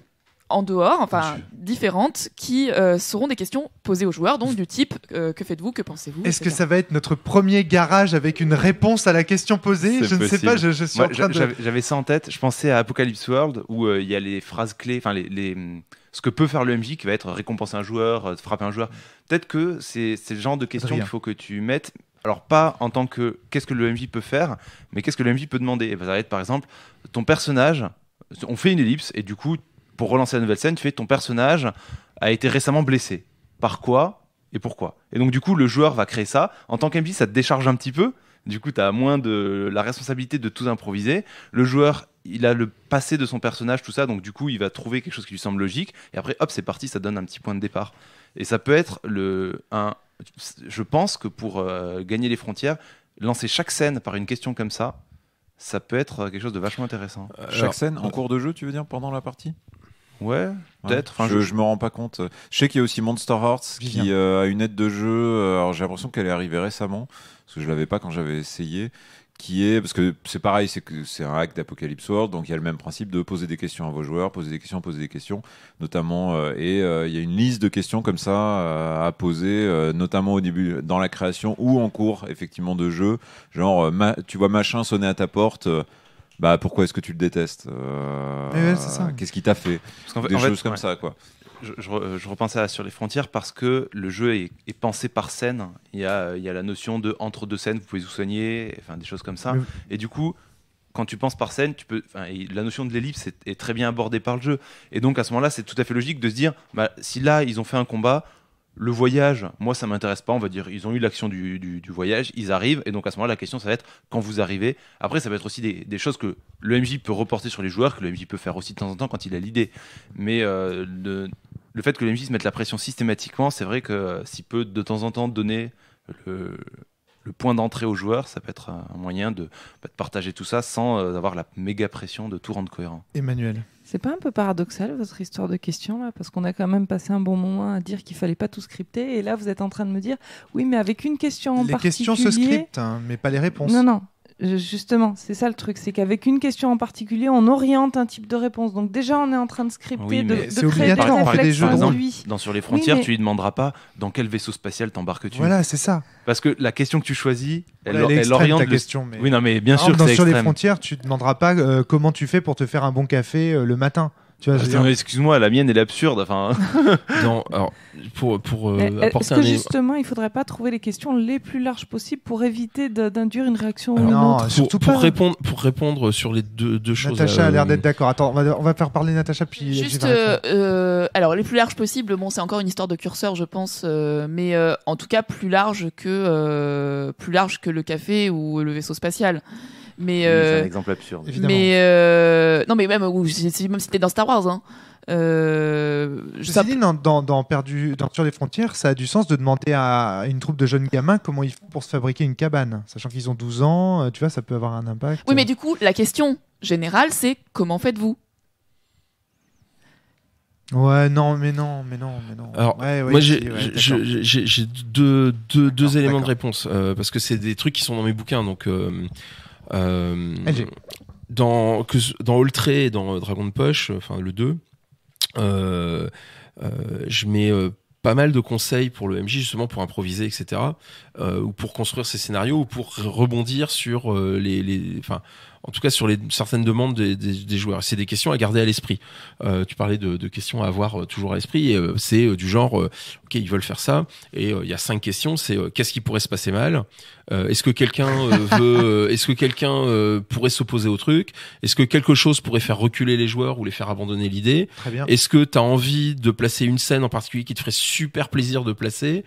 en dehors, différentes, qui seront des questions posées aux joueurs, donc du type que faites-vous, que pensez-vous. Est-ce que ça va être notre premier garage avec une réponse à la question posée? Je ne sais pas, je suis en train de... J'avais ça en tête, je pensais à Apocalypse World, où il y a les phrases clés, enfin ce que peut faire le MJ, qui va être récompenser un joueur, frapper un joueur. Peut-être que c'est le genre de questions qu'il faut que tu mettes. Alors pas en tant que qu'est-ce que le MJ peut faire, mais qu'est-ce que le MJ peut demander. Et ça va être par exemple, ton personnage, on fait une ellipse, et du coup, pour relancer la nouvelle scène, tu fais ton personnage a été récemment blessé. Par quoi et pourquoi? Et donc du coup, le joueur va créer ça. En tant qu'MJ, ça te décharge un petit peu. Du coup, tu as moins de la responsabilité de tout improviser. Le joueur, il a le passé de son personnage, tout ça. Donc du coup, il va trouver quelque chose qui lui semble logique. Et après, hop, c'est parti, ça donne un petit point de départ. Et ça peut être je pense que pour gagner les frontières, lancer chaque scène par une question comme ça peut être quelque chose de vachement intéressant. Chaque scène en cours de jeu, tu veux dire, pendant la partie? Ouais, peut-être. Enfin, je me rends pas compte. Je sais qu'il y a aussi Monster Hearts qui a une aide de jeu. Alors j'ai l'impression qu'elle est arrivée récemment, parce que je l'avais pas quand j'avais essayé. Parce que c'est pareil, c'est un hack d'Apocalypse World, donc il y a le même principe de poser des questions à vos joueurs, poser des questions, notamment. Et il y a une liste de questions comme ça à poser, notamment au début, dans la création ou en cours, effectivement, de jeu. Genre, tu vois machin sonner à ta porte. Pourquoi est-ce que tu le détestes? C'est ça. Qu'est-ce qui t'a fait? Des choses comme ça, quoi. Je repensais à Sur les frontières parce que le jeu est pensé par scène. Il y a la notion de entre deux scènes, vous pouvez vous soigner, enfin des choses comme ça. Et du coup, quand tu penses par scène, la notion de l'ellipse est très bien abordée par le jeu. Et donc à ce moment-là, c'est tout à fait logique de se dire, si là ils ont fait un combat, le voyage, moi ça m'intéresse pas, on va dire, ils ont eu l'action du voyage, ils arrivent, et donc à ce moment-là la question ça va être quand vous arrivez. Après ça va être aussi des choses que le MJ peut reporter sur les joueurs, que le MJ peut faire aussi de temps en temps quand il a l'idée. Mais le fait que le MJ se mette la pression systématiquement, c'est vrai que s'il peut de temps en temps donner le point d'entrée aux joueurs, ça peut être un moyen de partager tout ça sans avoir la méga pression de tout rendre cohérent. Emmanuel. C'est pas un peu paradoxal votre histoire de questions là, parce qu'on a quand même passé un bon moment à dire qu'il fallait pas tout scripter, et là vous êtes en train de me dire oui, mais avec une question en particulier. Les questions se scriptent, mais pas les réponses. Non. Justement, c'est ça le truc, c'est qu'avec une question en particulier, on oriente un type de réponse. Donc déjà, on est en train de scripter, de créer des réflexes induits. Dans Sur les frontières, tu lui demanderas pas dans quel vaisseau spatial t'embarques-tu. Voilà, c'est ça. Parce que la question que tu choisis, elle extrême, oriente ta question. Mais... Oui, non, mais bien sûr, dans c'est Sur les extrême. frontières, tu demanderas pas comment tu fais pour te faire un bon café le matin. Excuse-moi, la mienne elle est absurde. Enfin. Non, alors pour apporter est-ce que justement, il faudrait pas trouver les questions les plus larges possibles pour éviter d'induire une réaction ou une autre. Surtout pour répondre sur les deux choses. Natacha a l'air d'être d'accord. Attends, on va faire parler Natacha puis. Juste, alors les plus larges possibles. Bon, c'est encore une histoire de curseur, je pense, mais en tout cas plus large que le café ou le vaisseau spatial. Mais c'est un exemple absurde. Évidemment. Mais non, mais même si t'es dans Star Wars, hein. Ceci dit, dans Sur les frontières, ça a du sens de demander à une troupe de jeunes gamins comment ils font pour se fabriquer une cabane, sachant qu'ils ont 12 ans. Tu vois, ça peut avoir un impact. Oui, mais du coup, la question générale, c'est comment faites-vous? Ouais, non. Alors, moi, j'ai deux éléments de réponse parce que c'est des trucs qui sont dans mes bouquins, donc. Dans All Tray et dans Dragon de Poche, enfin le 2, je mets pas mal de conseils pour le MJ, justement pour improviser, etc. Ou pour construire ses scénarios, ou pour rebondir sur en tout cas sur certaines demandes des joueurs. C'est des questions à garder à l'esprit. Tu parlais de questions à avoir toujours à l'esprit. Et, c'est du genre, ok, ils veulent faire ça. Et il y a 5 questions. C'est qu'est-ce qui pourrait se passer mal ? Est-ce que quelqu'un est-ce que quelqu'un pourrait s'opposer au truc ? Est-ce que quelque chose pourrait faire reculer les joueurs ou les faire abandonner l'idée ? Très bien. Est-ce que tu as envie de placer une scène en particulier qui te ferait super plaisir de placer ?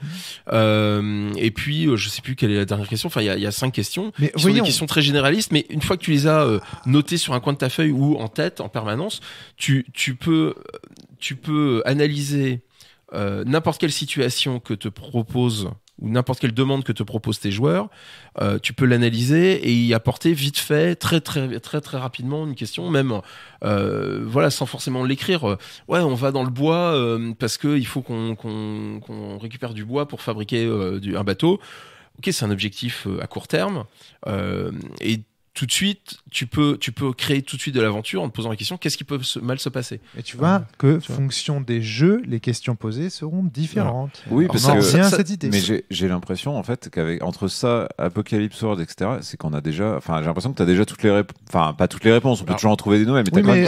Et puis, je sais plus quelle est la dernière question. Enfin, il y a 5 questions. Mais qui sont des questions très généralistes, mais une fois que tu les as notées sur un coin de ta feuille ou en tête en permanence, tu peux analyser n'importe quelle situation que te propose ou n'importe quelle demande que te proposent tes joueurs, tu peux l'analyser et y apporter vite fait, très très très très rapidement une question, même sans forcément l'écrire. Ouais, on va dans le bois parce que il faut qu'on récupère du bois pour fabriquer un bateau. Ok, c'est un objectif à court terme et tout de suite, tu peux créer tout de suite de l'aventure en te posant la question qu'est-ce qui peut mal se passer. Et tu vois que, fonction des jeux, les questions posées seront différentes. Oui, parce que cette idée. Mais j'ai l'impression en fait qu'entre ça, Apocalypse World, etc., c'est qu'on a déjà. Enfin, j'ai l'impression que tu as déjà toutes les réponses. Enfin, pas toutes les réponses. On peut toujours en trouver des nouvelles, mais oui,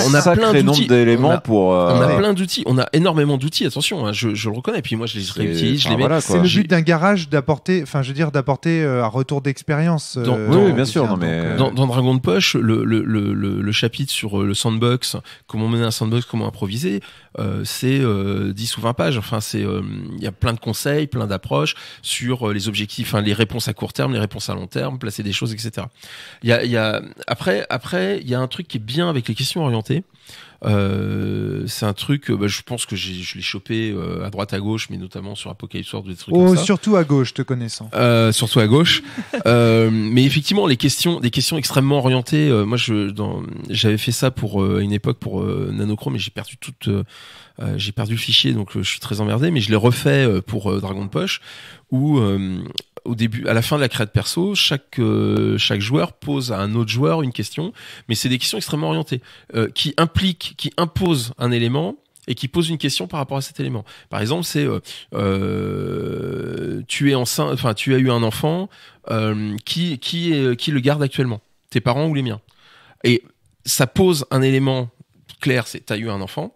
on a sacré nombre d'éléments pour. On a plein d'outils. On a énormément d'outils. Attention, hein, je le reconnais. Et puis moi, je les réutilise, je les mets. C'est le but d'un garage d'apporter un retour d'expérience. Oui, bien sûr. Non, mais dans Dragon de Poche, le chapitre sur le sandbox, comment mener un sandbox, comment improviser, c'est 10 ou 20 pages. Enfin, il y a plein de conseils, plein d'approches sur les objectifs, les réponses à court terme, les réponses à long terme, placer des choses, etc. Après, il y a un truc qui est bien avec les questions orientées. C'est un truc, je pense que je l'ai chopé à droite à gauche, mais notamment sur Apocalypse World, des trucs comme ça. Surtout à gauche, te connaissant. Surtout à gauche. Mais effectivement, des questions extrêmement orientées. Moi, j'avais fait ça pour une époque pour Nanochrome, mais j'ai perdu le fichier, donc je suis très emmerdé. Mais je l'ai refait pour Dragon de Poche, où au début, à la fin de la créa de perso, chaque joueur pose à un autre joueur une question, mais c'est des questions extrêmement orientées, qui imposent un élément et qui posent une question par rapport à cet élément. Par exemple, c'est tu es enceinte, enfin tu as eu un enfant, qui le garde actuellement, tes parents ou les miens. Et ça pose un élément clair, c'est t'as eu un enfant,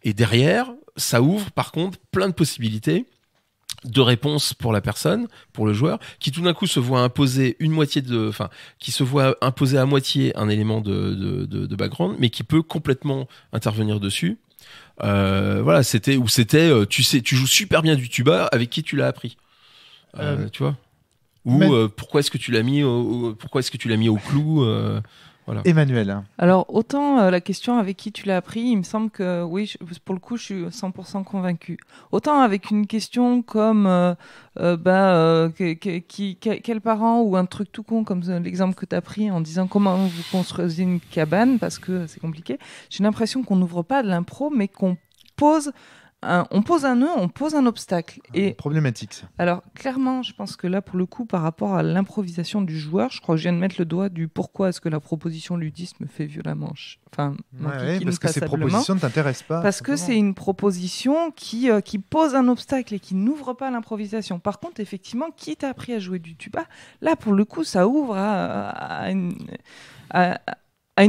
et derrière, ça ouvre par contre plein de possibilités de réponse pour la personne, pour le joueur, qui tout d'un coup se voit imposer qui se voit imposer à moitié un élément de background, mais qui peut complètement intervenir dessus. Tu joues super bien du tuba, avec qui tu l'as appris, tu vois. Ou pourquoi est-ce que tu l'as mis au clou. Voilà. Emmanuel. Alors, autant la question avec qui tu l'as appris, il me semble que, oui, pour le coup, je suis 100% convaincu. Autant avec une question comme quel parent ou un truc tout con, comme l'exemple que tu as pris en disant comment vous construisez une cabane, parce que c'est compliqué, j'ai l'impression qu'on n'ouvre pas de l'impro, mais qu'on pose on pose un nœud, on pose un obstacle. Et problématique, ça. Alors, clairement, je pense que là, pour le coup, par rapport à l'improvisation du joueur, je crois que je viens de mettre le doigt du pourquoi est-ce que la proposition ludiste me fait violemment. Parce que ces propositions ne t'intéressent pas. Parce que c'est une proposition qui pose un obstacle et qui n'ouvre pas l'improvisation. Par contre, effectivement, qui t'a appris à jouer du tuba, là, pour le coup, ça ouvre à une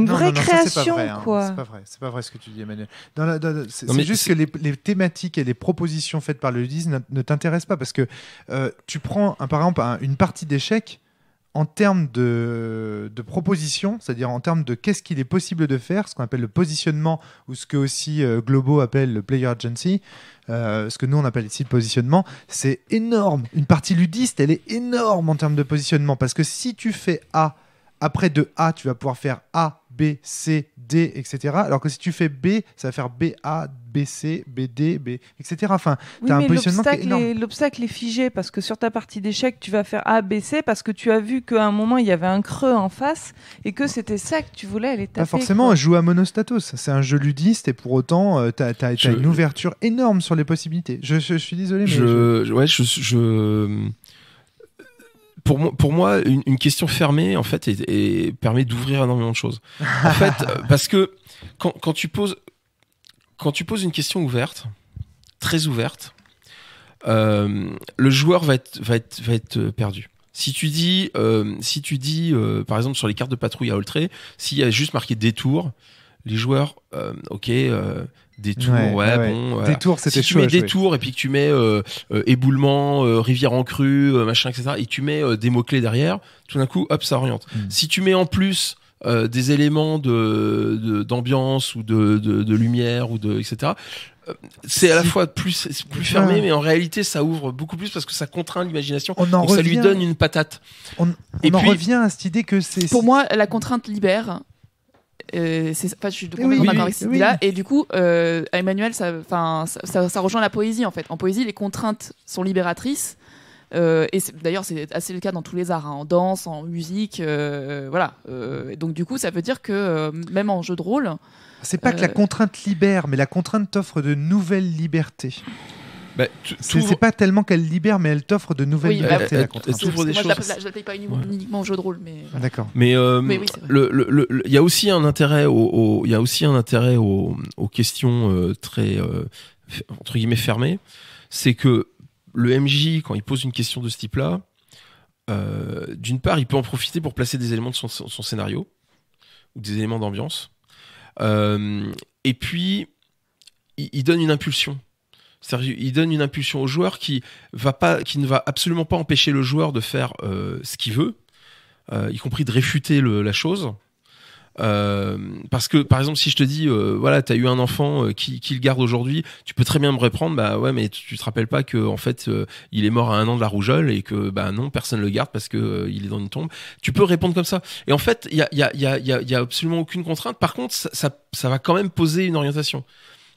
vraie création, quoi. C'est pas vrai ce que tu dis, Emmanuel. C'est juste que les thématiques et les propositions faites par le ludisme ne t'intéressent pas, parce que tu prends par exemple une partie d'échecs en termes de propositions, c'est-à-dire en termes de qu'est-ce qu'il est possible de faire, ce qu'on appelle le positionnement, ou ce que aussi Globo appelle le player agency, ce que nous on appelle ici le positionnement, c'est énorme. Une partie ludiste, elle est énorme en termes de positionnement, parce que si tu fais A, après de A, tu vas pouvoir faire A, B, C, D, etc. Alors que si tu fais B, ça va faire B, A, B, C, B, D, B, etc. Enfin, oui, t'as un positionnement qui est énorme. L'obstacle est figé, parce que sur ta partie d'échec, tu vas faire A, B, C, parce que tu as vu qu'à un moment, il y avait un creux en face, et que c'était ça que tu voulais aller taper. Pas forcément, joue à Monostatos. C'est un jeu ludiste, et pour autant, t'as une ouverture énorme sur les possibilités. Je suis désolé, mais... Pour moi, une question fermée, en fait, permet d'ouvrir énormément de choses. En fait, parce que quand tu poses... quand tu poses une question ouverte, très ouverte, le joueur va être perdu. Si tu dis, par exemple sur les cartes de patrouille à Oltré, s'il y a juste marqué détour, les joueurs, détour, bon. Détour, c'était si tu mets détour et puis que tu mets éboulement, rivière en crue, machin, etc. Et tu mets des mots clés derrière, tout d'un coup, hop, ça oriente. Si tu mets en plus des éléments d'ambiance ou de lumière ou etc. C'est à la fois plus fermé, mais en réalité, ça ouvre beaucoup plus parce que ça contraint l'imagination. Donc ça lui donne une patate. On revient à cette idée que c'est. Pour moi, la contrainte libère. Je suis complètement d'accord avec cette idée-là. Et du coup, à Emmanuel, ça rejoint la poésie en fait. En poésie, les contraintes sont libératrices. Et d'ailleurs, c'est assez le cas dans tous les arts, en danse, en musique, voilà. Donc du coup, ça veut dire que même en jeu de rôle. C'est pas que la contrainte libère, mais la contrainte t'offre de nouvelles libertés. C'est pas tellement qu'elle libère, mais elle t'offre de nouvelles libertés. La contrainte. Je la paye pas uniquement au jeu de rôle, mais. Voilà. D'accord. Mais oui, il y a aussi un intérêt aux questions très entre guillemets fermées. C'est que le MJ, quand il pose une question de ce type-là, d'une part, il peut en profiter pour placer des éléments de son scénario ou des éléments d'ambiance. Et puis, il donne une impulsion. C'est-à-dire, il donne une impulsion au joueur qui ne va absolument pas empêcher le joueur de faire ce qu'il veut, y compris de réfuter la chose. Parce que, par exemple, si je te dis, voilà, t'as eu un enfant qui le garde aujourd'hui, tu peux très bien me répondre, bah ouais, mais tu te rappelles pas que en fait, il est mort à 1 an de la rougeole et que bah non, personne le garde parce que il est dans une tombe. Tu peux répondre comme ça. Et en fait, il y a absolument aucune contrainte. Par contre, ça va quand même poser une orientation.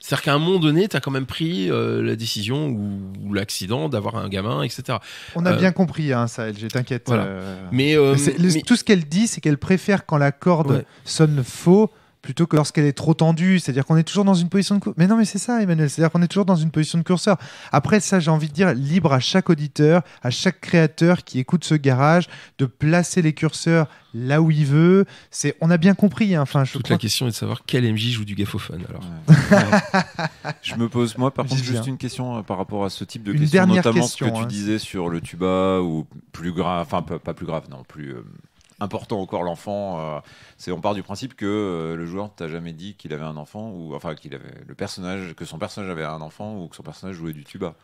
C'est-à-dire qu'à un moment donné, tu as quand même pris la décision ou l'accident d'avoir un gamin, etc. On a bien compris, hein, ça, LG, t'inquiète. Voilà. Mais tout ce qu'elle dit, c'est qu'elle préfère quand la corde sonne faux plutôt que lorsqu'elle est trop tendue. C'est-à-dire qu'on est toujours dans une position de... Mais non, mais c'est ça, Emmanuel. C'est-à-dire qu'on est toujours dans une position de curseur. Après, ça, j'ai envie de dire, libre à chaque auditeur, à chaque créateur qui écoute ce garage, de placer les curseurs là où il veut. On a bien compris. Hein. Enfin, toute la question est de savoir quel MJ joue du gaffophone. Alors. Je me pose, moi, par contre, juste une question par rapport à ce type de question, notamment ce que tu disais sur le tuba ou plus grave, enfin, pas plus grave, non, plus... important encore l'enfant, on part du principe que le joueur t'a jamais dit qu'il avait un enfant ou enfin que son personnage avait un enfant ou que son personnage jouait du tuba.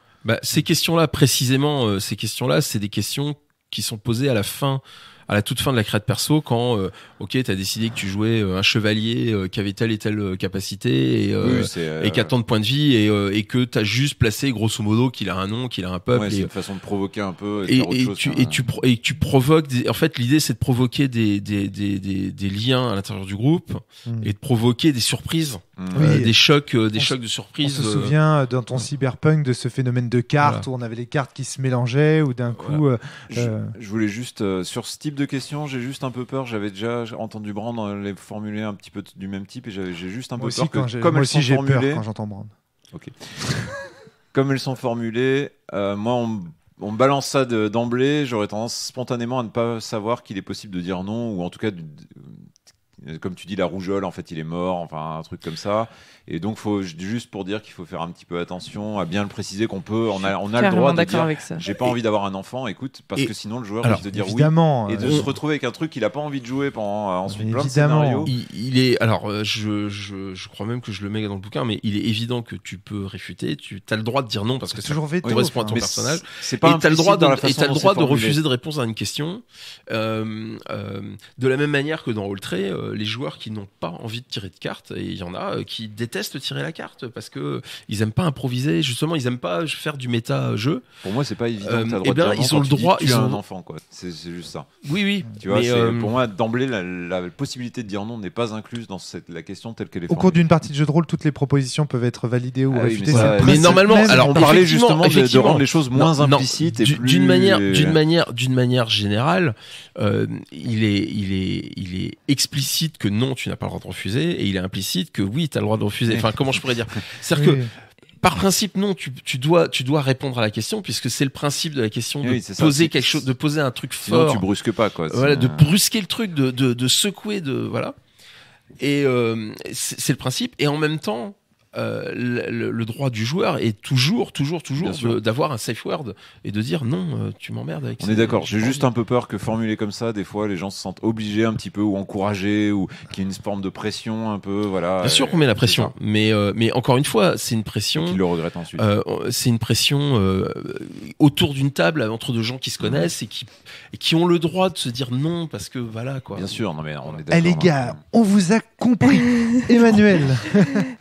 Ces questions-là précisément, c'est des questions qui sont posées à la toute fin de la créa de perso quand t'as décidé que tu jouais un chevalier qui avait telle et telle capacité et qui a tant de points de vie et que t'as juste placé grosso modo qu'il a un nom, qu'il a un peuple. C'est une façon de provoquer un peu et tu provoques en fait l'idée c'est de provoquer des liens à l'intérieur du groupe et de provoquer des surprises, des chocs de surprises. On se souvient dans ton cyberpunk de ce phénomène de cartes où on avait les cartes qui se mélangeaient ou d'un coup je voulais juste sur ce type de questions, j'ai juste un peu peur. J'avais déjà entendu Brand les formuler un petit peu du même type et j'ai juste un peu peur que comme elles sont formulées, quand j'entends Brand. Ok. Comme elles sont formulées, moi on me balance ça d'emblée, j'aurais tendance spontanément à ne pas savoir qu'il est possible de dire non ou en tout cas comme tu dis la rougeole en fait il est mort, enfin un truc comme ça. Et donc faut juste pour dire qu'il faut faire un petit peu attention à bien le préciser qu'on peut on a le droit de dire j'ai pas envie d'avoir un enfant, écoute, parce que sinon le joueur risque de dire oui et de se retrouver avec un truc qu'il a pas envie de jouer pendant ensuite plein de scénarios. Il est alors je crois même que je le mets dans le bouquin, mais il est évident que tu peux réfuter, tu as le droit de dire non parce que ça correspond à ton personnage. C'est pas tu as le droit de refuser de répondre à une question de la même manière que dans Oltré, les joueurs qui n'ont pas envie de tirer de cartes, et il y en a qui détestent tirer la carte parce que ils aiment pas improviser, justement ils aiment pas faire du méta jeu. Pour moi c'est pas évident que t'as le droit de dire non ils ont le droit, ils ont un enfant quoi. C'est juste ça. Oui. Tu vois, pour moi d'emblée la possibilité de dire non n'est pas incluse dans la question telle qu'elle est. Au cours d'une partie de jeu de rôle, toutes les propositions peuvent être validées ou réfutées. Mais normalement, alors on parlait justement de rendre les choses moins implicites et plus d'une manière générale, il est explicite que non, tu n'as pas le droit de refuser, et il est implicite que oui, tu as le droit de refuser. Enfin, comment je pourrais dire ? C'est-à-dire que par principe, non, tu dois répondre à la question, puisque c'est le principe de la question de poser quelque chose, de poser un truc fort. Non, tu brusques pas, quoi. Voilà, de brusquer le truc, de secouer, voilà. Et c'est le principe. Et en même temps, le droit du joueur est toujours d'avoir un safe word et de dire non, tu m'emmerdes avec ça. On est d'accord. J'ai juste un peu peur que formulé comme ça, des fois, les gens se sentent obligés un petit peu ou encouragés ou qu'il y ait une forme de pression un peu, voilà. Bien sûr qu'on met la pression, mais encore une fois, c'est une pression. Qu'ils le regrettent ensuite. C'est une pression autour d'une table entre deux gens qui se connaissent et qui ont le droit de se dire non parce que voilà quoi. Bien sûr, non mais on est d'accord. Les gars, on vous a compris. Emmanuel.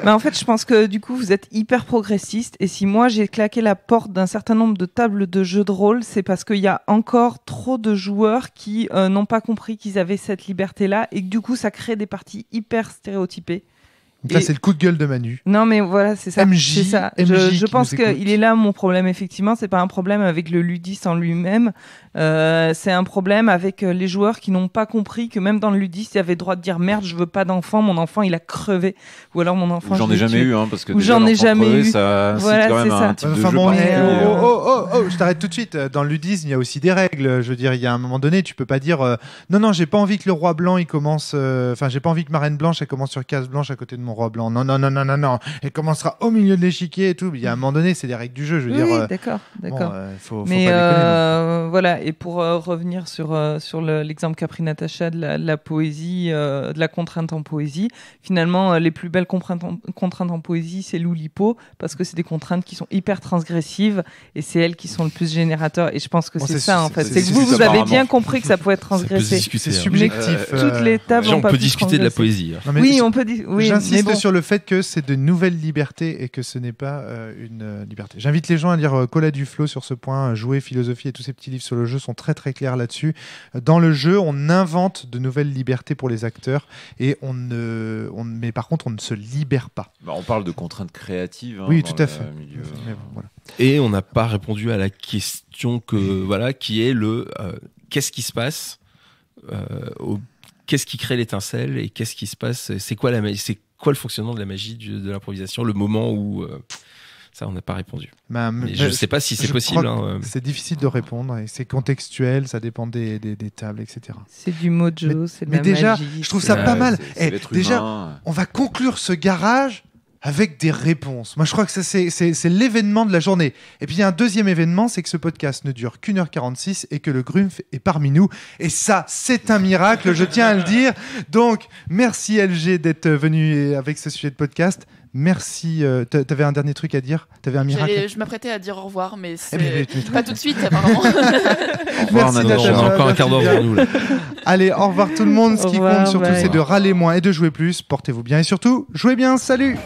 En fait, je pense que du coup, vous êtes hyper progressiste. Et si moi, j'ai claqué la porte d'un certain nombre de tables de jeux de rôle, c'est parce qu'il y a encore trop de joueurs qui n'ont pas compris qu'ils avaient cette liberté-là et que du coup, ça crée des parties hyper stéréotypées. Là, c'est le coup de gueule de Manu. Non, mais voilà, c'est ça. MJ, c'est ça. Je pense qu'il est là mon problème, effectivement. C'est pas un problème avec le ludiste en lui-même. C'est un problème avec les joueurs qui n'ont pas compris que même dans le ludiste, il y avait le droit de dire merde, je veux pas d'enfant, mon enfant il a crevé. Ou alors mon enfant. J'en ai jamais eu, hein, parce que. Ou j'en ai jamais eu. Ça voilà, quand même c'est ça. un type de jeu. Je t'arrête tout de suite. Dans le ludisme, il y a aussi des règles. Je veux dire, il y a un moment donné, tu peux pas dire non, j'ai pas envie que le roi blanc il commence. Enfin, j'ai pas envie que ma reine blanche elle commence sur case blanche à côté de mon roi blanc. Non, elle commencera au milieu de l'échiquier et tout. Il y a un moment donné, c'est des règles du jeu. Je veux dire. D'accord. Faut mais pas voilà. Et pour revenir sur l'exemple qu'a pris Natacha de la poésie, de la contrainte en poésie, finalement, les plus belles contraintes en poésie, c'est l'Oulipo, parce que c'est des contraintes qui sont hyper transgressives et c'est elles qui sont le plus générateurs. Et je pense que c'est ça, en fait. C'est que vous avez bien compris que ça pouvait être transgressé. C'est subjectif. Toutes les tables on peut discuter de la poésie. Oui, on peut. J'insiste sur le fait que c'est de nouvelles libertés et que ce n'est pas une liberté. J'invite les gens à lire Cola Duflo sur ce point. Jouer, philosophie et tous ces petits livres sur le jeu sont très très clairs là-dessus. Dans le jeu, on invente de nouvelles libertés pour les acteurs et mais par contre, on ne se libère pas. On parle de contraintes créatives. Oui, tout à fait. Voilà. Et on n'a pas répondu à la question qui est qu'est-ce qui se passe, qu'est-ce qui crée l'étincelle et qu'est-ce qui se passe, c'est quoi le fonctionnement de la magie de l'improvisation, le moment où ça on n'a pas répondu. Mais je ne sais pas si c'est possible. C'est difficile de répondre et c'est contextuel, ça dépend des tables, etc. C'est du mojo, c'est de la déjà, magie. Je trouve ça pas mal. Déjà, humain. on va conclure ce garage avec des réponses. Moi, je crois que c'est l'événement de la journée. Et puis, il y a un deuxième événement, c'est que ce podcast ne dure qu'1h46 et que le Grumpf est parmi nous. Et ça, c'est un miracle, je tiens à le dire. Donc, merci LG d'être venu avec ce sujet de podcast. Merci. T'avais un dernier truc à dire? T'avais un miracle? Je m'apprêtais à dire au revoir, mais c'est mais pas tout de suite, apparemment. Au revoir, Natacha. On a encore un quart d'heure devant nous. Là. Allez, au revoir tout le monde. Ce qui compte surtout, c'est de râler moins et de jouer plus. Portez-vous bien et surtout, jouez bien. Salut!